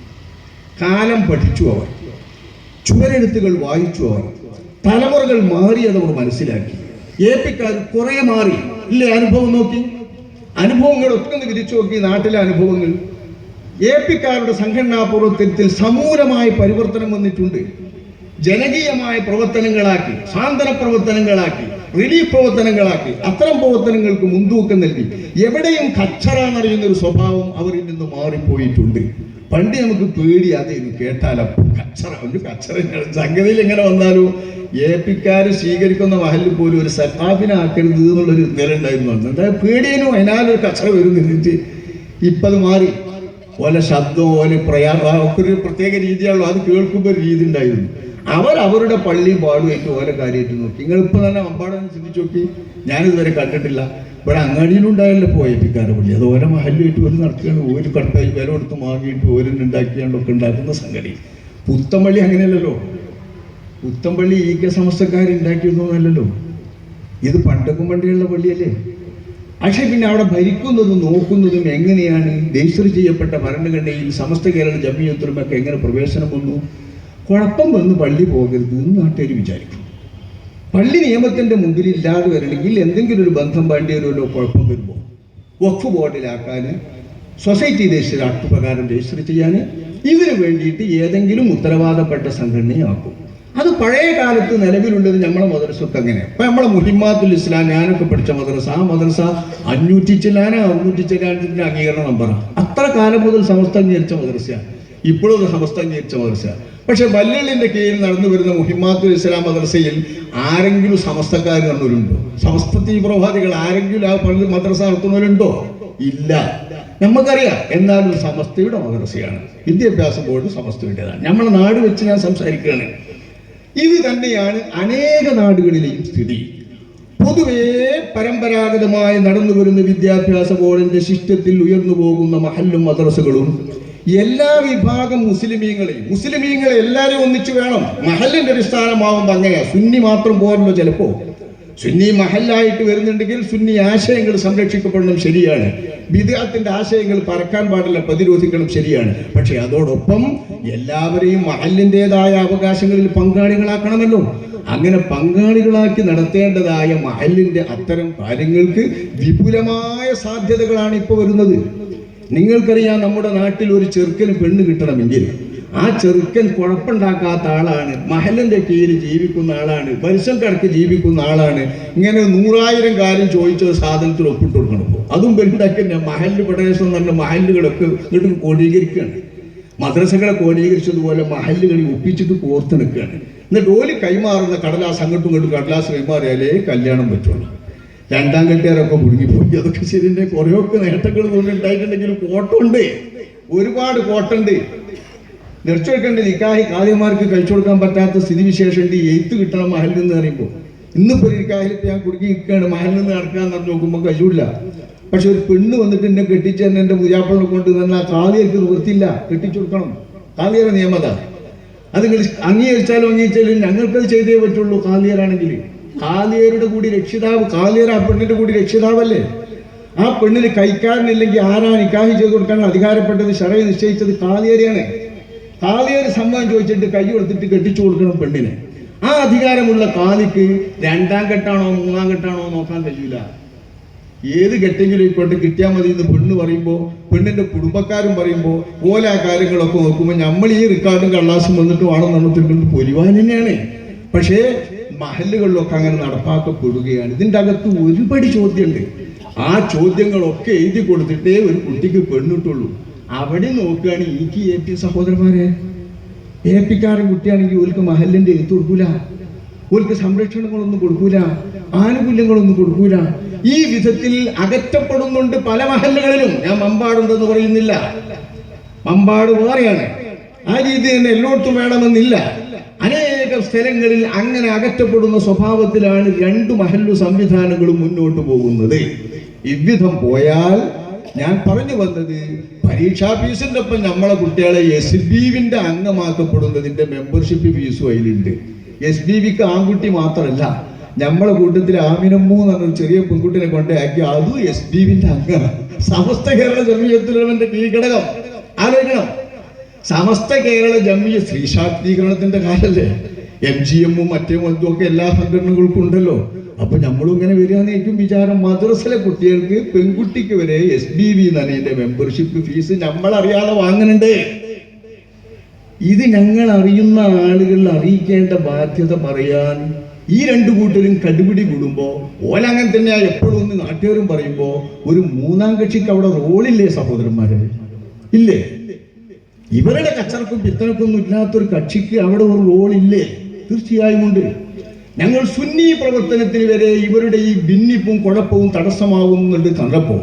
കാലം പഠിച്ചു അവർ, ചുവരെഴുത്തുകൾ വായിച്ചു അവർ, തലമുറകൾ മാറിയതവർ മനസ്സിലാക്കി. ഏപ്പിക്കാർ കുറെ മാറി ഇല്ലേ? അനുഭവം നോക്കി, അനുഭവങ്ങളൊക്കെ ഒന്ന് തിരിച്ചു നോക്കി. നാട്ടിലെ അനുഭവങ്ങൾ ഏപ്പിക്കാരുടെ സംഘടനാ പ്രവർത്തനത്തിൽ സമൂലമായ പരിവർത്തനം വന്നിട്ടുണ്ട്. ജനകീയമായ പ്രവർത്തനങ്ങളാക്കി, സാന്ത്വന പ്രവർത്തനങ്ങളാക്കി, റിലീഫ് പ്രവർത്തനങ്ങളാക്കി, അത്തരം പ്രവർത്തനങ്ങൾക്ക് മുൻതൂക്കം നൽകി. എവിടെയും കച്ചറ എന്നറിയുന്ന ഒരു സ്വഭാവം അവരിൽ നിന്ന് മാറിപ്പോയിട്ടുണ്ട്. പണ്ട് നമുക്ക് പേടി അതേനു, കേട്ടാലപ്പോൾ കച്ചറ, ഒരു കച്ചറ സംഗതിയിൽ എങ്ങനെ വന്നാലും ഏപ്പിക്കാര് സ്വീകരിക്കുന്ന മഹലിൽ പോലും ഒരു സഖാഫിനെ ആക്കരുത് എന്നുള്ളൊരു നില ഉണ്ടായിരുന്നു. എന്തായാലും പേടിയേനോ, അതിനാലൊരു കച്ചറ വരുന്നിട്ട്. ഇപ്പം അത് മാറി. ഓലെ ശബ്ദം, ഓലെ ഒക്കെ ഒരു പ്രത്യേക രീതിയാണല്ലോ. അത് കേൾക്കുമ്പോൾ ഒരു രീതി ഉണ്ടായിരുന്നു. അവരുടെ പള്ളിയും പാടുമായിട്ട് ഓലെ കാര്യമായിട്ട് നോക്കി. നിങ്ങളിപ്പോൾ തന്നെ അമ്പാടം ചിന്തിച്ചു നോക്കി. ഞാനിതുവരെ കണ്ടിട്ടില്ല. ഇവിടെ അങ്ങാടിയിലുണ്ടായല്ലോ പോയപ്പിക്കാരുടെ പള്ളി. അത് ഓരോ മഹലുമായിട്ട് ഒരു നടക്കുകയാണ്. ഒരു കട്ടായി വില കൊടുത്ത് വാങ്ങിയിട്ട് ഓരോന്നുണ്ടാക്കിയാണ്ടൊക്കെ ഉണ്ടാക്കുന്ന സംഗതി. പുത്തമ്പള്ളി അങ്ങനെയല്ലല്ലോ. പുത്തമ്പള്ളി സമസ്തക്കാരുണ്ടാക്കിയതൊന്നുമല്ലല്ലോ. ഇത് പണ്ടക്കും പണ്ടിയുള്ള പള്ളിയല്ലേ. പക്ഷേ പിന്നെ അവിടെ ഭരിക്കുന്നതും നോക്കുന്നതും എങ്ങനെയാണ്? രജിസ്റ്റർ ചെയ്യപ്പെട്ട ഭരണഘടനയിൽ സമസ്ത കേരള ജമിയത്തുലമയൊക്കെ എങ്ങനെ പ്രവേശനം വന്നു? കുഴപ്പം വന്ന് പള്ളി പോകരുത് എന്ന് നാട്ടുകാർ വിചാരിക്കും. പള്ളി നിയമത്തിൻ്റെ മുമ്പിൽ ഇല്ലാതെ വരണമെങ്കിൽ എന്തെങ്കിലും ഒരു ബന്ധം വേണ്ടി വരുമല്ലോ. കുഴപ്പം വരുമ്പോൾ വഖഫ് ബോർഡിലാക്കാൻ, സൊസൈറ്റി രജിസ്റ്റർ ആക്ട് പ്രകാരം രജിസ്റ്റർ ചെയ്യാൻ, ഇതിനു വേണ്ടിയിട്ട് ഏതെങ്കിലും ഉത്തരവാദപ്പെട്ട സംഘടനയാക്കും. അത് പഴയ കാലത്ത് നിലവിലുള്ളത് നമ്മളെ മദ്രസൊക്കെ അങ്ങനെ. ഇപ്പം നമ്മളെ മുഹിമ്മാത്തുൽ ഇസ്ലാം, ഞാനൊക്കെ പഠിച്ച മദ്രസ, ആ മദ്രസ 500 ചില്ലാനോ 600 ചില്ലാനത്തിൻ്റെ അംഗീകരണ നമ്പറാണ്. അത്ര കാലം മുതൽ സമസ്ത അംഗീകരിച്ച മദ്രസയാണ്. ഇപ്പോഴും സമസ്ത അംഗീകരിച്ച മദ്രസയാണ്. പക്ഷെ വല്യള്ളിന്റെ കീഴിൽ നടന്നു വരുന്ന മുഹിമ്മാത്തുൽ ഇസ്ലാം മദ്രസയിൽ ആരെങ്കിലും സമസ്തക്കാർ കണ്ണൂരുണ്ടോ? സമസ്ത തീവ്രവാദികൾ ആരെങ്കിലും ആ പള്ളി മദ്രസ നടത്തുന്നവരുണ്ടോ? ഇല്ല. നമുക്കറിയാം. എന്നാലും സമസ്തയുടെ മദ്രസയാണ്, വിദ്യാഭ്യാസ ബോർഡ് സമസ്തയുടേതാണ്. നമ്മുടെ നാട് വെച്ച് ഞാൻ സംസാരിക്കുകയാണ്. ഇത് തന്നെയാണ് അനേക നാടുകളിലെയും സ്ഥിതി. പൊതുവേ പരമ്പരാഗതമായി നടന്നു വരുന്ന വിദ്യാഭ്യാസ ബോർഡിന്റെ ശിഷ്ടത്തിൽ ഉയർന്നു പോകുന്ന മഹല്ലും മദ്രസകളും എല്ലാ വിഭാഗം മുസ്ലിമീങ്ങളെ എല്ലാവരും ഒന്നിച്ചു വേണം. മഹല്ലിന്റെ അടിസ്ഥാനമാവുമ്പോൾ അങ്ങനെയാ. സുന്നി മാത്രം പോരല്ലോ. ചിലപ്പോ സുന്നി മഹല്ലായിട്ട് വരുന്നുണ്ടെങ്കിൽ സുന്നി ആശയങ്ങൾ സംരക്ഷിക്കപ്പെടണം, ശരിയാണ്. ബിദ്അത്തിന്റെ ആശയങ്ങൾ പറക്കാൻ പാടില്ല, പ്രതിരോധിക്കണം, ശരിയാണ്. പക്ഷെ അതോടൊപ്പം എല്ലാവരെയും മഹല്ലിൻ്റെതായ അവകാശങ്ങളിൽ പങ്കാളികളാക്കണമല്ലോ. അങ്ങനെ പങ്കാളികളാക്കി നടത്തേണ്ടതായ മഹല്ലിന്റെ അത്തരം കാര്യങ്ങൾക്ക് വിപുലമായ സാധ്യതകളാണ് ഇപ്പോൾ വരുന്നത്. നിങ്ങൾക്കറിയാം, നമ്മുടെ നാട്ടിൽ ഒരു ചെറുക്കന് പെണ്ണ് കിട്ടണമെങ്കിൽ ആ ചെറുക്കൻ കുഴപ്പമുണ്ടാക്കാത്ത ആളാണ്, മഹല്ലിന്റെ കീഴിൽ ജീവിക്കുന്ന ആളാണ്, പരിസരം കടക്ക് ജീവിക്കുന്ന ആളാണ്. ഇങ്ങനെ 100,000 കാര്യം ചോദിച്ച സാധനത്തിൽ ഒപ്പിട്ട് കൊടുക്കണം. അതും വലുതാക്കി മഹല്ല് പ്രദേശം എന്ന് പറഞ്ഞ മഹല്ലുകളൊക്കെ ഇങ്ങോട്ട് കോടീകരിക്കുകയാണ്. മദ്രസകളെ കോടീകരിച്ചതുപോലെ മഹല്ലുകളിൽ ഒപ്പിച്ചിട്ട് കോർത്ത് നിൽക്കുകയാണ്. എന്നിട്ട് ഓല് കൈമാറുന്ന കടലാസ് അങ്ങോട്ടും ഇങ്ങോട്ടും കടലാസ് കൈമാറിയാലേ കല്യാണം പറ്റുള്ളൂ. രണ്ടാം കെട്ടുകാരൊക്കെ മുടുങ്ങിപ്പോയി. അതൊക്കെ ശരിന്റെ കുറേയൊക്കെ നേട്ടങ്ങൾ ഉണ്ടായിട്ടുണ്ടെങ്കിലും കോട്ടുണ്ട്, ഒരുപാട് കോട്ടുണ്ട്. നിറച്ചു വെക്കേണ്ട നിക്കാഹി കാദ്യമാർക്ക് കഴിച്ചു കൊടുക്കാൻ പറ്റാത്ത സ്ഥിതിവിശേഷം ഉണ്ട്. എഴുത്ത് കിട്ടണം മഹലിൽ നിന്ന് പറയുമ്പോൾ. ഇന്നിപ്പോൾ ഒരു നിക്കാഹിൽ ഞാൻ കുടുക്കി നിൽക്കുകയാണ്, മഹലിൽ നിന്ന് നടക്കാന്ന് പറഞ്ഞു നോക്കുമ്പോൾ കഴിയൂല. പക്ഷെ ഒരു പെണ്ണ് വന്നിട്ട് എന്നെ കെട്ടിച്ച് തന്നെ എൻ്റെ മുജാപ്പളിനെ കൊണ്ട് തന്നെ കാളിയർക്ക് നിവൃത്തിയില്ല, കെട്ടിച്ചു കൊടുക്കണം. കാളിയറ നിയമത അത് അംഗീകരിച്ചാലും ഞങ്ങൾക്കത് ചെയ്തേ പറ്റുള്ളൂ. കാളിയറാണെങ്കിൽ കാളിയരുടെ കൂടി രക്ഷിതാവ്, കാളിയർ ആ പെണ്ണിന്റെ കൂടി രക്ഷിതാവല്ലേ. ആ പെണ്ണിന് കൈക്കാരനില്ലെങ്കിൽ ആരാ നിക്കാഹി ചെയ്ത് കൊടുക്കാൻ അധികാരപ്പെട്ടത്? ശറഅ് നിശ്ചയിച്ചത് കാളിയരെയാണ്. കാളിയർ സമ്മതം ചോദിച്ചിട്ട് കൈ കൊടുത്തിട്ട് കെട്ടിച്ചു കൊടുക്കണം പെണ്ണിനെ. ആ അധികാരമുള്ള കാളിക്ക് രണ്ടാം കെട്ടാണോ മൂന്നാം കെട്ടാണോ നോക്കാൻ കഴിയില്ല. ഏത് കെട്ടെങ്കിലും ഇപ്പോട്ട് കിട്ടിയാൽ മതി എന്ന് പെണ്ണ് പറയുമ്പോൾ, പെണ്ണിന്റെ കുടുംബക്കാരും പറയുമ്പോൾ, ഓല കാര്യങ്ങളൊക്കെ നോക്കുമ്പോൾ നമ്മൾ ഈ റിക്കാർഡും കള്ളാസും വന്നിട്ട് വേണം നടത്തിക്കൊണ്ട് പൊലിവാൻ തന്നെയാണ്. പക്ഷേ മഹല്ലുകളിലൊക്കെ അങ്ങനെ നടപ്പാക്കപ്പെടുകയാണ്. ഇതിൻ്റെ അകത്ത് ഒരുപടി ചോദ്യമുണ്ട്. ആ ചോദ്യങ്ങളൊക്കെ എഴുതി കൊടുത്തിട്ടേ ഒരു കുട്ടിക്ക് പെണ്ണിട്ടുള്ളൂ. അവിടെ നോക്കുകയാണ് എനിക്ക് AP സഹോദരന്മാരെ, AP-ക്കാരൻ കുട്ടിയാണെങ്കിൽ ഓൽക്ക് മഹല്ലിന്റെ എഴുത്ത് കൊടുക്കൂല, ഓൽക്ക് സംരക്ഷണങ്ങളൊന്നും കൊടുക്കൂല, ആനുകൂല്യങ്ങളൊന്നും കൊടുക്കൂല. ഈ വിധത്തിൽ അകറ്റപ്പെടുന്നുണ്ട് പല മഹല്ലുകളിലും. ഞാൻ മമ്പാടുണ്ടെന്ന് പറയുന്നില്ല, മമ്പാട് വേറെയാണ്. ആ രീതി തന്നെ എല്ലായിടത്തും വേണമെന്നില്ല. അനേകം സ്ഥലങ്ങളിൽ അങ്ങനെ അകറ്റപ്പെടുന്ന സ്വഭാവത്തിലാണ് 2 മഹല്ലു സംവിധാനങ്ങളും മുന്നോട്ട് പോകുന്നത്. ഇவ்விധം പോയാൽ ഞാൻ പറഞ്ഞു വന്നത്, പരീക്ഷാ ഫീസിന്റെ ഒപ്പം നമ്മളെ കുട്ടികളെ SBBന്റെ അംഗമാക്കപ്പെടുന്നതിന്റെ മെമ്പർഷിപ്പ് ഫീസും അതിലുണ്ട്. SBBക്ക് ആൺകുട്ടി മാത്രമല്ല, നമ്മളെ കൂട്ടത്തിൽ ആമിനമ്മു എന്ന് പറഞ്ഞൊരു ചെറിയ പെൺകുട്ടിനെ കൊണ്ടാക്കി അതും SBBന്റെ അംഗമാണ്. സമസ്ത കേരള ജമിയത്തുലമയുടെ കീഴ്ഘടകം ആലോചിക്കണം. സമസ്ത കേരള ജമിയ സ്ത്രീ ശാക്തീകരണത്തിന്റെ കാലല്ലേ. MGM-ഉം മറ്റേ മറ്റും ഒക്കെ എല്ലാ സംഘടനകൾക്കും ഉണ്ടല്ലോ. അപ്പൊ നമ്മളും ഇങ്ങനെ വരികയാണെന്നേക്കും വിചാരം. മദ്രസയിലെ കുട്ടികൾക്ക് പെൺകുട്ടിക്ക് വരെ SBB എന്നതിന്റെ മെമ്പർഷിപ്പ് ഫീസ് നമ്മളറിയാതെ വാങ്ങുന്നുണ്ട്. ഇത് ഞങ്ങൾ അറിയുന്ന ആളുകളിൽ അറിയിക്കേണ്ട ബാധ്യത പറയാൻ ഈ 2 കൂട്ടരും കടുപിടി കൂടുമ്പോ ഓലങ്ങനെ തന്നെയാ എപ്പോഴും ഒന്ന് നാട്ടുകാരും പറയുമ്പോ ഒരു മൂന്നാം കക്ഷിക്ക് അവിടെ റോളില്ലേ സഹോദരന്മാരെ? ഇല്ലേ? ഇവരുടെ കച്ചറക്കും പിത്തനക്കൊന്നും ഇല്ലാത്തൊരു കക്ഷിക്ക് അവിടെ ഒരു റോളില്ലേ? തീർച്ചയായും ഉണ്ട്. ഞങ്ങൾ സുന്നി പ്രവർത്തനത്തിന് വരെ ഇവരുടെ ഈ ഭിന്നിപ്പും കുഴപ്പവും തടസ്സമാകുന്നുണ്ട് കണ്ടപ്പോൾ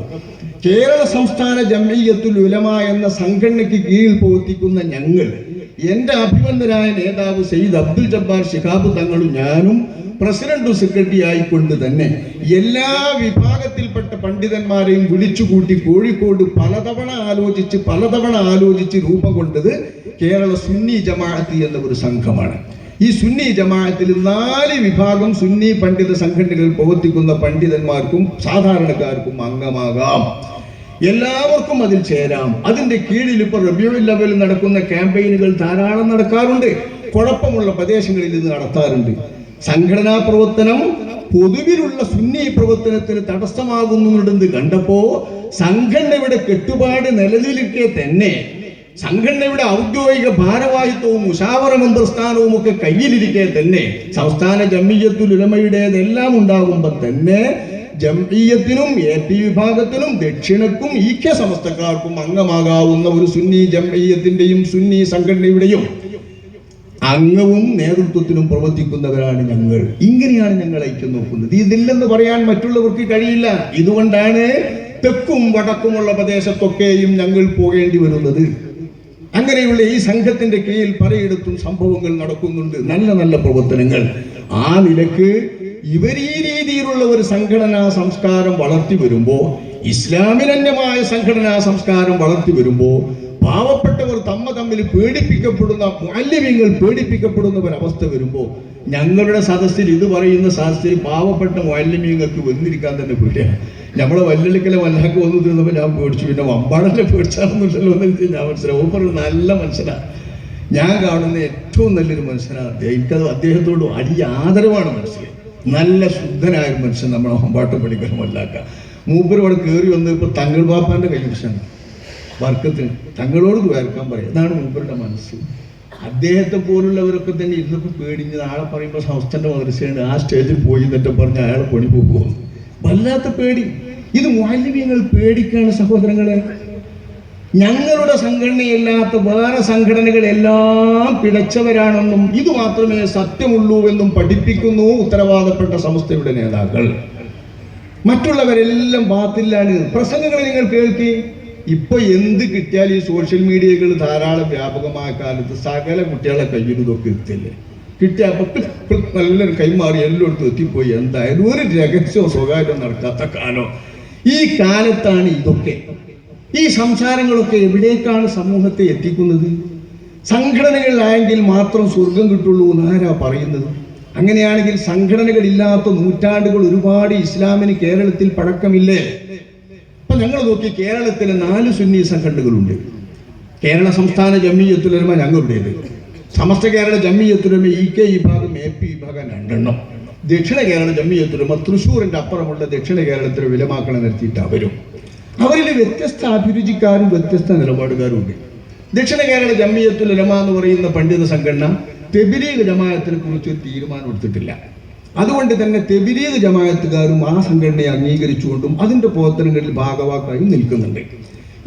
കേരള സംസ്ഥാന ജംഇയ്യത്തുൽ ഉലമ എന്ന സംഘടനയ്ക്ക് കീഴിൽ പ്രവർത്തിക്കുന്ന ഞങ്ങൾ, എൻ്റെ അഭിമന്യരായ നേതാവ് സയ്യിദ് അബ്ദുൽ ജബ്ബാർ ശിഹാബ് തങ്ങളും ഞാനും പ്രസിഡന്റും സെക്രട്ടറി ആയിക്കൊണ്ട് തന്നെ എല്ലാ വിഭാഗത്തിൽപ്പെട്ട പണ്ഡിതന്മാരെയും വിളിച്ചുകൂട്ടി കോഴിക്കോട് പലതവണ ആലോചിച്ച് രൂപം കൊണ്ടത് കേരള സുന്നി ജമാഅത്ത് എന്ന ഒരു സംഘമാണ്. ഈ സുന്നി ജമാഅത്തിൽ 4 വിഭാഗം സുന്നി പണ്ഡിത സംഘടനകളിൽ പ്രവർത്തിക്കുന്ന പണ്ഡിതന്മാർക്കും സാധാരണക്കാർക്കും അംഗമാകാം. എല്ലാവർക്കും അതിൽ ചേരാം. അതിന്റെ കീഴിൽ ഇപ്പോൾ റബീഉൽ അവ്വലിൽ നടക്കുന്ന ക്യാമ്പയിനുകൾ ധാരാളം നടക്കാറുണ്ട്. കുഴപ്പമുള്ള പ്രദേശങ്ങളിൽ ഇത് നടത്താറുണ്ട്. സംഘടനാ പ്രവർത്തനം പൊതുവിലുള്ള സുന്നി പ്രവർത്തനത്തിന് തടസ്സമാകുന്നുണ്ടെന്ന് കണ്ടപ്പോ സംഘടനയുടെ കെട്ടുപാട് നിലനിൽക്കെ തന്നെ സംഘടനയുടെ ഔദ്യോഗിക ഭാരവാഹിത്വവും മുശാവറ മെമ്പർ സ്ഥാനവും ഒക്കെ കയ്യിലിരിക്കെ തന്നെ സംസ്ഥാന ജംഇയ്യത്തുൽ ഉലമയുടേതെല്ലാം ഉണ്ടാകുമ്പോൾ തന്നെ ജംഇയ്യത്തിനും AP വിഭാഗത്തിനും ദക്ഷിണക്കും ഈക്യ സമസ്തക്കാർക്കും അംഗമാകാവുന്ന ഒരു സുന്നി ജംഇയ്യത്തിന്റെയും സുന്നി സംഘടനയുടെയും അംഗവും നേതൃത്വത്തിനും പ്രവർത്തിക്കുന്നവരാണ് ഞങ്ങൾ. ഇങ്ങനെയാണ് ഞങ്ങൾ ഐക്യം നോക്കുന്നത്. ഇതില്ലെന്ന് പറയാൻ മറ്റുള്ളവർക്ക് കഴിയില്ല. ഇതുകൊണ്ടാണ് തെക്കും വടക്കുമുള്ള പ്രദേശത്തൊക്കെയും ഞങ്ങൾ പോകേണ്ടി വരുന്നത്. അങ്ങനെയുള്ള ഈ സംഘത്തിന്റെ കീഴിൽ പലയിടത്തും സംഭവങ്ങൾ നടക്കുന്നുണ്ട്, നല്ല നല്ല പ്രവർത്തനങ്ങൾ. ആ നിലക്ക് ഇവർ ഈ രീതിയിലുള്ള ഒരു സംഘടനാ സംസ്കാരം വളർത്തി വരുമ്പോൾ, ഇസ്ലാമിനന്യമായ സംഘടനാ സംസ്കാരം വളർത്തി വരുമ്പോൾ, പാവപ്പെട്ടവർ തമ്മിൽ പേടിപ്പിക്കപ്പെടുന്ന, മുഅല്ലിമീങ്ങൾ പേടിപ്പിക്കപ്പെടുന്ന ഒരവസ്ഥ വരുമ്പോൾ, ഞങ്ങളുടെ സദസ്സിൽ ഇത് പറയുന്ന സദസ്സിൽ പാവപ്പെട്ട മുഅല്ലിമീങ്ങൾക്ക് വന്നിരിക്കാൻ തന്നെ പേടിയാണ്. നമ്മളെ വല്ലളിക്കലെ വല്ലാക്ക് വന്നു തീർന്നപ്പോൾ ഞാൻ പേടിച്ചു. പിന്നെ വമ്പാടല്ലേ പേടിച്ചാണെന്നുണ്ടല്ലോ എന്ന് ഞാൻ മനസ്സിലാവും. ഓപ്പർ നല്ല മനുഷ്യനാണ്, ഞാൻ കാണുന്ന ഏറ്റവും നല്ലൊരു മനുഷ്യനാണ് അദ്ദേഹം. എനിക്കത് അദ്ദേഹത്തോട് അടിയ ആദരവാണ് മനസ്സിലായി. നല്ല ശുദ്ധനായ ഒരു മനുഷ്യൻ നമ്മളെ വമ്പാട്ടം പഠിക്കണം വല്ലാക്ക. മൂപ്പര് അവിടെ കയറി വന്ന് ഇപ്പോൾ തങ്ങൾ ബാപ്പാൻ്റെ കൈവശമാണ് വർക്കത്തിന് തങ്ങളോട് വേർക്കാൻ പറയും. അതാണ് മൂപ്പരുടെ മനസ്സ്. അദ്ദേഹത്തെ പോലുള്ളവരൊക്കെ തന്നെ ഇന്നിപ്പോൾ പേടിഞ്ഞ് നാളെ പറയുമ്പോൾ സംസ്ഥാന മദ്രസയാണ്, ആ സ്റ്റേജിൽ പോയി എന്നിട്ട് പറഞ്ഞ് അയാളെ പണി പോകും. വല്ലാത്ത പേടി. ഇത് മുഅല്ലിമീങ്ങൾ പേടിക്കാണ് സഹോദരങ്ങളെ. ഞങ്ങളുടെ സംഘടനയല്ലാത്ത വേറെ സംഘടനകളെല്ലാം പിഴച്ചവരാണെന്നും ഇത് മാത്രമേ സത്യമുള്ളൂ എന്നും പഠിപ്പിക്കുന്നു ഉത്തരവാദപ്പെട്ട സമസ്തയുടെ നേതാക്കൾ. മറ്റുള്ളവരെല്ലാം ബാത്തിലാണ്. പ്രസംഗങ്ങൾ നിങ്ങൾ കേൾക്കി. ഇപ്പൊ എന്ത് കിട്ടിയാൽ ഈ സോഷ്യൽ മീഡിയകൾ ധാരാളം വ്യാപകമായ കാലത്ത് സകല കുട്ടികളെ കയ്യിൽ ഇതൊക്കെ എത്തില്ലേ. കിട്ടിയ അപ്പൊ നല്ലൊരു കൈമാറി എല്ലായിടത്തും എത്തിപ്പോയി. എന്തായാലും ഒരു രഹസ്യവും സ്വകാര്യവും നടക്കാത്ത കാലം. ഈ കാലത്താണ് ഇതൊക്കെ. ഈ സംസാരങ്ങളൊക്കെ എവിടേക്കാണ് സമൂഹത്തെ എത്തിക്കുന്നത്? സംഘടനകളിലായെങ്കിൽ മാത്രം സ്വർഗം കിട്ടുള്ളൂ എന്നാരാ പറയുന്നത്? അങ്ങനെയാണെങ്കിൽ സംഘടനകളില്ലാത്ത നൂറ്റാണ്ടുകൾ ഒരുപാട് ഇസ്ലാമിന് കേരളത്തിൽ പഴക്കമില്ലേ? അപ്പൊ ഞങ്ങൾ നോക്കി, കേരളത്തിലെ 4 സുന്നി സംഘടനകളുണ്ട്. കേരള സംസ്ഥാന ജംഇയ്യത്തുൽ ഉലമ ഞങ്ങളുടേത്, സമസ്ത കേരള ജംഇയ്യത്തുൽ ഉലമ EK വിഭാഗം AP വിഭാഗം 2 എണ്ണം, ദക്ഷിണ കേരള ജംഇയ്യത്തുൽ ഉലമ തൃശ്ശൂരിന്റെ അപ്പുറമുള്ള ദക്ഷിണ കേരളത്തിലെ വിലമാക്കളെ നിർത്തിയിട്ട് അവരിൽ വ്യത്യസ്ത അഭിരുചിക്കാരും വ്യത്യസ്ത നിലപാടുകാരും ഉണ്ട്. ദക്ഷിണ കേരള ജംഇയ്യത്തുൽ ഉലമ എന്ന് പറയുന്ന പണ്ഡിത സംഘടന തെബ്ലീഗ് ജമാഅത്തിനെ കുറിച്ച് ഒരു തീരുമാനം എടുത്തിട്ടില്ല. അതുകൊണ്ട് തന്നെ തെബ്ലീഗ് ജമാഅത്തുകാരും ആ സംഘടനയെ അംഗീകരിച്ചുകൊണ്ടും അതിന്റെ പ്രവർത്തനങ്ങളിൽ ഭാഗവാക്കായും നിൽക്കുന്നുണ്ട്.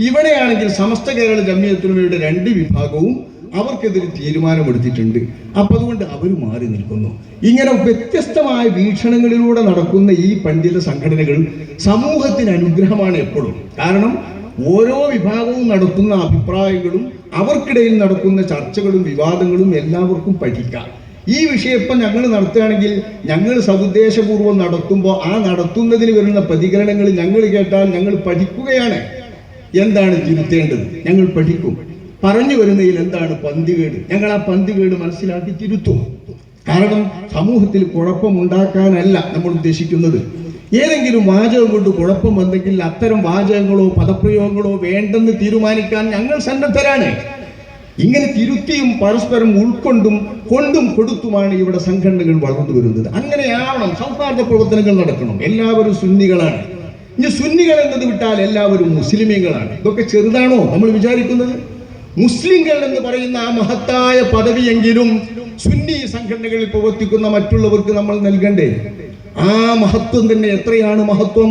ഇവിടെയാണെങ്കിൽ സമസ്ത കേരള ജംഇയ്യത്തുൽ ഉലമയുടെ 2 വിഭാഗവും അവർക്കെതിരെ തീരുമാനമെടുത്തിട്ടുണ്ട്. അപ്പൊ അതുകൊണ്ട് അവർ മാറി നിൽക്കുന്നു. ഇങ്ങനെ വ്യത്യസ്തമായ വീക്ഷണങ്ങളിലൂടെ നടക്കുന്ന ഈ പണ്ഡിത സംഘടനകൾ സമൂഹത്തിന് അനുഗ്രഹമാണ് എപ്പോഴും. കാരണം ഓരോ വിഭാഗവും നടത്തുന്ന അഭിപ്രായങ്ങളും അവർക്കിടയിൽ നടക്കുന്ന ചർച്ചകളും വിവാദങ്ങളും എല്ലാവർക്കും പഠിക്കാം. ഈ വിഷയം ഇപ്പം ഞങ്ങൾ നടത്തുകയാണെങ്കിൽ ഞങ്ങൾ സതുദ്ദേശപൂർവ്വം നടത്തുമ്പോൾ ആ നടത്തുന്നതിന് വരുന്ന പ്രതികരണങ്ങൾ ഞങ്ങൾ കേട്ടാൽ ഞങ്ങൾ പഠിക്കുകയാണ്. എന്താണ് തിരുത്തേണ്ടത് ഞങ്ങൾ പഠിക്കും. പറഞ്ഞു വരുന്നതിൽ എന്താണ് പന്തികേട്, ഞങ്ങൾ ആ പന്തികേട് മനസ്സിലാക്കി തിരുത്തും. കാരണം സമൂഹത്തിൽ കുഴപ്പമുണ്ടാക്കാനല്ല നമ്മൾ ഉദ്ദേശിക്കുന്നത്. ഏതെങ്കിലും വാചകം കൊണ്ട് കുഴപ്പം വന്നെങ്കിൽ അത്തരം വാചകങ്ങളോ പദപ്രയോഗങ്ങളോ വേണ്ടെന്ന് തീരുമാനിക്കാൻ ഞങ്ങൾ സന്നദ്ധരാണ്. ഇങ്ങനെ തിരുത്തിയും പരസ്പരം ഉൾക്കൊണ്ടും കൊണ്ടും കൊടുത്തുമാണ് ഇവിടെ സംഘടനകൾ വളർന്നു വരുന്നത്. അങ്ങനെയാവണം. സൗഹാർദ്ദ പ്രവർത്തനങ്ങൾ നടക്കണം. എല്ലാവരും സുന്നികളാണ്. ഇനി സുന്നികൾ എന്നത് വിട്ടാൽ എല്ലാവരും മുസ്ലിമീങ്ങളാണ്. ഇതൊക്കെ ചെറുതാണോ നമ്മൾ വിചാരിക്കുന്നത്? മുസ്ലിങ്ങൾ എന്ന് പറയുന്ന ആ മഹത്തായ പദവിയെങ്കിലും സുന്നി സംഘടനകളിൽ പ്രവർത്തിക്കുന്ന മറ്റുള്ളവർക്ക് നമ്മൾ നൽകണ്ടേ? ആ മഹത്വം തന്നെ എത്രയാണ് മഹത്വം!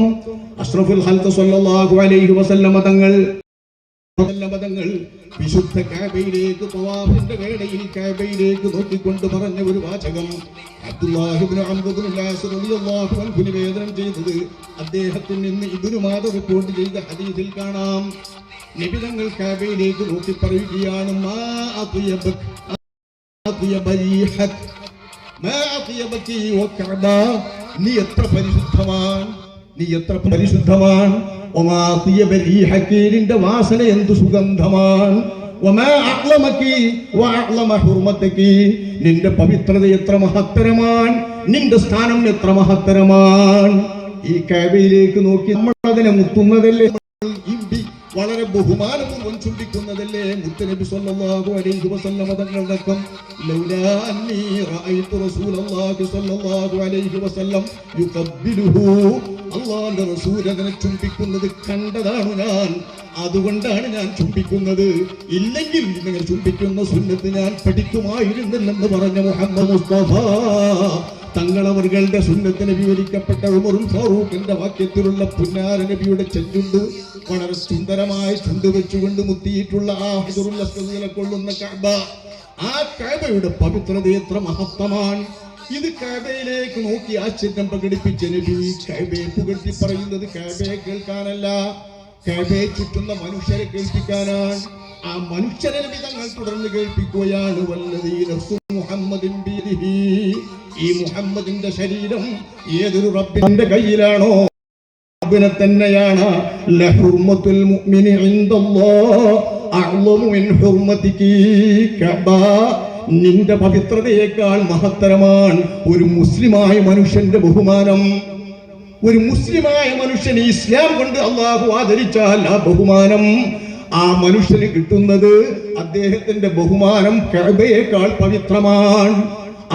അഷ്റഫുൽ ഖൽഖ് സ്വല്ലല്ലാഹു അലൈഹി വസല്ലമ തങ്ങൾ വിശുദ്ധ കഅബയിലേക്ക് തവാഫിന്റെ വേളയിൽ കഅബയിലേക്ക് നോക്കിക്കൊണ്ട് പറഞ്ഞ ഒരു വാചകം അബ്ദുല്ലാഹി ഇബ്നു അംർ ഇബ്നു അൽ-ആസ് റളിയല്ലാഹു അൻഹു നിവേദനം ചെയ്തത് അദ്ദേഹത്തിൽ നിന്ന് ഇബ്നു മാദ റിപ്പോർട്ട് ചെയ്ത ഹദീസിൽ കാണാം. നബി തങ്ങൾ കഅബയിലേക്ക് നോക്കി പറയുകയാണ്, മാ അത്യബക അത്യബരിഹക് മാ അത്യബകി വകഅബ, നീ എത്ര പരിശുദ്ധമാണ്, നീ എത്ര പരിശുദ്ധമാണ്. വമാ അത്യബരിഹകി, നിന്റെ വാസന എന്തു സുഗന്ധമാണ്. വമാ അഅ്ലമകി വഅഅ്ലമ ഹുർമതകി, നിന്റെ പവിത്രത എത്ര മഹത്തരമാണ്, നിന്റെ സ്ഥാനം എത്ര മഹത്തരമാണ്. ഈ കഅബയിലേക്ക് നോക്കി നമ്മൾ അതിനെ മുത്തുന്നതല്ലേ, വളരെ ബഹുമാനപൂർവ്വം ചുംബിക്കുന്നതല്ലേ? മുത്തനബി സ്വല്ലല്ലാഹു അലൈഹി വസല്ലം തങ്ങളടക്കം ലൗലാ അന്നീ റഅയ്തു റസൂലല്ലാഹി സ്വല്ലല്ലാഹു അലൈഹി വസല്ലം യുഖബ്ബിലുഹു, അല്ലാഹുവിന്റെ റസൂൽ അതിനെ ചുംബിക്കുന്നത് കണ്ടതാണ് ഞാൻ, അതുകൊണ്ടാണ് ഞാൻ ചുംബിക്കുന്നത്. ഇല്ലെങ്കിൽ നിങ്ങൾ ചുംബിക്കുന്ന സുന്നത്ത് ഞാൻ പഠിക്കുമായിരുന്നില്ലെന്ന് പറഞ്ഞ മുഹമ്മദ് മുസ്തഫ തങ്ങളവர்களுടെ സുന്നത്തിന് വിവരിക്കപ്പെട്ട ഉമറുൽ ഫാറൂഖിന്റെ വാക്യത്തിലുള്ള പുന്നാര നബിയുടെ ചെഞ്ചുണ്ട് വളരെ സുന്ദരമായി ചുണ്ട് വെച്ചുകൊണ്ട് മുത്തിയിട്ടുള്ള ആ ഹജറുൽ അസ്വദിനെ കൊള്ളുന്ന കഅബ, ആ കഅബയുടെ പവിത്രത എത്ര മഹത്തമാണ്. ഇത് കഅബയിലേക്ക് നോക്കി ആശ്ചര്യം പ്രകടിപ്പിച്ച നബി കഅബയെ പുകഴ്ത്തി പറയുന്നത് കഅബയെ കേൾക്കാനല്ല, കഅബയെ ചുറ്റുന്ന മനുഷ്യരെ കേൾപ്പിക്കാനാണ്. ആ മനുഷ്യരെ നബി തങ്ങൾ തുടർന്ന് കേൾപ്പിക്കുകയാണ്, വല്ലദീ നഫ്സു മുഹമ്മദിൻ ബിയദിഹി, ഈ മുഹമ്മദിന്റെ ശരീരം ഏതൊരു റബ്ബിന്റെ കയ്യിലാണോ റബ്ബിനെ തന്നെയാണ്. ലഹുർമത്തുൽ മുഅ്മിനി ഇൻദല്ലാഹ് അഅ്ളമു മിൻ ഹുർമതികി കഅബ, നിന്റെ പവിത്രതയേക്കാൾ മഹത്തരമാണ് ഒരു മുസ്ലിമായ മനുഷ്യന്റെ ബഹുമാനം. ഒരു മുസ്ലിമായ മനുഷ്യൻ ഇസ്ലാം കൊണ്ട് അല്ലാഹു ആദരിച്ചാൽ ആ ബഹുമാനം ആ മനുഷ്യന് കിട്ടുന്നത്, അദ്ദേഹത്തിന്റെ ബഹുമാനം കഅബയേക്കാൾ പവിത്രമാണ്.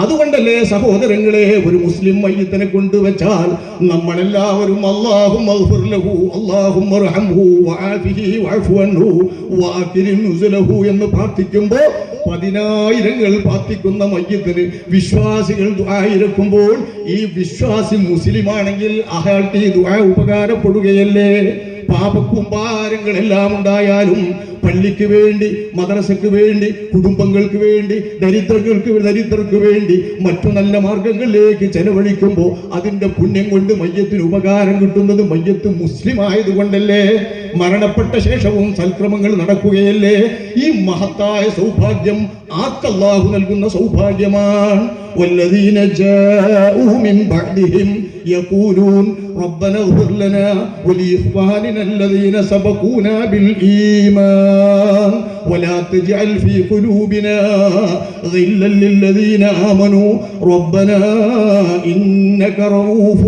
അതുകൊണ്ടല്ലേ സഹോദരങ്ങളെ, ഒരു മുസ്ലിം മയ്യിത്തിനെ കൊണ്ടുവച്ചാൽ നമ്മളെല്ലാവരും അല്ലാഹുമ്മ ഗ്ഫിർ ലഹു അല്ലാഹുമ്മ അർഹംഹു വആഫിഹി വഅഫു അൻഹു വഅക്രിം നുസുലഹു എന്ന് പ്രാർത്ഥിക്കുമ്പോൾ 10,000 പ്രാർത്ഥിക്കുന്ന മയ്യിത്തിന് വിശ്വാസികൾ ദുആ ഇറക്കുമ്പോൾ ഈ വിശ്വാസി മുസ്ലിമാണെങ്കിൽ അയാൾക്ക് ഈ ദുആ ഉപകാരപ്പെടുകയല്ലേ? പാപക്കുമ്പാരങ്ങളെല്ലാം ഉണ്ടായാലും പള്ളിക്ക് വേണ്ടി, മദ്രസക്ക് വേണ്ടി, കുടുംബങ്ങൾക്ക് വേണ്ടി, ദരിദ്രർക്ക് വേണ്ടി മറ്റു നല്ല മാർഗങ്ങളിലേക്ക് ചെലവഴിക്കുമ്പോൾ അതിന്റെ പുണ്യം കൊണ്ട് മയ്യത്തിന് ഉപകാരം കിട്ടുന്നത് മയ്യത്ത് മുസ്ലിം ആയതുകൊണ്ടല്ലേ? മരണപ്പെട്ട ശേഷവും സൽക്രമങ്ങൾ നടക്കുകയല്ലേ? ഈ മഹത്തായ സൗഭാഗ്യം ആർക്കല്ലാഹു നൽകുന്ന സൗഭാഗ്യമാണ്. والذين جاءوا من بعدهم يقولون ربنا اغفر لنا ولإخواننا الذين سبقونا بالإيمان ولا تجعل في قلوبنا غلا للذين آمنوا ربنا إنك رؤوف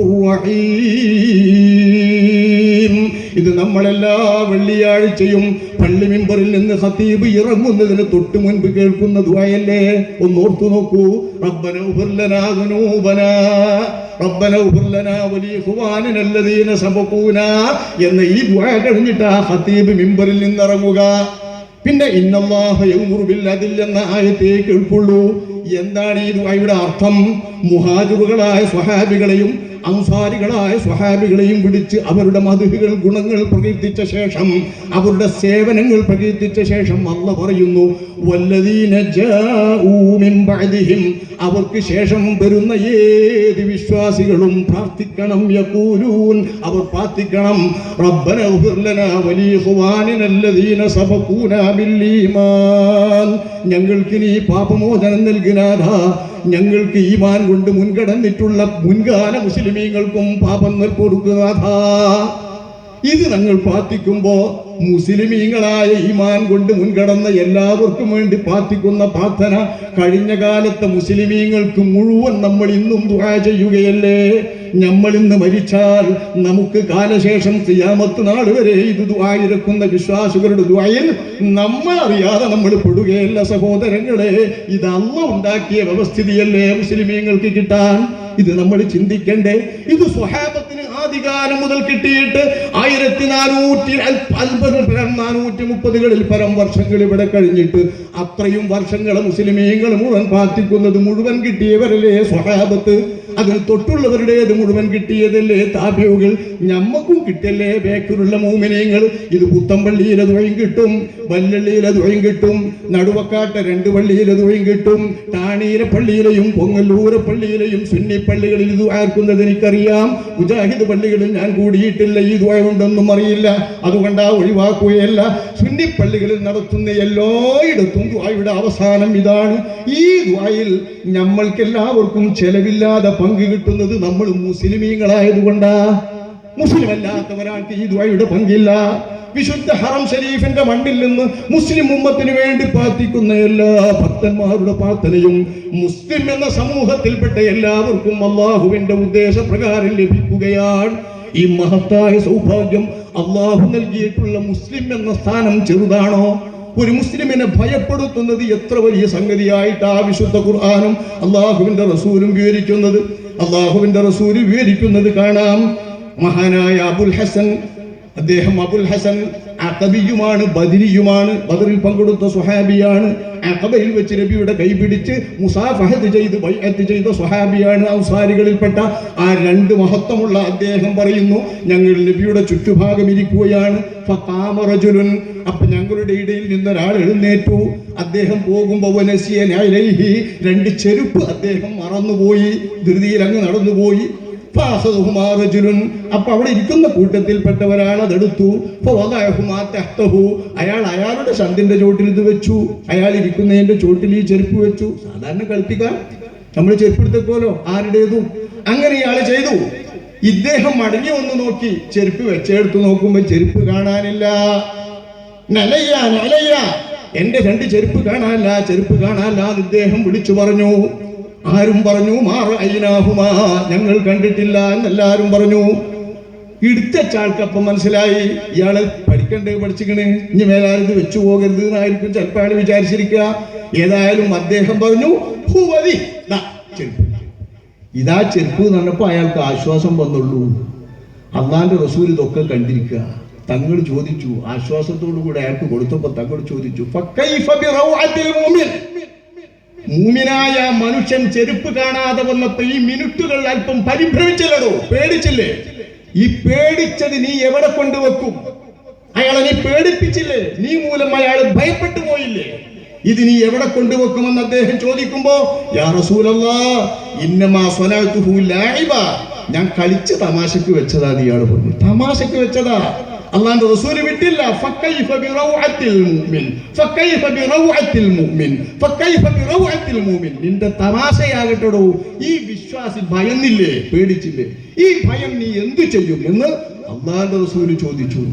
رحيم. ഇത് നമ്മളെല്ലാ വെള്ളിയാഴ്ചയും പള്ളി മിമ്പറിൽ നിന്ന് ഖതീബ് ഇറങ്ങുന്നതിന് തൊട്ട് മുൻപ് കേൾക്കുന്ന ദുആയല്ലേ? ഒന്ന് ഓർത്തു നോക്കൂ. റബ്ബന ഉഗ്ഫിർ ലനാ ദുനൂബനാ റബ്ബന ഉഗ്ഫിർ ലനാ വലിഇഖ്വാനിന അല്ലദീന സബഖൂനാ എന്ന ഈ ദുആ കഴിഞ്ഞിട്ട് ആ ഖതീബ് മിമ്പറിൽ നിന്ന് ഇറങ്ങുക. പിന്നെ ഇന്നല്ലാഹ യഅ്മുറു ബിൽ അദ്ൽ എന്ന ആയത്തേ കേൾക്കുള്ളൂ. എന്താണ് ഈ ദുആയുടെ അർത്ഥം? മുഹാജിറുകളായ സ്വഹാബികളെയും അൻസാരികളായ സ്വഹാബികളെയും വിളിച്ച് അവരുടെ മദ്ഹുകൾ, ഗുണങ്ങൾ പ്രകീർത്തിച്ച ശേഷം, അവരുടെ സേവനങ്ങൾ പ്രകീർത്തിച്ച ശേഷം അല്ലാഹു പറയുന്നു, വല്ലദീന ജാഊ മിൻ ബഅദിഹിം, അവർക്ക് ശേഷം വരുന്ന ഏത് വിശ്വാസികളും പ്രാർത്ഥിക്കണം, യഖൂലൂൻ, അവർ പ്രാർത്ഥിക്കണം, റബ്ബന ഉഗ്ഫിർ ലനാ വലിഇഖ്വാനിന അല്ലദീന സബഖൂനാ ബിൽ ഈമാൻ, ഞങ്ങൾക്ക് നീ പാപമോചനം നൽകുനാഥാ, ഞങ്ങൾക്ക് ഈമാൻ കൊണ്ട് മുൻകടന്നിട്ടുള്ള മുൻകാല മുസ്ലിമീങ്ങൾക്കും പാപം കൊടുക്കുന്നതാ. ഇത് ഞങ്ങൾ പ്രാർത്ഥിക്കുമ്പോ മുസ്ലിമീങ്ങളായ ഈമാൻ കൊണ്ട് മുൻകടന്ന എല്ലാവർക്കും വേണ്ടി പ്രാർത്ഥിക്കുന്ന പ്രാർത്ഥന കഴിഞ്ഞ കാലത്തെ മുസ്ലിമീങ്ങൾക്ക് മുഴുവൻ നമ്മൾ ഇന്നും ദുആ ചെയ്യുകയല്ലേ? നമ്മൾ ഇന്ന് മരിച്ചാൽ നമുക്ക് കാലശേഷം ഖിയാമത്ത് നാൾ വരെ ഇത് ദുആ ഇറക്കുന്ന വിശ്വാസികളുടെ ദുആയിൽ നമ്മൾ അറിയാതെ നമ്മൾ പെടുകയല്ല സഹോദരങ്ങളെ. ഇത് അല്ലാഹു ഉണ്ടാക്കിയ വ്യവസ്ഥിതിയല്ലേ മുസ്ലിമീങ്ങൾക്ക് കിട്ടാൻ? ഇത് നമ്മൾ ചിന്തിക്കണ്ടേ? ഇത് സ്വഹാബത്തിന് ആദികാലം മുതൽ കിട്ടിയിട്ട് 1430 പരം വർഷങ്ങൾ ഇവിടെ കഴിഞ്ഞിട്ട് അത്രയും വർഷങ്ങൾ മുസ്ലിമീങ്ങൾ മുഴുവൻ പ്രാർത്ഥിക്കുന്നത് മുഴുവൻ കിട്ടിയവരല്ലേ സ്വഹാബത്ത്? അതിന് തൊട്ടുള്ളവരുടേത് മുഴുവൻ കിട്ടിയതല്ലേ താബിഉകൾ? ഞമ്മക്കും കിട്ടല്ലേ ബേക്കിലുള്ള മോമിനീങ്ങൾ? ഇത് പുത്തമ്പള്ളിയിലെ ദുആയും കിട്ടും, വല്ലള്ളിയിലെ ദുആയും കിട്ടും, നടുവക്കാട്ടെ 2 പള്ളിയിലെ ദുആയും കിട്ടും, ടാണിയിലെ പള്ളിയിലെയും പൊങ്ങല്ലൂരെ പള്ളിയിലെയും സുന്നി പള്ളികളിൽ ഇത് ആർക്കുന്നത് എനിക്കറിയാം. മുജാഹിദ് പള്ളികളിൽ ഞാൻ കൂടിയിട്ടില്ല, ഈ ദുആ ഉണ്ടെന്നും അറിയില്ല, അതുകൊണ്ടാ ഒഴിവാക്കുകയല്ല. സുന്നി പള്ളികളിൽ നടത്തുന്ന എല്ലായിടത്തും ദുആയുടെ അവസാനം ഇതാണ്. ഈ ദുആയിൽ നമ്മൾക്കെല്ലാവർക്കും ചെലവില്ലാതെ പങ്ക് കിട്ടുന്നത് നമ്മൾ മുസ്ലിമീങ്ങളായതുകൊണ്ടാ. മുസ്ലിം അല്ലാത്തവരാൾക്ക് ഈ ദുആയുടെ പങ്കില്ല. വിശുദ്ധ ഹറം ഷരീഫിന്റെ മണ്ണിൽ നിന്ന് മുസ്ലിം ഉമ്മത്തിന് വേണ്ടി പ്രാർത്ഥിക്കുന്ന എല്ലാ ഭക്തന്മാരുടെ പ്രാർത്ഥനയും മുസ്ലിം എന്ന സമൂഹത്തിൽപ്പെട്ട എല്ലാവർക്കും അല്ലാഹുവിന്റെ ഉദ്ദേശപ്രകാരം ലഭിക്കുകയാണ്. ഈ മഹത്തായ സൗഭാഗ്യം അല്ലാഹു നൽകിയിട്ടുള്ള മുസ്ലിം എന്ന സ്ഥാനം ചെറുതാണോ? ഒരു മുസ്ലിമിനെ ഭയപ്പെടുത്തുന്നത് എത്ര വലിയ സംഗതിയായിട്ട് ആ വിശുദ്ധ ഖുർആനും അല്ലാഹുവിന്റെ റസൂലും വിവരിക്കുന്നത് കാണാം. മഹാനായ അബുൽ ഹസൻ അഖബിയുമാണ്, ബദരിയുമാണ്. ബദറിൽ പങ്കെടുത്ത സ്വഹാബിയാണ്. അഖബയിൽ വെച്ച് നബിയുടെ കൈപിടിച്ച് മുസാഫഹത്ത് ചെയ്ത് ബൈഅത്ത് ചെയ്ത സ്വഹാബിയാണ്. അൻസാരികളിൽപ്പെട്ട ആ രണ്ട് മഹത്വമുള്ള അദ്ദേഹം പറയുന്നു, ഞങ്ങൾ നബിയുടെ ചുറ്റുഭാഗം ഇരിക്കുകയാണ്. ഫഖാമ റജുലുൻ, അപ്പൊ ഞങ്ങളുടെ ഇടയിൽ നിന്നൊരാൾ എഴുന്നേറ്റു. അദ്ദേഹം പോകുമ്പോൾ രണ്ട് ചെരുപ്പ് അദ്ദേഹം മറന്നുപോയി, ധൃതിയിൽ അങ്ങ് നടന്നുപോയി. അപ്പൊ അവിടെ ഇരിക്കുന്ന കൂട്ടത്തിൽപ്പെട്ട ഒരാൾ അതെടുത്തു. അയാൾ അയാളുടെ ശന്തിന്റെ ചോട്ടിൽ ഇത് വെച്ചു. അയാൾ ഇരിക്കുന്നതിന്റെ ചോട്ടിൽ ഈ ചെരുപ്പ് വെച്ചു. സാധാരണ കളിപ്പിക്കാൻ നമ്മൾ ചെരുപ്പെടുത്തോലോ ആരുടേതും. അങ്ങനെ ഇയാൾ ചെയ്തു. ഇദ്ദേഹം മടങ്ങി വന്ന് നോക്കി, ചെരുപ്പ് വെച്ചെടുത്ത് നോക്കുമ്പോ ചെരുപ്പ് കാണാനില്ല. നലയ്യ നലയ്യ, എന്റെ രണ്ട് ചെരുപ്പ് കാണാനില്ല, ചെരുപ്പ് കാണാനില്ല എന്ന് ഇദ്ദേഹം വിളിച്ചു പറഞ്ഞു. ആരും പറഞ്ഞു മാറഅയ്നാഹുമാ, ഞങ്ങൾ കണ്ടിട്ടില്ല എന്നെല്ലാരും പറഞ്ഞു. ഇടുത്തച്ചാൾക്കപ്പം മനസ്സിലായി ഇയാള് പഠിക്കണ്ടേ, പഠിച്ചിക്കണ്, ഇനി മേലാരിത് വെച്ചു പോകരുത് എന്നായിരിക്കും ചിലപ്പോൾ അയാൾ വിചാരിച്ചിരിക്കുക. ഏതായാലും അദ്ദേഹം പറഞ്ഞു ഹുവദി, ചെരുപ്പ്. ഇതാ ചെരുപ്പ് എന്ന് പറഞ്ഞപ്പോ അയാൾക്ക് ആശ്വാസം വന്നുള്ളൂ. അള്ളാന്റെ റസൂൽ ഇതൊക്കെ കണ്ടിരിക്കുക. തങ്ങൾ ചോദിച്ചു, ആശ്വാസത്തോടു കൂടെ അയാൾക്ക് കൊടുത്തപ്പോ തങ്ങൾ ചോദിച്ചു, ഫക്കൈഫ ബിറൗഅത്തിൽ മുഅ്മിൻ, മൂമിനായ മനുഷ്യൻ ചെരുപ്പ് കാണാതെ വന്നപ്പോ ഈ മിനിറ്റുകൾ അല്പം പരിഭ്രമിച്ചില്ലടോ, പേടിച്ചില്ലേ? ഈ പേടിച്ചത് നീ എവിടെ കൊണ്ടുവെക്കും? അയാളെ നീ പേടിപ്പിച്ചില്ലേ? നീ മൂലം അയാൾ ഭയപ്പെട്ടു പോയില്ലേ? ഇത് നീ എവിടെ കൊണ്ടുവെക്കുമെന്ന് അദ്ദേഹം ചോദിക്കുമ്പോ, യാ റസൂലല്ലാഹ് ഇന്നമാ സ്വലഅതുഹു ലഅബ, ഞാൻ കളിച്ച് തമാശക്ക് വെച്ചതാ. ഇയാൾ പറഞ്ഞു, തമാശക്ക് വെച്ചതാ, അല്ലാഹുവിന്റെ റസൂൽ വിട്ടില്ല. ഫക്കൈഫ ബിറൗഅത്തിൽ മുഅ്മിൻ, ഫക്കൈഫ ബിറൗഅത്തിൽ മുഅ്മിൻ, ഫക്കൈഫ ബിറൗഅത്തിൽ മുഅ്മിൻ. നിന്റെ തമാശയാകട്ടെടോ, ഈ വിശ്വാസി ഭയന്നില്ലേ, പേടിച്ചില്ലേ? ഈ ഭയം നീ എന്തു ചെയ്യും എന്ന് അല്ലാഹുവിന്റെ റസൂൽ ചോദിച്ചു.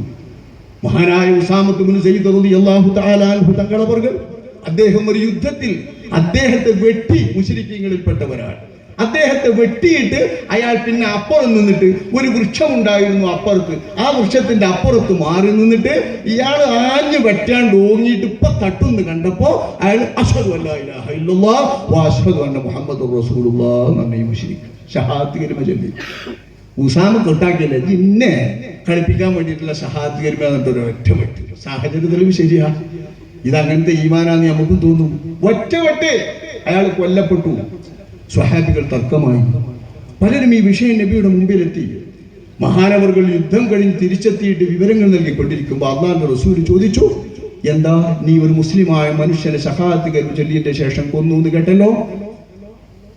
മഹാനായ ഉസാമത്ത് ഇബ്നു സയ്യിദ് റളിയല്ലാഹു തആല അൻഹു തങ്ങളെ പറഞ്ഞു, അദ്ദേഹം ഒരു യുദ്ധത്തിൽ അദ്ദേഹത്തെ വെട്ടി, മുശ്രിക്കീങ്ങളിൽപ്പെട്ടവരാണ്. അദ്ദേഹത്തെ വെട്ടിയിട്ട് അയാൾ പിന്നെ അപ്പുറം നിന്നിട്ട് ഒരു വൃക്ഷമുണ്ടായിരുന്നു അപ്പുറത്ത്, ആ വൃക്ഷത്തിന്റെ അപ്പുറത്ത് മാറി നിന്നിട്ട് ഇയാൾ ആഞ്ഞു വെട്ടാണ്ട് ഓങ്ങിയിട്ട് ഇപ്പൊ തട്ടുന്ന് കണ്ടപ്പോ അയാൾ അശ്ഹദു അല്ലാ ഇലാഹ ഇല്ലല്ലാഹ് വ അശ്ഹദു അന്ന മുഹമ്മദുർ റസൂലുള്ളാഹ് എന്ന് മുശ്രിക്ക് ഷഹാദത്ത് കലിമ ചൊല്ലി. ഉസാമ തൊട്ടാക്കിയല്ലേ, ഇന്നെ കളിപ്പിക്കാൻ വേണ്ടിയിട്ടുള്ള ഷഹാദത്ത് കലിമ എന്നിട്ട് ഒറ്റ വെട്ട്. സാഹചര്യത്തിലും ശരിയാ, ഇതങ്ങനത്തെ ഈമാനാന്ന് നമുക്കും തോന്നും. ഒറ്റ വെട്ട് അയാൾ കൊല്ലപ്പെട്ടു. സ്വഹാബികൾ തർക്കമായി. പലരും ഈ വിഷയം നബിയുടെ മുമ്പിലെത്തി. മഹാനവർകൾ യുദ്ധം കഴിഞ്ഞ് തിരിച്ചെത്തിയിട്ട് വിവരങ്ങൾ നൽകിക്കൊണ്ടിരിക്കുമ്പോൾ അല്ലാഹുവിന്റെ റസൂൽ ചോദിച്ചു, എന്താ നീ ഒരു മുസ്ലിമായ മനുഷ്യനെ ഷഹാദത്ത് കലിമ ചൊല്ലിയതിന്റെ ശേഷം കൊന്നു എന്ന് കേട്ടല്ലോ?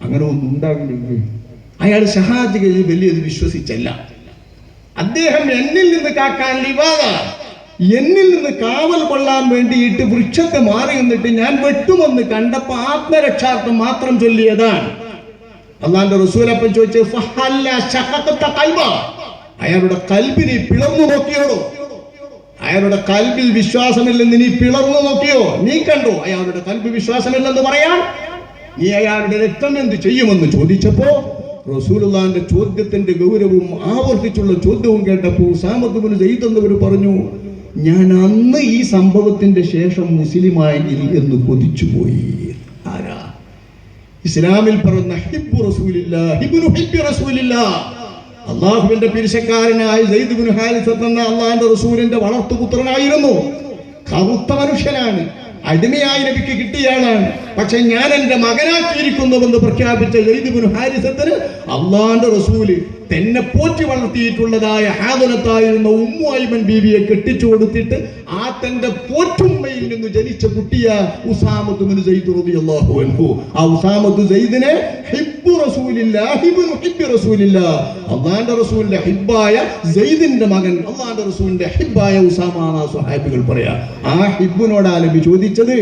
അങ്ങനെ ഒന്നും ഉണ്ടാകില്ലെങ്കിൽ അയാൾ ഷഹാദത്ത് കലിമ വലിയത് വിശ്വസിച്ചല്ല. അദ്ദേഹം എന്നിൽ നിന്ന് കാക്കാൻ ലിവാദ, എന്നിൽ നിന്ന് കാവൽ കൊള്ളാൻ വേണ്ടിയിട്ട് വൃക്ഷത്തെ മാറി നിന്നിട്ട് ഞാൻ വെട്ടുമെന്ന് കണ്ടപ്പോ ആത്മരക്ഷാർത്ഥം മാത്രം ചൊല്ലിയതാണ്. അല്ലാഹുവിന്റെ റസൂൽ അപ്പം ചോദിച്ചു, ഫഹല്ല ശഖഖത ഖൽബ, അയാളുടെ കൽബിനെ പിളർന്നു നോക്കിയോടോ? അയാളുടെ കൽബിൽ വിശ്വാസമില്ലെന്ന് നീ പിളർന്നു നോക്കിയോ? നീ കണ്ടോ അയാളുടെ കൽബ് വിശ്വാസമില്ലെന്ന് പറയാൻ? നീ അയാളുടെ രക്തം എന്ത് ചെയ്യുമെന്ന് ചോദിച്ചപ്പോ റസൂലുള്ളാഹിന്റെ ചോദ്യത്തിന്റെ ഗൗരവവും ആവർത്തിച്ചുള്ള ചോദ്യവും കേട്ടപ്പോൾ ഉസാമത്ത് ഇബ്നു സയ്യിദ് എന്നവർ പറഞ്ഞു, ഞാൻ അന്ന് ഈ സംഭവത്തിന്റെ ശേഷം മുസ്ലിമായെങ്കിൽ എന്ന് കൊതിച്ചുപോയി. ആരാ? ഇസ്ലാമിൽ പറഞ്ഞ ഹിബ്ബു റസൂലില്ലാഹ്, ഇബ്നു ഹിബ്ബി റസൂലില്ലാഹ്, അല്ലാഹുവിന്റെ പിരിശക്കാരനായ സയ്യിദ് ഇബ്നു ഹാരിസത്ത് എന്ന അല്ലാഹുവിന്റെ റസൂലിന്റെ വളർത്തുപുത്രനായിരുന്നു. കറുത്ത മനുഷ്യനാണ്, അടിമയായി നബിക്ക് കിട്ടിയാളാണ്. പക്ഷെ ഞാൻ എന്റെ മകനാക്കിയിരിക്കുന്നുവെന്ന് പ്രഖ്യാപിച്ച സയ്യിദ് ഇബ്നു ഹാരിസത്തിന് അല്ലാഹുവിന്റെ റസൂല് തന്നെ പോറ്റി വളർത്തിയിട്ടുള്ളതായ ഹാദനത്തായിരുന്ന ഉമ്മു ഐമൻ ബീവിയെ കെട്ടിച്ചു കൊടുത്തിട്ട് ആ തന്റെ പോറ്റുമ്മയിൽ നിന്ന് ജനിച്ച കുട്ടിയ ഉസാമത്ത് ഇബ്നു സയ്യിദ് റളിയല്ലാഹു അൻഹു. ആ ഉസാമത്ത് സയ്യിദിനെ ഹിബ്ബു റസൂലില്ലാഹ്, ഇബ്നു ഹിബ്ബി റസൂലില്ലാഹ്, അല്ലാഹുവിന്റെ റസൂലിന്റെ ഹിബ്ബായ സയ്യിദിന്റെ മകൻ, അല്ലാഹുവിന്റെ റസൂലിന്റെ ഹിബ്ബായ ഉസാമ എന്ന സ്വഹാബികൾ പറയാ. ആ ഹിബ്ബിനോടാ നബി ചോദിച്ചത്.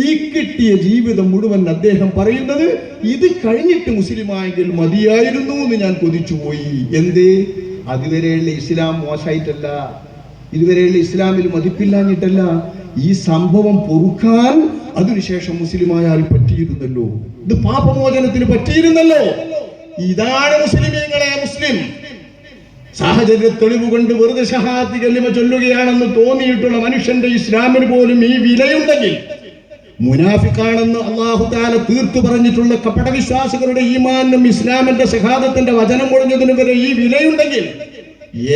ഈ കിട്ടിയ ജീവിതം മുഴുവൻ അദ്ദേഹം പറയുന്നത്, ഇത് കഴിഞ്ഞിട്ട് മുസ്ലിമായെങ്കിൽ മതിയായിരുന്നു എന്ന് ഞാൻ കൊതിച്ചുപോയി. എന്തേ? അതുവരെയുള്ള ഇസ്ലാം മോശമായിട്ടല്ല, ഇതുവരെയുള്ള ഇസ്ലാമിൽ മതിപ്പില്ലാഞ്ഞിട്ടല്ല, ഈ സംഭവം പൊറുക്കാൻ അതിനുശേഷം മുസ്ലിമായാൽ പറ്റിയിരുന്നല്ലോ, ഇത് പാപമോചനത്തിന് പറ്റിയിരുന്നല്ലോ. ഇതാണ് മുസ്ലിമീങ്ങളെ മുസ്ലിം. സാഹചര്യ തെളിവ് കൊണ്ട് വെറുതെ ഷഹാദത്ത് കലിമ ചൊല്ലുകയാണെന്ന് തോന്നിയിട്ടുള്ള മനുഷ്യന്റെ ഇസ്ലാമിന് പോലും ഈ വിലയുണ്ടെങ്കിൽ, മുനാഫിക്കാണെന്ന് അല്ലാഹു തആല തീർത്തു പറഞ്ഞിട്ടുള്ള കപടവിശ്വാസികളുടെ ഈമാനും ഇസ്ലാമിന്റെ ഷഹാദത്തിന്റെ വചനം പൊളിഞ്ഞതിന് വരെ ഈ വിലയുണ്ടെങ്കിൽ,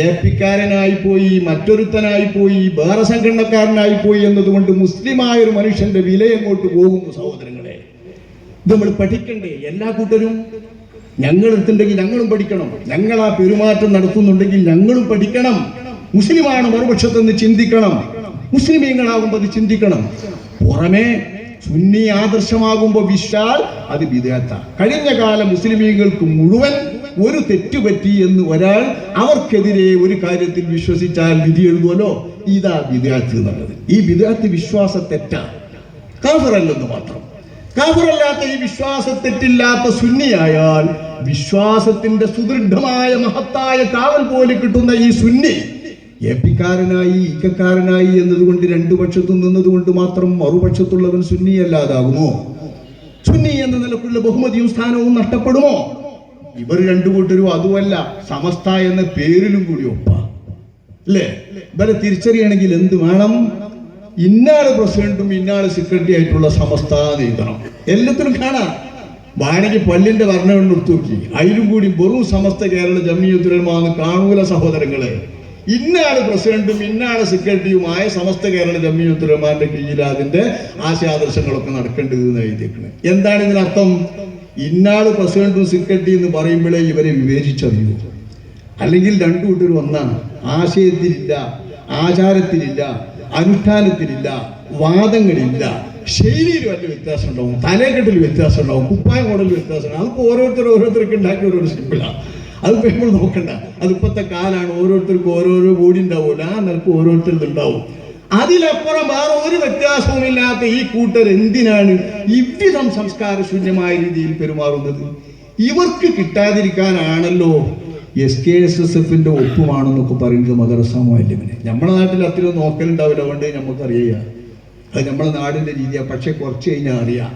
ഏപ്പിക്കാരനായി പോയി, മറ്റൊരുത്തനായി പോയി, വേറെ സംഘടനക്കാരനായി പോയി എന്നതുകൊണ്ട് മുസ്ലിമായ ഒരു മനുഷ്യന്റെ വില എങ്ങോട്ട് പോകുന്നു സഹോദരങ്ങളെ? ഇത് നമ്മൾ പഠിക്കണ്ടേ? എല്ലാ കൂട്ടരും ഞങ്ങൾ എടുത്തിട്ടുണ്ടെങ്കിൽ ഞങ്ങളും പഠിക്കണം. ഞങ്ങൾ ആ പെരുമാറ്റം നടത്തുന്നുണ്ടെങ്കിൽ ഞങ്ങളും പഠിക്കണം. മുസ്ലിമാണ് മറുപക്ഷത്തെന്ന് ചിന്തിക്കണം. മുസ്ലിമീങ്ങളാകുമ്പോൾ അത് ചിന്തിക്കണം. പുറമേ സുന്നി ആദർശമാകുമ്പോൾ വിശാൽ അത് ബിദ്അത്ത. കഴിഞ്ഞ കാല മുസ്ലിമീങ്ങൾക്ക് മുഴുവൻ ഒരു തെറ്റുപറ്റി എന്ന് ഒരാൾ അവർക്കെതിരെ ഒരു കാര്യത്തിൽ വിശ്വസിച്ചാൽ വിധി എഴുതുമല്ലോ, ഇതാ ബിദ്അത്ത് എന്നുള്ളത്. ഈ ബിദ്അത്ത് വിശ്വാസ തെറ്റാണ്, കാഫിറല്ലെന്ന് മാത്രം. കാഫിറല്ലാത്ത ഈ വിശ്വാസത്തെറ്റില്ലാത്ത സുന്നിയായാൽ വിശ്വാസത്തിന്റെ സുദൃഢമായ മഹത്തായ കാവൽ പോലെ കിട്ടുന്ന ഈ സുന്നി ഏപ്പിക്കാരനായി ഇക്കക്കാരനായി എന്നതുകൊണ്ട് രണ്ടു പക്ഷത്തും നിന്നതുകൊണ്ട് മാത്രം മറുപക്ഷത്തുള്ളവൻ സുന്നിയല്ലാതാകുമോ? സുന്നി എന്ന നിലക്കുള്ള ബഹുമതിയും സ്ഥാനവും നഷ്ടപ്പെടുമോ? ഇവർ രണ്ടു കൂട്ടരും അതുമല്ല, സമസ്ത എന്ന പേരിലും കൂടി ഒപ്പ അല്ലേ? ഇവരെ തിരിച്ചറിയണമെങ്കിൽ എന്ത് വേണം? ഇന്നാള് പ്രസിഡന്റും ഇന്നാള് സെക്രട്ടറി ആയിട്ടുള്ള സമസ്ത എഴുതണം. എല്ലാത്തിനും കാണാം. വാണെങ്കിൽ പല്ലിന്റെ വർണ്ണം എടുത്തു നോക്കി, അതിലും കൂടി വെറും സമസ്ത കേരള ജംഇയ്യത്തുൽ ഉലമാ കാണൂല സഹോദരങ്ങളെ. ഇന്നാള് പ്രസിഡന്റും ഇന്നാള് സെക്രട്ടറിയുമായ സമസ്ത കേരള ജംഇയ്യത്തുൽ ഉലമാന്റെ കീഴിൽ അതിന്റെ ആശയാദർശങ്ങളൊക്കെ നടക്കേണ്ടതെന്ന് എഴുതിയേക്കുന്നത്. എന്താണ് ഇതിനർത്ഥം? ഇന്നാള് പ്രസിഡന്റും സെക്രട്ടറി എന്ന് പറയുമ്പോഴേ ഇവരെ വിവേചിച്ചറിയൂ. അല്ലെങ്കിൽ രണ്ടു കൂട്ടരും ഒന്നാണ്. ആശയത്തിലില്ല, ആചാരത്തിലില്ല, അനുഷ്ഠാനത്തിലില്ല, വാദങ്ങളില്ല, ശൈലിയിൽ വല്ല വ്യത്യാസം ഉണ്ടാവും, തലക്കെട്ടിൽ വ്യത്യാസം ഉണ്ടാവും, കുപ്പായ മോഡൽ വ്യത്യാസം ഉണ്ടാവും. അതിപ്പോൾ ഓരോരുത്തർക്ക് ഉണ്ടാക്കിയ ഓരോ സിമ്പിളാണ്. അതിപ്പോൾ നമ്മൾ നോക്കണ്ട. അതിപ്പോഴത്തെ കാലാണ്. ഓരോരുത്തർക്കും ഓരോരോ ബോഡി ഉണ്ടാവില്ല, ആ നിലക്ക് ഓരോരുത്തർക്ക് ഉണ്ടാവും. അതിലപ്പുറം വേറെ ഒരു വ്യത്യാസവുമില്ലാത്ത ഈ കൂട്ടർ എന്തിനാണ് ഇவ்விധം സംസ്കാരശൂന്യമായ രീതിയിൽ പെരുമാറുന്നത്? ഇവർക്ക് കിട്ടാതിരിക്കാനാണല്ലോ SKSSFന്റെ ഒപ്പുമാണെന്നൊക്കെ പറയുന്നത് മദ്രസ മുഅല്ലിമിനെ. നമ്മുടെ നാട്ടിൽ അത്രയും നോക്കലുണ്ടാവില്ല, അതുകൊണ്ട് നമുക്കറിയാം. അത് നമ്മുടെ നാടിന്റെ രീതിയാണ്. പക്ഷെ കുറച്ച് കഴിഞ്ഞാൽ അറിയാം.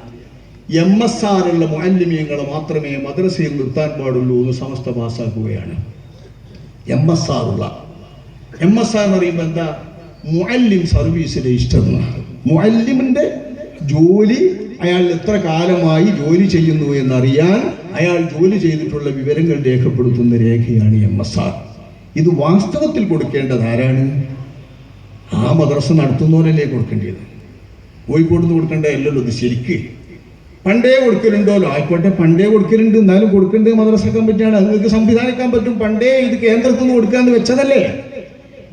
MSR ഉള്ള മുഅല്ലിമീങ്ങളെ മാത്രമേ മദ്രസയിൽ നിർത്താൻ പാടുള്ളൂ എന്ന് സമസ്ത പാസ്സാക്കുകയാണ്. MSR എന്ന് പറയുമ്പോൾ എന്താ? മുഅല്ലിം സർവീസ് രജിസ്റ്റർ. മുഅല്ലിമിന്റെ ജോലി, അയാൾ എത്ര കാലമായി ജോലി ചെയ്യുന്നു എന്നറിയാൻ അയാൾ ജോലി ചെയ്തിട്ടുള്ള വിവരങ്ങൾ രേഖപ്പെടുത്തുന്ന രേഖയാണ് MSR. ഇത് വാസ്തവത്തിൽ കൊടുക്കേണ്ടത് ആരാണ്? ആ മദ്രസ നടത്തുന്നവരല്ലേ കൊടുക്കേണ്ടത്. കോഴിക്കോട് നിന്ന് കൊടുക്കേണ്ടതല്ലല്ലോ ഇത്. ശരിക്ക് പണ്ടേ കൊടുക്കലുണ്ടല്ലോ, ആയിക്കോട്ടെ, പണ്ടേ കൊടുക്കലുണ്ട്, എന്നാലും കൊടുക്കേണ്ടത് മദ്രസ കമ്മിറ്റിയാണ്. നിങ്ങൾക്ക് സംവിധാനിക്കാൻ പറ്റും. പണ്ടേ ഇത് കേന്ദ്രത്തിൽ നിന്ന് കൊടുക്കാന്ന് വെച്ചതല്ലേ.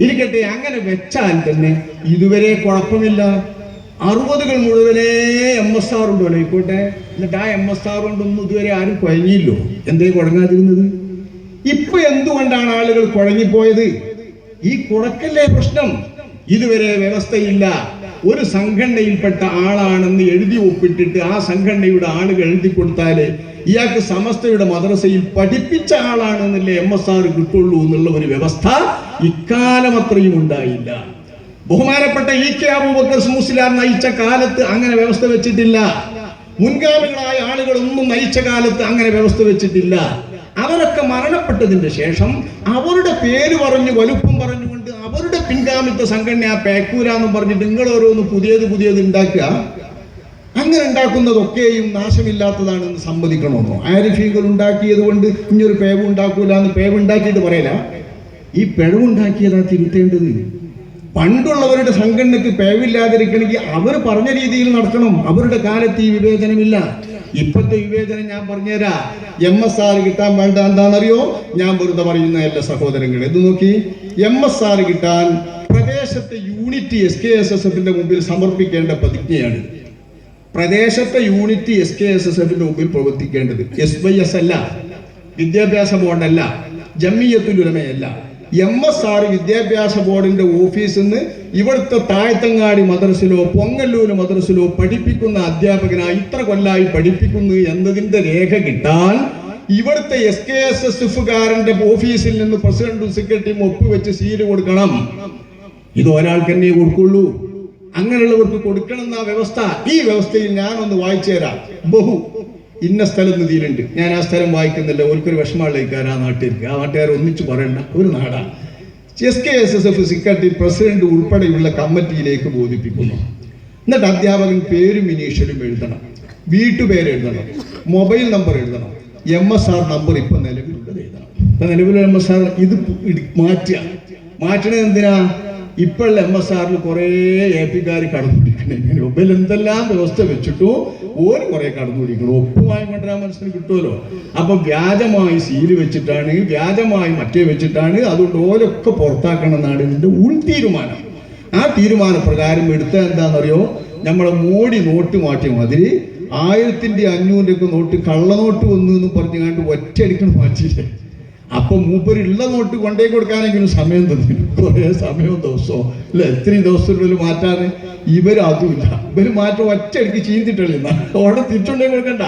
ഇരിക്കട്ടെ, അങ്ങനെ വെച്ചാൽ തന്നെ ഇതുവരെ കുഴപ്പമില്ല. 60കൾ മുഴുവനേ MSR ഉണ്ടല്ലോ, ആയിക്കോട്ടെ. എന്നിട്ട് ആ MSR കൊണ്ടൊന്നും ഇതുവരെ ആരും കുഴങ്ങിയില്ലോ. എന്തേ കുഴങ്ങാതിരുന്നത്? ഇപ്പൊ എന്തുകൊണ്ടാണ് ആളുകൾ കുഴങ്ങിപ്പോയത്? ഈ കുഴക്കല്ലേ പ്രശ്നം. ഇതുവരെ വ്യവസ്ഥയില്ല. ഒരു സംഘടനയിൽപ്പെട്ട ആളാണെന്ന് എഴുതി ഒപ്പിട്ടിട്ട് ആ സംഘടനയുടെ ആളുകൾ എഴുതി കൊടുത്താല് ഇയാൾക്ക് സമസ്തയുടെ മദ്രസയിൽ പഠിപ്പിച്ച ആളാണെന്നല്ലേ MSR കിട്ടുള്ളൂ എന്നുള്ള ഒരു വ്യവസ്ഥ ഇക്കാലം അത്രയും ഉണ്ടായില്ല. ബഹുമാനപ്പെട്ട EK അബൂബക്കർ മുസ്ലിയാർ നയിച്ച കാലത്ത് അങ്ങനെ വ്യവസ്ഥ വെച്ചിട്ടില്ല. മുൻഗാമികളായ ആളുകളൊന്നും നയിച്ച കാലത്ത് അങ്ങനെ വ്യവസ്ഥ വെച്ചിട്ടില്ല. അവരൊക്കെ മരണപ്പെട്ടതിന്റെ ശേഷം അവരുടെ പേര് പറഞ്ഞു, വലുപ്പം പറഞ്ഞുകൊണ്ട് അവരുടെ പിൻഗാമിത്വ സംഘടന ആ പേക്കൂരാന്നും പറഞ്ഞിട്ട് നിങ്ങൾ ഓരോന്ന് പുതിയത് ഉണ്ടാക്കുക. അങ്ങനെ ഉണ്ടാക്കുന്നതൊക്കെയും നാശമില്ലാത്തതാണെന്ന് സമ്മതിക്കണമെന്നോ? ആരിഫീകൾ ഉണ്ടാക്കിയത് കൊണ്ട് ഇനിയൊരു പേവ് ഉണ്ടാക്കൂല എന്ന് പേവ് ഉണ്ടാക്കിയിട്ട് പറയല. ഈ പിഴവുണ്ടാക്കിയതാ തിരുത്തേണ്ടത്. പണ്ടുള്ളവരുടെ സംഘടനയ്ക്ക് പേവില്ലാതിരിക്കണമെങ്കിൽ അവർ പറഞ്ഞ രീതിയിൽ നടക്കണം. അവരുടെ കാലത്ത് ഈ വിവേചനമില്ല. ഇപ്പോഴത്തെ വിവേചനം ഞാൻ പറഞ്ഞുതരാം. MSR കിട്ടാൻ വേണ്ട എന്താണെന്നറിയോ? ഞാൻ വെറുതെ പറയുന്ന എല്ലാ സഹോദരങ്ങളെ ഇത് നോക്കി. MSR കിട്ടാൻ പ്രദേശത്തെ യൂണിറ്റ് SKSSFന്റെ മുമ്പിൽ സമർപ്പിക്കേണ്ട പ്രതിജ്ഞയാണ്. പ്രദേശത്തെ യൂണിറ്റ് SKSSFന്റെ മുമ്പിൽ പ്രവർത്തിക്കേണ്ടത് SYS അല്ല, വിദ്യാഭ്യാസ ബോർഡല്ല, ജംഇയ്യത്തുൽ ഉലമയല്ല. MSR വിദ്യാഭ്യാസ ബോർഡിന്റെ ഓഫീസിൽ നിന്ന് ഇവിടുത്തെ താഴത്തങ്ങാടി മദ്രസിലോ പൊങ്ങല്ലൂർ മദ്രസിലോ പഠിപ്പിക്കുന്ന അധ്യാപകനായി ഇത്ര കൊല്ലായി പഠിപ്പിക്കുന്നു എന്നതിന്റെ രേഖ കിട്ടാൻ ഇവിടുത്തെ SKSSFകാരന്റെ ഓഫീസിൽ നിന്ന് പ്രസിഡന്റും സെക്രട്ടറിയും ഒപ്പുവെച്ച് സീല് കൊടുക്കണം. ഇത് ഒരാൾക്ക് തന്നെ കൊടുക്കുള്ളൂ. അങ്ങനെയുള്ളവർക്ക് കൊടുക്കണം എന്നാ വ്യവസ്ഥ. ഈ വ്യവസ്ഥയിൽ ഞാനൊന്ന് വായിച്ചു തരാം. ഇന്ന സ്ഥലം നിധിയിലുണ്ട്. ഞാൻ ആ സ്ഥലം വായിക്കുന്നില്ല. ഒരിക്കലും വിഷമമുള്ളേക്കാർ ആ നാട്ടിലേക്ക്, ആ നാട്ടുകാർ ഒന്നിച്ച് പറയണ്ട ഒരു നാടാണ്. SKSSF സെക്രട്ടറി പ്രസിഡന്റ് ഉൾപ്പെടെയുള്ള കമ്മിറ്റിയിലേക്ക് ബോധിപ്പിക്കുന്നു. എന്നിട്ട് അധ്യാപകൻ പേരും ഇനീഷ്യലും എഴുതണം, വീട്ടുപേര് എഴുതണം, മൊബൈൽ നമ്പർ എഴുതണം, MSR നമ്പർ ഇപ്പം നിലവിലുള്ളത് എഴുതണം. ഇപ്പൊ നിലവിലെ MSR ഇത് മാറ്റണത് എന്തിനാ? ഇപ്പോഴുള്ള MSRൽ കുറേ APക്കാർ കടന്നുപിടിക്കണേ. ഒബിൽ എന്തെല്ലാം വ്യവസ്ഥ വെച്ചിട്ടോ ഓര് കുറെ കടന്നുപിടിക്കണം. ഒപ്പ് വാങ്ങിക്കൊണ്ടിരാൻ മനസ്സിന് കിട്ടുമല്ലോ. അപ്പൊ വ്യാജമായി സീല് വെച്ചിട്ടാണ്, വ്യാജമായി മറ്റേ വെച്ചിട്ടാണ്. അതുകൊണ്ട് ഓരൊക്കെ പുറത്താക്കണം എന്നാണ് ഇതിന്റെ തീരുമാനം. ആ തീരുമാനപ്രകാരം എടുത്ത എന്താണെന്നറിയോ, നമ്മളെ മോഡി നോട്ട് മാറ്റിയ മാതിരി 1500 നോട്ട് കള്ളനോട്ട് വന്നു എന്ന് പറഞ്ഞു കണ്ട് ഒറ്റയടിക്കണം മാറ്റിയില്ലേ. അപ്പൊ മൂപ്പരുള്ള നോട്ട് കൊണ്ടേ കൊടുക്കാനെങ്കിലും സമയം തന്നില്ല. കുറേ സമയവും ദിവസവും അല്ല, എത്രയും ദിവസത്തിനുള്ളിൽ മാറ്റാന്. ഇവരതുമില്ല. ഇവര് മാറ്റം ഒറ്റയടിക്ക് ചെയ്തിട്ടില്ല. അവിടെ തിരിച്ചുകൊണ്ടേ കൊടുക്കണ്ട,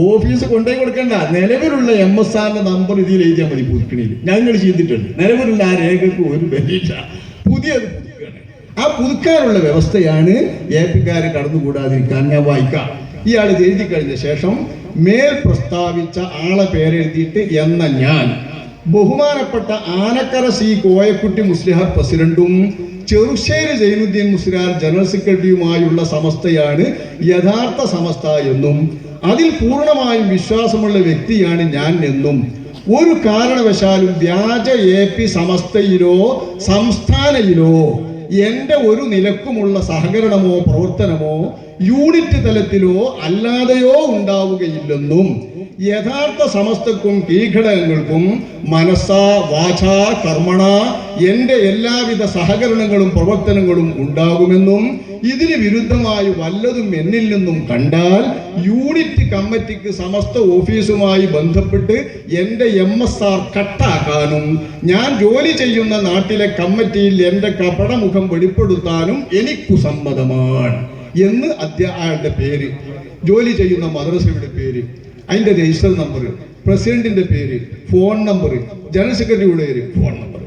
ഓഫീസ് കൊണ്ടേ കൊടുക്കണ്ട. നിലവിലുള്ള MSRന്റെ നമ്പർ ഇതിൽ എഴുതിയാൽ മതി. പുതുക്കണിയിൽ ഞങ്ങൾ ചെയ്തിട്ടുണ്ട്. നിലവിലുള്ള ആ രേഖക്ക് ഒരു വിലയില്ല. പുതിയത് പുതുക്കുകയാണ്. ആ പുതുക്കാനുള്ള വ്യവസ്ഥയാണ് APക്കാർ കടന്നുകൂടാതിരിക്കാൻ. ഞാൻ വായിക്കാം. ഇയാൾ എഴുതി കഴിഞ്ഞ ശേഷം മേൽ പ്രസ്താവിച്ച ആളെ പേരെഴുതിയിട്ട് എന്ന ഞാൻ ബഹുമാനപ്പെട്ട ആനക്കര C കോയക്കുട്ടി മുസ്ലിഹാർ പ്രസിഡന്റും ചെറുശ്ശേരി സൈനുദ്ദീൻ മുസ്ലിയാർ ജനറൽ സെക്രട്ടറിയുമായുള്ള സമസ്തയാണ് യഥാർത്ഥ സമസ്ത എന്നും അതിൽ പൂർണ്ണമായും വിശ്വാസമുള്ള വ്യക്തിയാണ് ഞാൻ എന്നും ഒരു കാരണവശാലും വ്യാജ AP സമസ്തയിലോ സംസ്ഥാനയിലോ എന്റെ ഒരു നിലക്കുമുള്ള സഹകരണമോ പ്രവർത്തനമോ യൂണിറ്റ് തലത്തിലോ അല്ലാതെയോ ഉണ്ടാവുകയില്ലെന്നും യഥാർത്ഥ സമസ്തക്കും കീഴ്ഘടകങ്ങൾക്കും മനസ്സാ വാചാ കർമ്മണ എന്റെ എല്ലാവിധ സഹകരണങ്ങളും പ്രവർത്തനങ്ങളും ഉണ്ടാകുമെന്നും ഇതിന് വിരുദ്ധമായി വല്ലതും എന്നിൽ നിന്നും കണ്ടാൽ യൂണിറ്റ് കമ്മിറ്റിക്ക് സമസ്ത ഓഫീസുമായി ബന്ധപ്പെട്ട് എന്റെ MSR കട്ടാക്കാനും ഞാൻ ജോലി ചെയ്യുന്ന നാട്ടിലെ കമ്മിറ്റിയിൽ എന്റെ കപടമുഖം വെളിപ്പെടുത്താനും എനിക്കു സമ്മതമാണ് എന്ന് അയാളുടെ പേര്, ജോലി ചെയ്യുന്ന മദ്രസയുടെ പേര്, അതിന്റെ രജിസ്റ്റർ നമ്പർ, പ്രസിഡന്റിന്റെ പേര്, ഫോൺ നമ്പർ, ജനറൽ സെക്രട്ടറിയുടെ പേര്, ഫോൺ നമ്പർ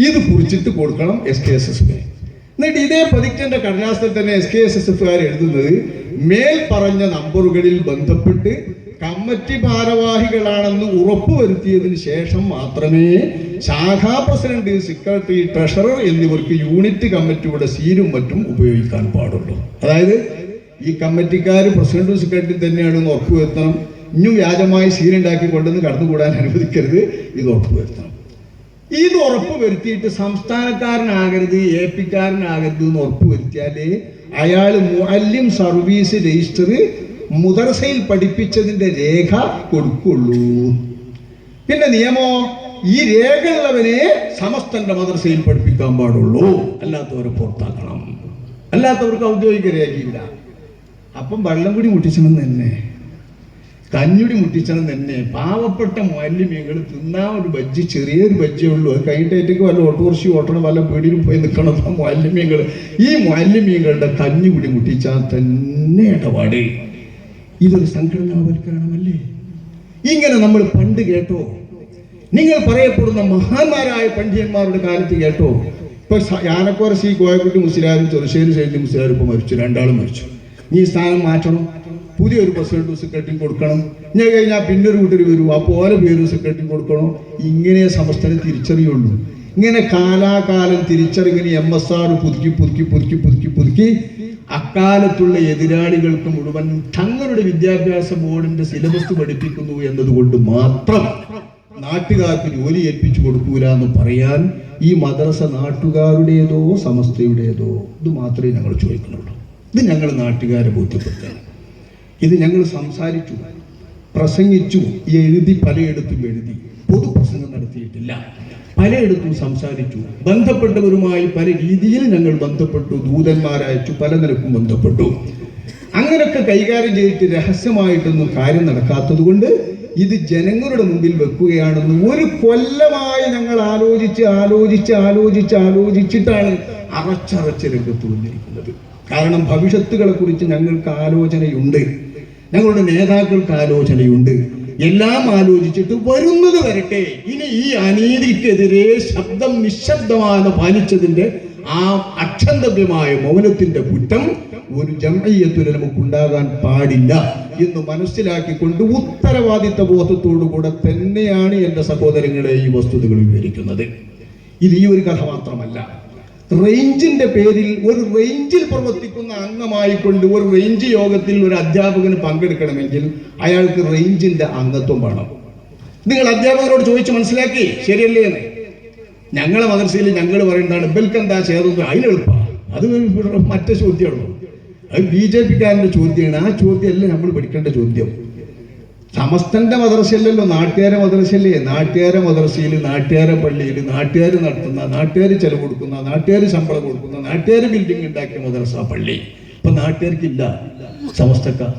ഇത് കുറിച്ചിട്ട് കൊടുക്കണം SKSSF. എന്നിട്ട് ഇതേ പതിക്കന്റെ കടലാസിൽ തന്നെ SKSSFകാർ എഴുതുന്നത് മേൽ പറഞ്ഞ നമ്പറുകളിൽ ബന്ധപ്പെട്ട് കമ്മിറ്റി ഭാരവാഹികളാണെന്ന് ഉറപ്പുവരുത്തിയതിന് ശേഷം മാത്രമേ ശാഖാ പ്രസിഡന്റ്, സെക്രട്ടറി, ട്രഷറർ എന്നിവർക്ക് യൂണിറ്റ് കമ്മിറ്റിയുടെ സീലും മറ്റും ഉപയോഗിക്കാൻ പാടുള്ളൂ. അതായത് ഈ കമ്മിറ്റിക്കാർ പ്രസിഡന്റും സെക്രട്ടറിയും തന്നെയാണെന്ന് ഉറപ്പുവരുത്തണം. ഇനിയും വ്യാജമായി സീലുണ്ടാക്കി കൊണ്ടുവന്ന് കടന്നുകൂടാൻ അനുവദിക്കരുത്. ഇത് ഉറപ്പുവരുത്തണം. ഇത് ഉറപ്പുവരുത്തിയിട്ട് സംസ്ഥാനക്കാരനാകരുത്, APക്കാരനാകരുത് എന്ന് ഉറപ്പുവരുത്തിയാലേ അയാൾ മുഅല്ലിം സർവീസ് രജിസ്റ്റർ മുദർസയിൽ പഠിപ്പിച്ചതിന്റെ രേഖ കൊടുക്കുള്ളൂ. പിന്നെ നിയമോ ഈ രേഖ ഉള്ളവനെ സമസ്തന്റെ മദ്രസയിൽ പഠിപ്പിക്കാൻ പാടുള്ളൂ, അല്ലാത്തവരെ പുറത്താക്കണം. അല്ലാത്തവർക്ക് ഔദ്യോഗിക രേഖയില്ല. അപ്പം വെള്ളം കൂടി മുട്ടിച്ചണം തന്നെ, കഞ്ഞുടി മുട്ടിച്ചണം തന്നെ. പാവപ്പെട്ട മുഅല്ലിമീങ്ങൾ തിന്നാൻ ഒരു ബജ്ജി, ചെറിയൊരു ബജ്ജിയേ ഉള്ളൂ. അത് കഴിഞ്ഞിട്ടേക്ക് വല്ല ഓട്ടോറിക്ഷ ഓട്ടണം, വല്ല വീടിലും പോയി നിൽക്കണം മുഅല്ലിമീങ്ങൾ. ഈ മുഅല്ലിമീങ്ങളുടെ കഞ്ഞുകൂടി മുട്ടിച്ചാൽ തന്നെ ഇടപാട്. ഇതൊരു സംഘടനാവൽക്കരണമല്ലേ? ഇങ്ങനെ നമ്മൾ പണ്ട് കേട്ടോ? നിങ്ങൾ പറയപ്പെടുന്ന മഹാന്മാരായ പണ്ഡിതന്മാരുടെ കാലത്ത് കേട്ടോ? ഇപ്പൊ ആനക്കോര C കോയക്കുട്ടി മുസ്ലിയാരും ചെറുശ്ശേരി സൈനുദ്ദീൻ മുസ്ലിയാരും ഇപ്പൊ മരിച്ചു, രണ്ടാളും മരിച്ചു. ഈ സ്ഥാനം മാറ്റണം, പുതിയൊരു പ്രസിഡന്റും സെക്രട്ടറിയും കൊടുക്കണം. ഞാൻ കഴിഞ്ഞാൽ പിന്നൊരു കൂട്ടർ വരും, അപ്പോൾ ഓരോ പേരും സെക്രട്ടറിയും കൊടുക്കണം. ഇങ്ങനെ സമസ്തനെ തിരിച്ചറിയുള്ളൂ. ഇങ്ങനെ കാലാകാലം തിരിച്ചറിഞ്ഞ് MSR പുതുക്കി പുതുക്കി പുതുക്കി പുതുക്കി പുതുക്കി അക്കാലത്തുള്ള എതിരാളികൾക്ക് മുഴുവൻ തങ്ങളുടെ വിദ്യാഭ്യാസ ബോർഡിന്റെ സിലബസ് പഠിപ്പിക്കുന്നു എന്നതുകൊണ്ട് മാത്രം നാട്ടുകാർക്ക് ജോലി ഏൽപ്പിച്ചു കൊടുക്കൂല എന്ന് പറയാൻ ഈ മദ്രസ നാട്ടുകാരുടേതോ സമസ്തയുടേതോ? ഇത് മാത്രമേ ഞങ്ങൾ ചോദിക്കുന്നുള്ളൂ. ഇത് ഞങ്ങൾ നാട്ടുകാരെ ബോധ്യപ്പെടുത്തണം. ഇത് ഞങ്ങൾ സംസാരിച്ചു, പ്രസംഗിച്ചു, എഴുതി, പലയിടത്തും എഴുതി. പൊതുപ്രസംഗം നടത്തിയിട്ടില്ല. പലയിടത്തും സംസാരിച്ചു, ബന്ധപ്പെട്ടവരുമായി പല രീതിയിൽ ഞങ്ങൾ ബന്ധപ്പെട്ടു, ദൂതന്മാരയച്ചു, പല നിലക്കും ബന്ധപ്പെട്ടു. അങ്ങനെയൊക്കെ കൈകാര്യം ചെയ്തിട്ട് രഹസ്യമായിട്ടൊന്നും കാര്യം നടക്കാത്തത് കൊണ്ട് ഇത് ജനങ്ങളുടെ മുമ്പിൽ വെക്കുകയാണെന്ന് ഒരു കൊല്ലമായി ഞങ്ങൾ ആലോചിച്ചിട്ടാണ് അറച്ചറച്ച് രംഗത്ത് വന്നിരിക്കുന്നത്. കാരണം ഭവിഷ്യത്തുകളെ കുറിച്ച് ഞങ്ങൾക്ക് ആലോചനയുണ്ട്, ഞങ്ങളുടെ നേതാക്കൾക്ക് ആലോചനയുണ്ട്. എല്ലാം ആലോചിച്ചിട്ട് വരുന്നത് വരട്ടെ. ഇനി ഈ അനീതിക്കെതിരെ ശബ്ദം നിശബ്ദമായി പാലിച്ചതിന്റെ ആ അക്ഷന്തവ്യമായ മൗനത്തിന്റെ കുറ്റം ഒരു ജംഇയ്യത്തുൽ നമുക്കുണ്ടാകാൻ പാടില്ല എന്ന് മനസ്സിലാക്കിക്കൊണ്ട് ഉത്തരവാദിത്ത ബോധത്തോടുകൂടെ തന്നെയാണ് എൻ്റെ സഹോദരങ്ങളെ ഈ വസ്തുതകൾ വിവരിക്കുന്നത്. ഇത് ഈ ഒരു കഥ മാത്രമല്ല. റേഞ്ചിന്റെ പേരിൽ ഒരു റേഞ്ചിൽ പ്രവർത്തിക്കുന്ന അംഗമായിക്കൊണ്ട് ഒരു റേഞ്ച് യോഗത്തിൽ ഒരു അധ്യാപകന് പങ്കെടുക്കണമെങ്കിൽ അയാൾക്ക് റേഞ്ചിന്റെ അംഗത്വം വേണം. നിങ്ങൾ അധ്യാപകരോട് ചോദിച്ച് മനസ്സിലാക്കി ശരിയല്ലേ എന്ന്. ഞങ്ങളെ മദർസയിൽ ഞങ്ങൾ പറയുന്നതാണ് ഇബൽക്ക് എന്താ ചെയ്തത്, അതിനെളുപ്പമാണ്. അത് മറ്റേ ചോദ്യമുള്ളൂ. അത് BJP-കാരൻ്റെ ചോദ്യമാണ്. ആ ചോദ്യമല്ല നമ്മൾ പഠിക്കേണ്ട ചോദ്യം. സമസ്തന്റെ മദ്രസയല്ലല്ലോ, നാട്ടുകാരെ മദ്രസയല്ലേ. നാട്ടുകാരെ മദ്രസയിൽ, നാട്ടുകാരെ പള്ളിയിൽ, നാട്ടുകാർ നടത്തുന്ന, നാട്ടുകാർ ചെലവ് കൊടുക്കുന്ന, നാട്ടുകാർ ശമ്പളം കൊടുക്കുന്ന, നാട്ടുകാർ ബിൽഡിംഗ് ഉണ്ടാക്കിയ മദ്രസ പള്ളി ഇപ്പൊ നാട്ടുകാർക്കില്ല. സമസ്തക്കാർ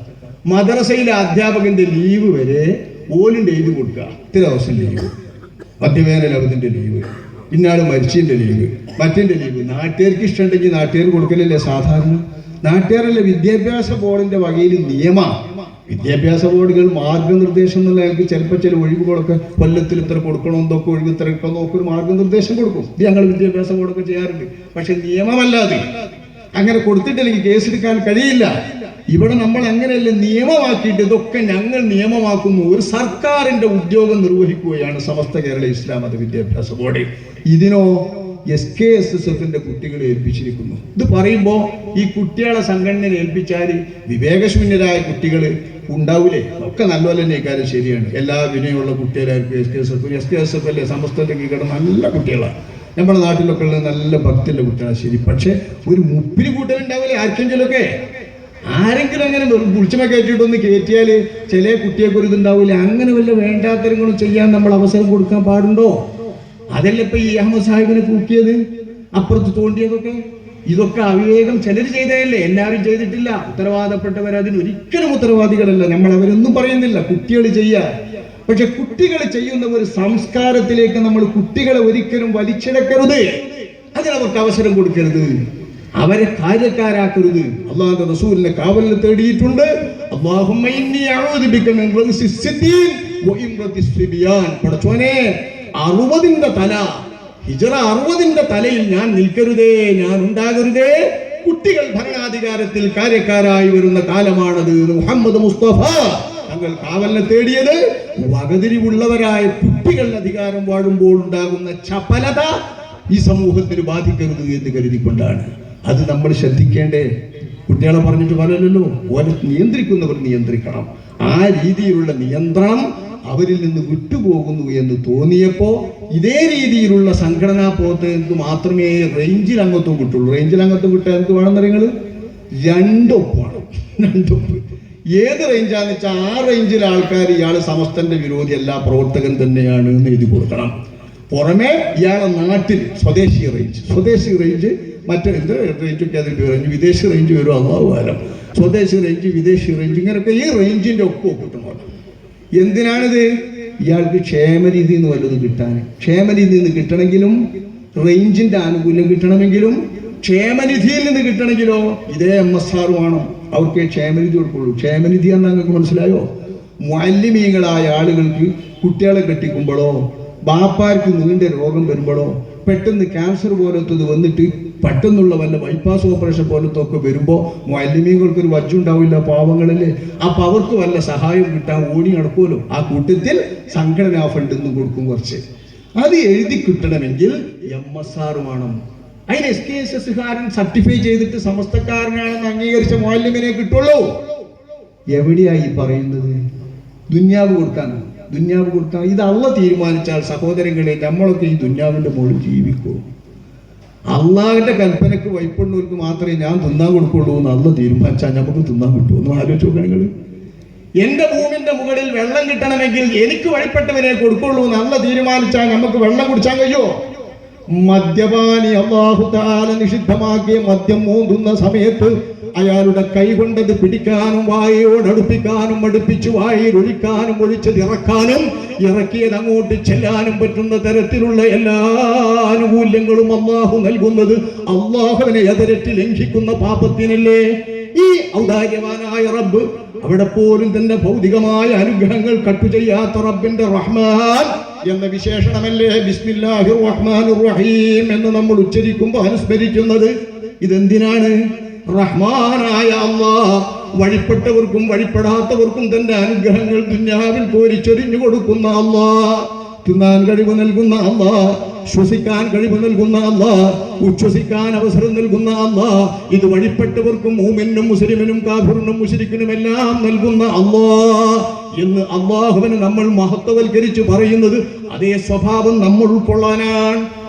മദ്രസയിലെ അധ്യാപകന്റെ ലീവ് വരെ ഓലിൻ്റെ എഴുതി കൊടുക്കുക. ഇത്ര ദിവസം ലീവ്, മധ്യവേനൽ അവധിന്റെ ലീവ്, ഇന്നാൾ മരിച്ചതിന്റെ ലീവ്, മറ്റിന്റെ ലീവ്. നാട്ടുകാർക്ക് ഇഷ്ടമുണ്ടെങ്കിൽ നാട്ടുകാർ കൊടുക്കലല്ലേ സാധാരണ. നാട്ടുകാരല്ലേ വിദ്യാഭ്യാസ ബോർഡിന്റെ വകയിൽ നിയമം. വിദ്യാഭ്യാസ ബോർഡുകൾ മാർഗനിർദ്ദേശം എന്നുള്ള ഞങ്ങൾക്ക് ചിലപ്പോൾ ചില ഒഴിവുകളൊക്കെ കൊല്ലത്തിൽ ഇത്ര കൊടുക്കണം, എന്തൊക്കെ ഒഴിവ് ഇത്ര നോക്കൊരു മാർഗനിർദ്ദേശം കൊടുക്കും. ഇത് ഞങ്ങൾ വിദ്യാഭ്യാസ ബോർഡൊക്കെ ചെയ്യാറുണ്ട്. പക്ഷെ നിയമമല്ലാതെ അങ്ങനെ കൊടുത്തിട്ടില്ലെങ്കിൽ കേസെടുക്കാൻ കഴിയില്ല. ഇവിടെ നമ്മൾ അങ്ങനെയല്ല, നിയമമാക്കിയിട്ട് ഇതൊക്കെ ഞങ്ങൾ നിയമമാക്കുന്നു. ഒരു സർക്കാരിന്റെ ഉദ്യോഗം നിർവഹിക്കുകയാണ് സമസ്ത കേരള ഇസ്ലാം മത വിദ്യാഭ്യാസ ബോർഡ്. ഇതിനോ SKSSFന്റെ കുട്ടികളെ ഏൽപ്പിച്ചിരിക്കുന്നു. ഇത് പറയുമ്പോൾ ഈ കുട്ടികളെ സംഘടനയെ ഏൽപ്പിച്ചാൽ വിവേകശൂന്യരായ കുട്ടികൾ ഉണ്ടാവില്ലേ? ഒക്കെ നല്ലപോലെ തന്നെ ഇക്കാര്യം ശരിയാണ്. എല്ലാ വിനയമുള്ള കുട്ടികളായിരിക്കും SKSF അല്ലേ, സമസ്തന്റെ കീഴ നല്ല കുട്ടികളാണ്. നമ്മുടെ നാട്ടിലൊക്കെ ഉള്ള നല്ല ഭക്തിയുള്ള കുട്ടികളാണ് ശരി. പക്ഷെ ഒരു മുപ്പിന് കൂട്ടലുണ്ടാവില്ലേ ആർക്കെങ്കിലുമൊക്കെ? ആരെങ്കിലും അങ്ങനെ വിളിച്ചമ കയറ്റിയിട്ടൊന്ന് കയറ്റിയാൽ ചില കുട്ടിയൊക്കെ ഒരു ഇതുണ്ടാവില്ല. അങ്ങനെ വല്ല വേണ്ടാത്തരങ്ങളും ചെയ്യാൻ നമ്മൾ അവസരം കൊടുക്കാൻ പാടുണ്ടോ? അതല്ല ഇപ്പൊ ഈ അഹമ്മദ് സാഹിബിനെ കൂക്കിയത്, അപ്പുറത്ത് തോണ്ടിയതൊക്കെ. ഇതൊക്കെ അവിവേകം ചിലർ ചെയ്തതല്ലേ, എല്ലാവരും ചെയ്തിട്ടില്ല. ഉത്തരവാദപ്പെട്ടവർ അതിനൊരിക്കലും ഉത്തരവാദികളല്ല. നമ്മൾ അവരൊന്നും പറയുന്നില്ല, കുട്ടികൾ ചെയ്യാ. പക്ഷെ കുട്ടികൾ ചെയ്യുന്ന ഒരു സംസ്കാരത്തിലേക്ക് നമ്മൾ കുട്ടികളെ ഒരിക്കലും വലിച്ചിടക്കരുത്. അതിനവർക്ക് അവസരം കൊടുക്കരുത്, അവരെ കാര്യക്കാരാക്കരുത്. അള്ളാഹുവിന്റെ റസൂലിനെ കാവലിൽ തേടിയിട്ടുണ്ട്. അല്ലാഹുമ്മ ഇന്നി അഊദു ബിക മിൻ റഅസി സിദ്ദീൻ വ ഇംറതി സിബിയാൻ. പടച്ചോനെ 60ന്റെ തല, ഹിജ്റ 60ന്റെ തലയിൽ ഞാൻ നിൽക്കരുതേ, ഞാൻ ഉണ്ടാകരുതേ. കുട്ടികൾ ഭരണാധികാരത്തിൽ കാര്യക്കാരായി വരുന്ന കാലമാണത്. മുഹമ്മദ് മുസ്തഫ തങ്ങൾ കാവലിനെ തേടിയത് വകതിരിവുള്ളവരായ കുട്ടികൾ അധികാരം വാഴുമ്പോൾ ഉണ്ടാകുന്ന ചപലത ഈ സമൂഹത്തിന് ബാധിക്കരുത് എന്ന് കരുതിക്കൊണ്ടാണ്. അത് നമ്മൾ ശ്രദ്ധിക്കേണ്ടേ. കുട്ടികളെ പറഞ്ഞിട്ട് പറയല്ലോ, ഓരെ നിയന്ത്രിക്കുന്നവർ നിയന്ത്രിക്കണം. ആ രീതിയിലുള്ള നിയന്ത്രണം അവരിൽ നിന്ന് വിട്ടുപോകുന്നു എന്ന് തോന്നിയപ്പോൾ ഇതേ രീതിയിലുള്ള സംഘടനാ പ്രവർത്തകർക്ക് മാത്രമേ റേഞ്ചിൽ അംഗത്വം കിട്ടുള്ളൂ. റേഞ്ചിൽ അംഗത്വം കിട്ടാൻ എന്ത് വേണമെന്ന് അറിയുന്നത്? 2 ഒപ്പ് വേണം. 2 ഒപ്പ്. ഏത് റേഞ്ചാന്ന് വെച്ചാൽ ആ റേഞ്ചിലെ ആൾക്കാർ ഇയാൾ സമസ്തന്റെ വിരോധി അല്ല, പ്രവർത്തകൻ തന്നെയാണ് എന്ന് എഴുതി കൊടുക്കണം. പുറമെ ഇയാളെ നാട്ടിൽ സ്വദേശി റേഞ്ച് മറ്റേ എന്ത് റേഞ്ചൊക്കെ അതിൽ റേഞ്ച്, വിദേശ റേഞ്ച് വരും, അള്ളാഹുവാലം. സ്വദേശി റേഞ്ച്, വിദേശി റേഞ്ച്, ഇങ്ങനെയൊക്കെ ഈ റേഞ്ചിന്റെ ഒക്കെ ഒപ്പിട്ടണം. എന്തിനാണിത്? ഇയാൾക്ക് ക്ഷേമനിധി എന്ന് വല്ലതും കിട്ടാൻ. ക്ഷേമനിധി നിന്ന് കിട്ടണമെങ്കിലും, റേഞ്ചിന്റെ ആനുകൂല്യം കിട്ടണമെങ്കിലും, ക്ഷേമനിധിയിൽ നിന്ന് കിട്ടണമെങ്കിലോ ഇതേ MSR വേണം. അവർക്ക് ക്ഷേമനിധി കൊടുക്കുള്ളൂ. ക്ഷേമനിധി എന്നാ നിങ്ങൾക്ക് മനസ്സിലായോ? മുഅല്ലിമീങ്ങളായ ആളുകൾക്ക് കുട്ടികളെ കെട്ടിക്കുമ്പോഴോ, ബാപ്പാർക്ക് നീണ്ട രോഗം വരുമ്പോഴോ, പെട്ടെന്ന് ക്യാൻസർ പോലത്തത് വന്നിട്ട് പെട്ടെന്നുള്ള വല്ല ബൈപ്പാസ് ഓപ്പറേഷൻ പോലത്തെ ഒക്കെ വരുമ്പോൾ മുഅല്ലിമീങ്ങൾക്ക് ഒരു വജ്ജുണ്ടാവില്ല, പാവങ്ങളല്ലേ. അപ്പൊ അവർക്ക് വല്ല സഹായം കിട്ടാൻ ഓടി നടക്കുമല്ലോ. ആ കൂട്ടത്തിൽ സംഘടനാ ഫണ്ട് നിന്ന് കൊടുക്കും കുറച്ച്. അത് എഴുതി കിട്ടണമെങ്കിൽ MSR വേണം. അതിന് SKSSകാരൻ സർട്ടിഫൈ ചെയ്തിട്ട് സമസ്തക്കാരനാണെന്ന് അംഗീകരിച്ച മുഅല്ലിമിനെ കിട്ടുള്ളൂ. എവിടെയായി പറയുന്നത്? ദുന്യാവ് കൊടുക്കാൻ. ഇത് അള്ളാഹ് തീരുമാനിച്ചാൽ സഹോദരങ്ങളെ നമ്മളൊക്കെ ഈ ദുന്യാവിന്റെ മുകളിൽ ജീവിക്കൂ. അള്ളാഹിന്റെ കൽപ്പനക്ക് വൈപ്പുള്ളവർക്ക് മാത്രമേ ഞാൻ തിന്നാൻ കൊടുക്കുള്ളൂ എന്ന് അള്ളാഹ് തീരുമാനിച്ചാൽ നമുക്ക് തിന്നാൻ കിട്ടുമോ എന്ന് ആലോചിച്ച് നോക്കുക നിങ്ങൾ. എന്റെ ഭൂമിന്റെ മുകളിൽ വെള്ളം കിട്ടണമെങ്കിൽ എനിക്ക് വഴിപ്പെട്ടവനെ കൊടുക്കുള്ളൂ എന്ന് അള്ളാഹ് തീരുമാനിച്ചാൽ നമുക്ക് വെള്ളം കുടിച്ചാൻ കഴിയുമോ? മദ്യപാനി അല്ലാഹു തആല നിഷിദ്ധമാക്കിയ മദ്യം മോന്തുന്ന സമയത്ത് അയാളുടെ കൈ കൊണ്ടത് പിടിക്കാനും വായയോട് അടുപ്പിക്കാനും അടുപ്പിച്ചു വായിൽ ഒഴിക്കാനും ഒഴിച്ചത് ഇറക്കാനും ഇറക്കിയത് അങ്ങോട്ട് ചെല്ലാനും പറ്റുന്ന തരത്തിലുള്ള എല്ലാ ആനുകൂല്യങ്ങളും അല്ലാഹു നൽകുന്നത് അല്ലാഹുവിനെ എതിരറ്റ് ലംഘിക്കുന്ന പാപത്തിനല്ലേ? ഈ ഔദാര്യവാനായ റബ്ബ് അവിടെ പോലും തന്റെ ഭൗതികമായ അനുഗ്രഹങ്ങൾ കട്ടു ചെയ്യാത്ത റബ്ബിന്റെ റഹ്മാൻ എന്ന വിശേഷണമല്ലേ ബിസ്മില്ലാഹിർ റഹ്മാനിർ റഹീം എന്ന് നമ്മൾ ഉച്ചരിക്കുമ്പോൾ അനുസ്മരിക്കുന്നത്? ഇതെന്തിനാണ്? റഹ്മാനായ അല്ലാഹ് വഴിപ്പെട്ടവർക്കും വഴിപ്പെടാത്തവർക്കും തന്റെ അനുഗ്രഹങ്ങൾ ദുനിയാവിൽ കോരിച്ചൊരിഞ്ഞു കൊടുക്കുന്ന അല്ലാഹ്, തിന്നാൻ കഴിവ് നൽകുന്ന അല്ലാഹ്, ശ്വസിക്കാൻ കഴിവ് നൽകുന്ന അല്ലാഹ്, ഉച്ഛ്വസിക്കാൻ അവസരം നൽകുന്ന അല്ലാഹ്, ഇത് വഴിപ്പെട്ടവർക്കും മൂമിനും മുസ്ലിമിനും കാഫിറിനും മുശ്രിക്കിനും എല്ലാം നൽകുന്ന അല്ലാഹ്. എന്ന് അള്ളാഹുവിനെ നമ്മൾ മഹത്വവൽക്കരിച്ച് പറയുന്നത് അതേ സ്വഭാവം നമ്മൾ ഉൾക്കൊള്ളാനാണ്.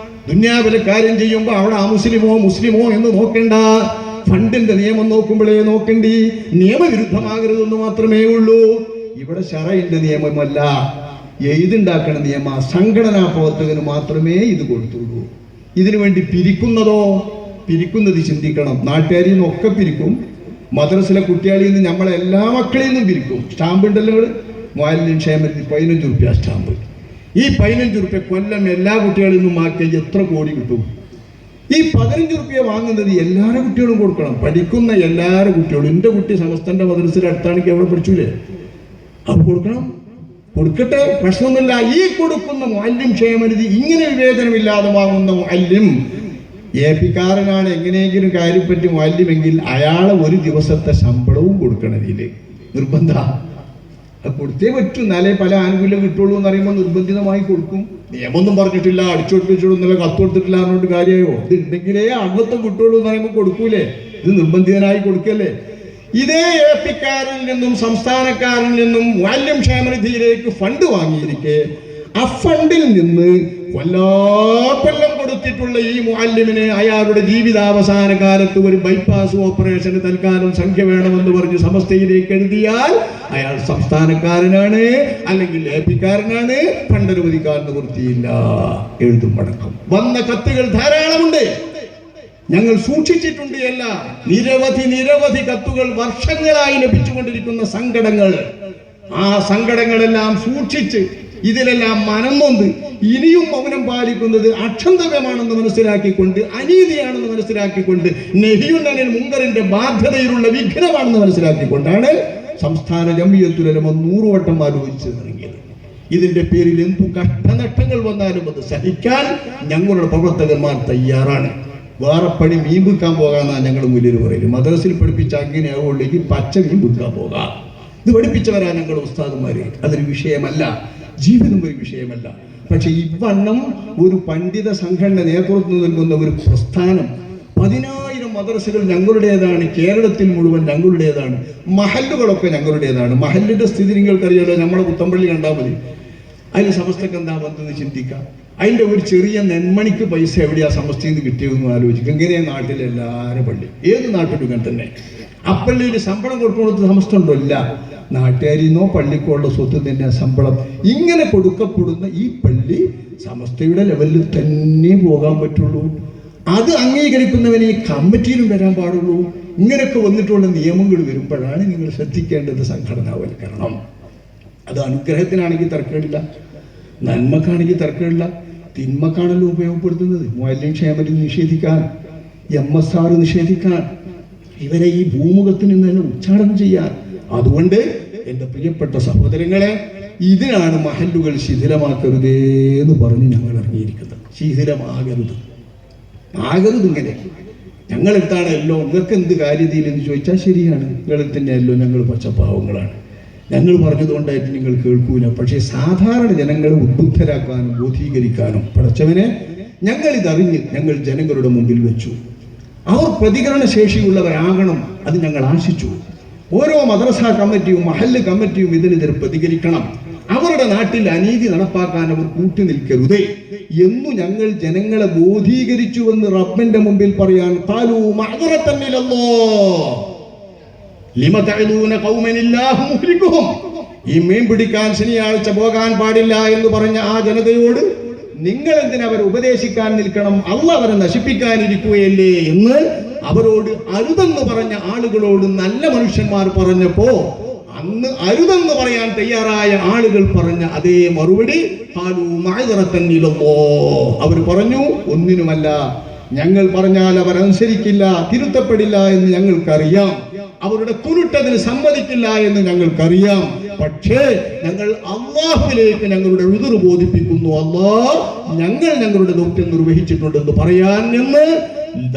ദുന്യാവിലെ കാര്യം ചെയ്യുമ്പോൾ അവിടെ മുസ്ലിമോ എന്ന് നോക്കണ്ട. ഫണ്ടിന്റെ നിയമം നോക്കുമ്പോഴേ നോക്കണ്ടി. നിയമവിരുദ്ധമാകരുതെന്ന് മാത്രമേ ഉള്ളൂ. ഇവിടെ ശറയിന്റെ നിയമമല്ല, എഴുതുണ്ടാക്കണ നിയമ. സംഘടനാ പ്രവർത്തകന് മാത്രമേ ഇത് കൊടുത്തുള്ളൂ. ഇതിനു വേണ്ടി പിരിക്കുന്നത് ചിന്തിക്കണം. നാട്ടുകാരിൽ നിന്നൊക്കെ പിരിക്കും, മദ്രസിലെ കുട്ടികളിൽ നിന്ന് നമ്മളെ എല്ലാ മക്കളിൽ നിന്നും പിരിക്കും. സ്റ്റാമ്പ് ഉണ്ടല്ലോ, മുഅല്ലിം ക്ഷേമത്തിൽ 15 റുപ്യ സ്റ്റാമ്പ്. ഈ 15 റുപ്യ കൊല്ലം എല്ലാ കുട്ടികളിൽ നിന്നും മാറ്റിയാൽ എത്ര കോടി കിട്ടും? ഈ 15 റുപ്യ വാങ്ങുന്നത് എല്ലാവരുടെ കുട്ടികളും കൊടുക്കണം. പഠിക്കുന്ന എല്ലാവരുടെ കുട്ടികളും. എൻ്റെ കുട്ടി സമസ്തന്റെ മദ്രസയിൽ അടുത്താണെങ്കിൽ എവിടെ പഠിച്ചൂലേ, അത് കൊടുക്കട്ടെ, പ്രശ്നമൊന്നുമില്ല. ഈ കൊടുക്കുന്ന മുഅല്ലിം ക്ഷേമനിധി ഇങ്ങനെ വിവേചനമില്ലാതെ വാങ്ങുന്ന മുഅല്ലിം ഏപ്പിക്കാരനാണ് എങ്ങനെയെങ്കിലും കാര്യപ്പറ്റി മുഅല്ലിമെങ്കിൽ അയാളെ ഒരു ദിവസത്തെ ശമ്പളവും കൊടുക്കണം. ഇതില് നിർബന്ധ, അത് കൊടുത്തേ പറ്റൂ. എന്നാലേ പല ആനുകൂല്യം കിട്ടുള്ളൂ എന്ന് പറയുമ്പോൾ നിർബന്ധിതമായി കൊടുക്കും. നിയമമൊന്നും പറഞ്ഞിട്ടില്ല, അടിച്ചോട്ടില്ല, കത്ത് കൊടുത്തിട്ടില്ല എന്നുകൊണ്ട് കാര്യമായോ? ഇത് ഉണ്ടെങ്കിലേ അംഗത്വം കിട്ടുള്ളൂ എന്ന് പറയുമ്പോൾ കൊടുക്കൂലേ? ഇത് നിർബന്ധിതനായി കൊടുക്കല്ലേ? ഇതേ ഏപ്പിക്കാരിൽ നിന്നും സംസ്ഥാനക്കാരിൽ നിന്നും മുഅല്ലിം ക്ഷേമനിധിയിലേക്ക് ഫണ്ട് വാങ്ങിയിരിക്കെ ആ ഫണ്ടിൽ നിന്ന് കൊല്ലം കൊടുത്തിട്ടുള്ള ഈ മുഅല്ലിമിനെ അയാളുടെ ജീവിതാവസാന കാലത്ത് ഒരു ബൈപ്പാസ് ഓപ്പറേഷന് തൽക്കാലം സംഖ്യ വേണമെന്ന് പറഞ്ഞ് സമസ്തയിലേക്ക് എഴുതിയാൽ അയാൾ സംസ്ഥാനക്കാരനാണ്, അല്ലെങ്കിൽ ഏപ്പിക്കാരനാണ്. ഫണ്ട് അനുവദിക്കാൻ നിവൃത്തിയില്ല, എഴുതും അടക്കം. വന്ന കത്തുകൾ ധാരാളമുണ്ട്, ഞങ്ങൾ സൂക്ഷിച്ചിട്ടുണ്ട്. എല്ലാം നിരവധി കത്തുകൾ വർഷങ്ങളായി ലഭിച്ചുകൊണ്ടിരിക്കുന്ന സങ്കടങ്ങൾ. ആ സങ്കടങ്ങളെല്ലാം സൂക്ഷിച്ച് ഇതിലെല്ലാം മനംനൊന്ത് ഇനിയും മൗനം പാലിക്കുന്നത് അക്ഷന്തവ്യമാണെന്ന് മനസ്സിലാക്കിക്കൊണ്ട്, അനീതിയാണെന്ന് മനസ്സിലാക്കിക്കൊണ്ട്, നെഹിയുന്നനിൽ മുങ്കറിന്റെ ബാധ്യതയിലുള്ള വിഘ്നമാണെന്ന് മനസ്സിലാക്കിക്കൊണ്ടാണ് സംസ്ഥാന ജംഇയ്യത്തുൽ ഉലമ 100 വട്ടം ആലോചിച്ച് ഇറങ്ങിയത്. ഇതിന്റെ പേരിൽ എന്തു കഷ്ടനഷ്ടങ്ങൾ വന്നാലും അത് സഹിക്കാൻ ഞങ്ങളുടെ പ്രവർത്തകന്മാർ തയ്യാറാണ്. വേറെ പണി മീൻ വിൽക്കാൻ പോകാമെന്നാണ് ഞങ്ങൾ മുന്നിൽ പറയും. മദ്രസിൽ പഠിപ്പിച്ച അങ്ങനെയാവുള്ളെങ്കിൽ പച്ച മീൻ വിൽക്കാൻ പോകാം. ഇത് പഠിപ്പിച്ചവരാ ഞങ്ങളുടെ ഉസ്താദുമാര്. അതൊരു വിഷയമല്ല, ജീവിതം ഒരു വിഷയമല്ല. പക്ഷെ ഇവണ്ണം ഒരു പണ്ഡിത സംഘടന നേതൃത്വം നൽകുന്ന ഒരു പ്രസ്ഥാനം, 10,000 മദ്രസകൾ ഞങ്ങളുടേതാണ്, കേരളത്തിൽ മുഴുവൻ ഞങ്ങളുടേതാണ്, മഹല്ലുകളൊക്കെ ഞങ്ങളുടേതാണ്. മഹല്ലിന്റെ സ്ഥിതി നിങ്ങൾക്കറിയാലോ, നമ്മുടെ പുത്തമ്പള്ളി കണ്ടാൽ മതി. അതിന് സമസ്തക്ക് എന്താ വന്നത് ചിന്തിക്കാം. അതിൻ്റെ ഒരു ചെറിയ നെന്മണിക്ക് പൈസ എവിടെയാ സമസ്തയിൽ നിന്ന് കിട്ടിയതെന്ന് ആലോചിക്കും. എങ്ങനെയാ നാട്ടിലെ എല്ലാവരും പള്ളി, ഏത് നാട്ടിലും ഇങ്ങനെ തന്നെ. അപ്പള്ളിയിൽ ശമ്പളം കൊടുക്കുന്നത് സമസ്ത ഉണ്ടോ? ഇല്ല. നാട്ടുകാരിന്നോ പള്ളിക്കുള്ള സ്വത്ത് തന്നെ ശമ്പളം. ഇങ്ങനെ കൊടുക്കപ്പെടുന്ന ഈ പള്ളി സമസ്തയുടെ ലെവലിൽ തന്നെ പോകാൻ പറ്റുള്ളൂ. അത് അംഗീകരിക്കുന്നവന് ഈ കമ്മിറ്റിയിലും വരാൻ പാടുള്ളൂ. ഇങ്ങനെയൊക്കെ വന്നിട്ടുള്ള നിയമങ്ങൾ വരുമ്പോഴാണ് നിങ്ങൾ ശ്രദ്ധിക്കേണ്ടത് സംഘടനാവൽക്കരണം. അത് അനുഗ്രഹത്തിനാണെങ്കിൽ തർക്കമില്ല, നന്മക്കാണെങ്കിൽ തർക്കമില്ല. തിന്മക്കാണല്ലോ ഉപയോഗപ്പെടുത്തുന്നത്. മുഅല്ലിം ക്ഷേമനിധി നിഷേധിക്കാൻ, MSR നിഷേധിക്കാൻ, ഇവരെ ഈ ഭൂമുഖത്തിൽ നിന്ന് തന്നെ ഉച്ചാടനം ചെയ്യാൻ. അതുകൊണ്ട് എൻ്റെ പ്രിയപ്പെട്ട സഹോദരങ്ങളെ, ഇതിനാണ് മഹല്ലുകൾ ശിഥിലമാക്കരുതേ എന്ന് പറഞ്ഞ് ഞങ്ങൾ ഇറങ്ങിയിരിക്കുന്നത്. ശിഥിലമാകരുത്, ഇങ്ങനെ ഞങ്ങളെടുത്താണല്ലോ. നിങ്ങൾക്ക് എന്ത് കാര്യതയിലെന്ന് ചോദിച്ചാൽ ശരിയാണ്, നിങ്ങളിൽ തന്നെയല്ലോ ഞങ്ങൾ പച്ചപ്പാവങ്ങളാണ്. ഞങ്ങൾ പറഞ്ഞതുകൊണ്ടായിട്ട് നിങ്ങൾ കേൾക്കൂല. പക്ഷേ സാധാരണ ജനങ്ങളെ ഉദ്ബുദ്ധരാക്കാനും ബോധീകരിക്കാനും പടച്ചവനെ ഞങ്ങളിതറിഞ്ഞ് ഞങ്ങൾ ജനങ്ങളുടെ മുമ്പിൽ വെച്ചു. അവർ പ്രതികരണ ശേഷിയുള്ളവരാകണം, അത് ഞങ്ങൾ ആശിച്ചു. ഓരോ മദ്രസ കമ്മിറ്റിയും മഹല്ല് കമ്മിറ്റിയും ഇതിനെതിരെ പ്രതികരിക്കണം. അവരുടെ നാട്ടിൽ അനീതി നടപ്പാക്കാൻ അവർ കൂട്ടി നിൽക്കരുതേ എന്നു ഞങ്ങൾ ജനങ്ങളെ ബോധീകരിച്ചുവെന്ന് റബ്ബിന്റെ മുമ്പിൽ പറയാൻ ഖാലൂ മഅ്ദറതൻ ഇലല്ലാഹ് ലിമ തഅലൂന ഖൗമൻ ഇല്ലാഹു മുഹ്ലികുഹും. ഈ മീൻ പിടിക്കാൻ ശനിയാഴ്ച പോകാൻ പാടില്ല എന്ന് പറഞ്ഞ ആ ജനതയോട് നിങ്ങൾ എന്തിനാ അവരെ ഉപദേശിക്കാൻ നിൽക്കണം? അള്ളാഹ് അവരെ നശിപ്പിക്കാനിരിക്കുകയല്ലേ എന്ന് അവരോട് അരുതെന്ന് പറഞ്ഞ ആളുകളോട് നല്ല മനുഷ്യന്മാർ പറഞ്ഞപ്പോ അന്ന് അരുതെന്ന് പറയാൻ തയ്യാറായ ആളുകൾ പറഞ്ഞ അതേ മറുപടി ഖാലൂ മഅ്ദറതൻ ഇലല്ലാഹ്. അവർ പറഞ്ഞു, ഒന്നിനുമല്ല, ഞങ്ങൾ പറഞ്ഞാൽ അവരനുസരിക്കില്ല, തിരുത്തപ്പെടില്ല എന്ന് ഞങ്ങൾക്കറിയാം. അവരുടെ കുരുട്ടതിന് സമ്മതിക്കില്ല എന്ന് ഞങ്ങൾക്കറിയാം. പക്ഷേ ഞങ്ങൾ അള്ളാഹുവിലേക്ക് ഞങ്ങളുടെ ഉദുർ ബോധിപ്പിക്കുന്നു. അള്ളാഹ് ഞങ്ങൾ ഞങ്ങളുടെ ദൗത്യം നിർവഹിച്ചിട്ടുണ്ടെന്ന് പറയാൻ എന്ന്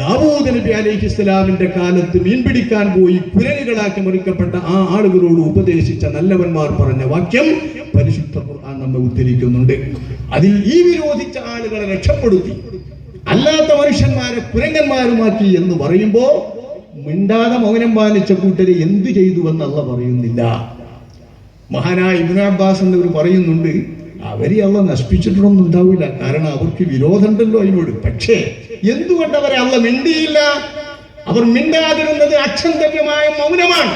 ദാവൂദ് നബി അലൈഹിസ്സലാമിന്റെ കാലത്ത് മീൻ പിടിക്കാൻ പോയി കുരങ്ങുകളാക്കി മറിക്കപ്പെട്ട ആ ആളുകളോട് ഉപദേശിച്ച നല്ലവന്മാർ പറഞ്ഞ വാക്യം പരിശുദ്ധ ഖുർആൻ നമ്മെ ഉദ്ധരിക്കുന്നുണ്ട്. അതിൽ ഈ വിരോധിച്ച ആളുകളെ രക്ഷപ്പെടുത്തി അല്ലാത്ത മനുഷ്യന്മാരെ കുരങ്ങന്മാരുമാക്കി എന്ന് പറയുമ്പോ മിണ്ടാതെ മൗനം പാലിച്ച കൂട്ടരെ എന്തു ചെയ്തുവെന്ന് അള്ളാഹ് പറയുന്നില്ല. മഹാനായ ഇബ്നു അബ്ബാസ് എന്നവർ പറയുന്നുണ്ട്, അവരെ അള്ള നശിപ്പിച്ചിട്ടൊന്നും ഉണ്ടാവില്ല, കാരണം അവർക്ക് വിരോധമുണ്ടല്ലോ അതിനോട്. പക്ഷേ എന്തുകൊണ്ട് അവരെ അള്ള മിണ്ടിയില്ല? അവർ മിണ്ടാതിരുന്നത് അക്ഷന്തവ്യമായ മൗനമാണ്.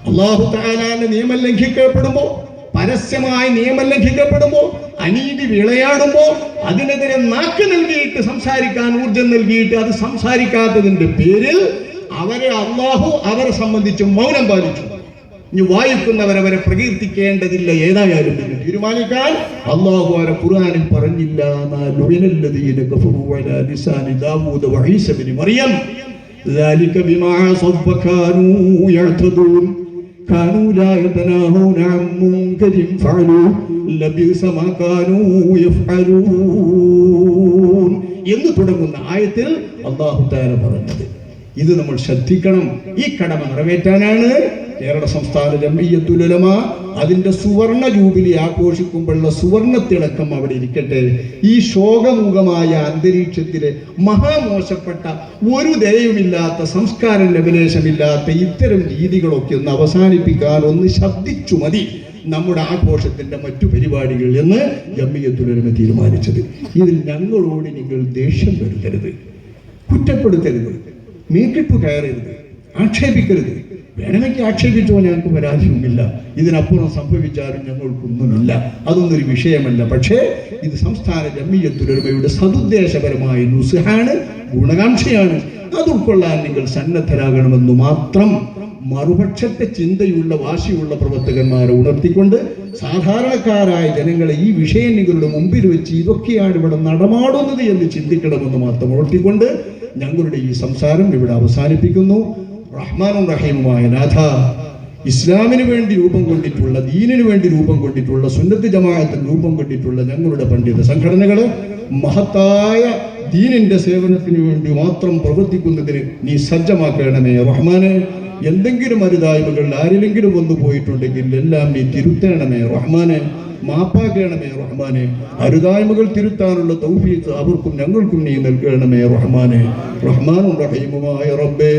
അല്ലാഹു തആലാന്റെ നിയമം ലംഘിക്കപ്പെടുമ്പോ, പരസ്യമായി നിയമം ലംഘിക്കപ്പെടുമ്പോ, അനീതി വിളയാടുമ്പോ അതിനെതിരെ നാക്ക് നൽകിയിട്ട് സംസാരിക്കാൻ ഊർജം നൽകിയിട്ട് അത് സംസാരിക്കാത്തതിന്റെ പേരിൽ അവരെ അള്ളാഹു അവരെ സംബന്ധിച്ച് മൗനം പാലിച്ചു. ഇനി വായിക്കുന്നവരവരെ പ്രകീർത്തിക്കേണ്ടതില്ല, ഏതായാലും തീരുമാനിക്കാൻ അള്ളാഹു അവരെ ഖുർആനിൽ പറഞ്ഞില്ല. ذلك بما عصوا وكانوا يعتدون كانوا لا يتناهون عن منكر فعلوا لبئس ما كانوا يفعلون എന്ന് തുടങ്ങുന്ന ആയത്തിൽ അല്ലാഹു തആല പറഞ്ഞത്. ഇത് നമ്മൾ ശ്രദ്ധിക്കണം. ഈ കടമ നിറവേറ്റാനാണ് കേരള സംസ്ഥാന ജംഇയ്യത്തുൽ ഉലമ അതിന്റെ സുവർണ ജൂബിലി ആഘോഷിക്കുമ്പോഴുള്ള സുവർണത്തിളക്കം അവിടെ ഇരിക്കട്ടെ. ഈ ശോകമുഖമായ അന്തരീക്ഷത്തിലെ മഹാമോശപ്പെട്ട ഒരു ദയവുമില്ലാത്ത സംസ്കാര ലവലേശമില്ലാത്ത ഇത്തരം രീതികളൊക്കെ ഒന്ന് അവസാനിപ്പിക്കാൻ ഒന്ന് ശബ്ദിച്ചു മതി നമ്മുടെ ആഘോഷത്തിന്റെ മറ്റു പരിപാടികൾ എന്ന് ജംഇയ്യത്തുൽ ഉലമ തീരുമാനിച്ചത്. ഇതിൽ ഞങ്ങളോട് നിങ്ങൾ ദേഷ്യം വരുത്തരുത്, കുറ്റപ്പെടുത്തരുത്, മീക്കിട്ടു കയറരുത്, ആക്ഷേപിക്കരുത്. വേണമെങ്കിൽ ആക്ഷേപിച്ചോ, ഞങ്ങൾക്ക് പരാതിയുമില്ല. ഇതിനപ്പുറം സംഭവിച്ചാലും ഞങ്ങൾക്കൊന്നുമില്ല, അതൊന്നൊരു വിഷയമല്ല. പക്ഷേ ഇത് സംസ്ഥാന ജംഇയ്യത്തുൽ ഉലമയുടെ സതുദ്ദേശപരമായ നുസ്ഹാണ്, ഗുണകാംക്ഷയാണ്. അത് ഉൾക്കൊള്ളാൻ നിങ്ങൾ സന്നദ്ധരാകണമെന്ന് മാത്രം മറുപക്ഷത്തെ ചിന്തയുള്ള വാശിയുള്ള പ്രവർത്തകന്മാരെ ഉണർത്തിക്കൊണ്ട് സാധാരണക്കാരായ ജനങ്ങളെ ഈ വിഷയം നിങ്ങളുടെ മുമ്പിൽ വെച്ച് ഇതൊക്കെയാണ് ഇവിടെ നടമാടുന്നത് എന്ന് ചിന്തിക്കണമെന്ന് മാത്രം ഉണർത്തിക്കൊണ്ട് ഞങ്ങളുടെ ഈ സംസാരം ഇവിടെ അവസാനിപ്പിക്കുന്നു. റഹ്മാനും റഹീമുമായ നാഥ, ഇസ്ലാമിന് വേണ്ടി രൂപം കൊണ്ടിട്ടുള്ള, ദീനിനു വേണ്ടി രൂപം കൊണ്ടിട്ടുള്ള, സുന്നത്ത് ജമാഅത്തിന് രൂപം കൊണ്ടിട്ടുള്ള ഞങ്ങളുടെ പണ്ഡിത സംഘടനകള് മഹത്തായ ദീനിന്റെ സേവനത്തിന് വേണ്ടി മാത്രം പ്രവർത്തിക്കുന്നതിന് നീ സജ്ജമാക്കണമേ റഹ്മാനെ. എന്തെങ്കിലും അരുതായ്മകൾ ആരിലെങ്കിലും വന്നു പോയിട്ടുണ്ടെങ്കിൽ എല്ലാം നീ തിരുത്തണമേ റഹ്മാനെ, മാപ്പാക്കണമേ റഹ്മാനെ. അരുതായ്മകൾ തിരുത്താനുള്ള തൗഫീഖ് അവർക്കും ഞങ്ങൾക്കും നീ നൽകണമേ റഹ്മാനെ. റഹ്മാനും റഹീമുമായ റബ്ബേ,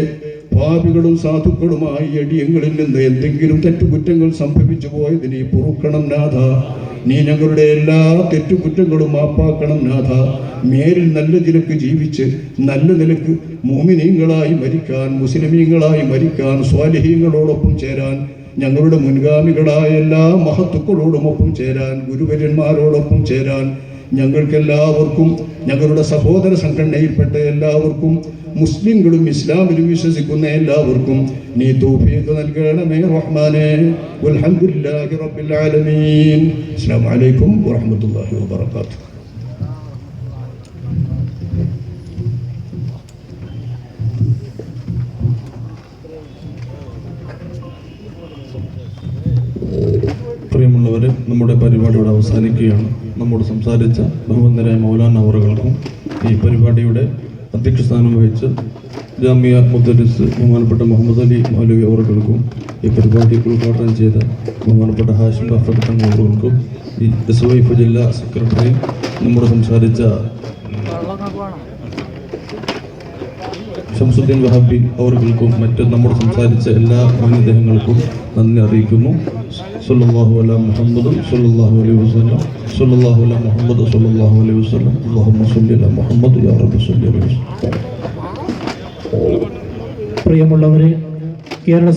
പാപികളും സാധുക്കളുമായി അടിയങ്ങളിൽ നിന്ന് എന്തെങ്കിലും തെറ്റുകുറ്റങ്ങൾ സംഭവിച്ചു പോയത് നീ പൊറുക്കണം നാഥ. നീ ഞങ്ങളുടെ എല്ലാ തെറ്റുകുറ്റങ്ങളും മാപ്പാക്കണം നാഥ. മേലിൽ നല്ല നിലക്ക് ജീവിച്ച് നല്ല നിലക്ക് മുഅ്മിനീങ്ങളായി മരിക്കാൻ, മുസ്ലിമീങ്ങളായി മരിക്കാൻ, സ്വാലിഹീങ്ങളോടൊപ്പം ചേരാൻ, ഞങ്ങളുടെ മുൻഗാമികളായ എല്ലാ മഹത്തുക്കളോടുമൊപ്പം ചേരാൻ, ഗുരുവര്യന്മാരോടൊപ്പം ചേരാൻ ഞങ്ങൾക്കെല്ലാവർക്കും, ഞങ്ങളുടെ സഹോദര സംഘടനയിൽപ്പെട്ട എല്ലാവർക്കും, മുസ്ലിങ്ങളും ഇസ്ലാമിലും വിശ്വസിക്കുന്ന എല്ലാവർക്കും നീ തൗഫീഖ് നൽകണമേ റഹ്മാനേ. വൽഹംദുലില്ലാഹി റബ്ബിൽ ആലമീൻ. അസ്സലാമു അലൈക്കും വറഹ്മത്തുള്ളാഹി വബറകാതുഹു. പ്രിയമുള്ളവരെ, നമ്മുടെ പരിപാടിയുടെ അവസാനിക്കുകയാണ്. നമ്മോട് സംസാരിച്ച ബഹുവന്ദരായ മൗലാന അവറുകൾക്കും ഈ പരിപാടിയുടെ അധ്യക്ഷ സ്ഥാനം വഹിച്ച ജാമിയ മുദ്ദരിസ് ബഹുമാനപ്പെട്ട മുഹമ്മദ് അലി മൗലവി അവറുകൾക്കും ഈ പരിപാടി ഉദ്ഘാടനം ചെയ്ത ബഹുമാനപ്പെട്ട ഹാഷിം അഫ്രഖൻ അവറുകൾക്കും ഈ SYF ജില്ലാ സെക്രട്ടറി നമ്മോട് സംസാരിച്ച ഷംസുദ്ദീൻ വഹാബി അവർക്കും മറ്റ് നമ്മോട് സംസാരിച്ച എല്ലാ മാന്യദേഹങ്ങൾക്കും നന്ദി അറിയിക്കുന്നു. സല്ലല്ലാഹു അലാ മുഹമ്മദ് സല്ലല്ലാഹു അലൈഹി വസല്ലം, സല്ലല്ലാഹു അലാ മുഹമ്മദ് സല്ലല്ലാഹു അലൈഹി വസല്ലം, അല്ലാഹുമ്മ സല്ലി അലാ മുഹമ്മദ് യാ റബ്ബി സല്ലി അലൈഹി വസല്ലം. പ്രിയമുള്ളവരെ, കേരള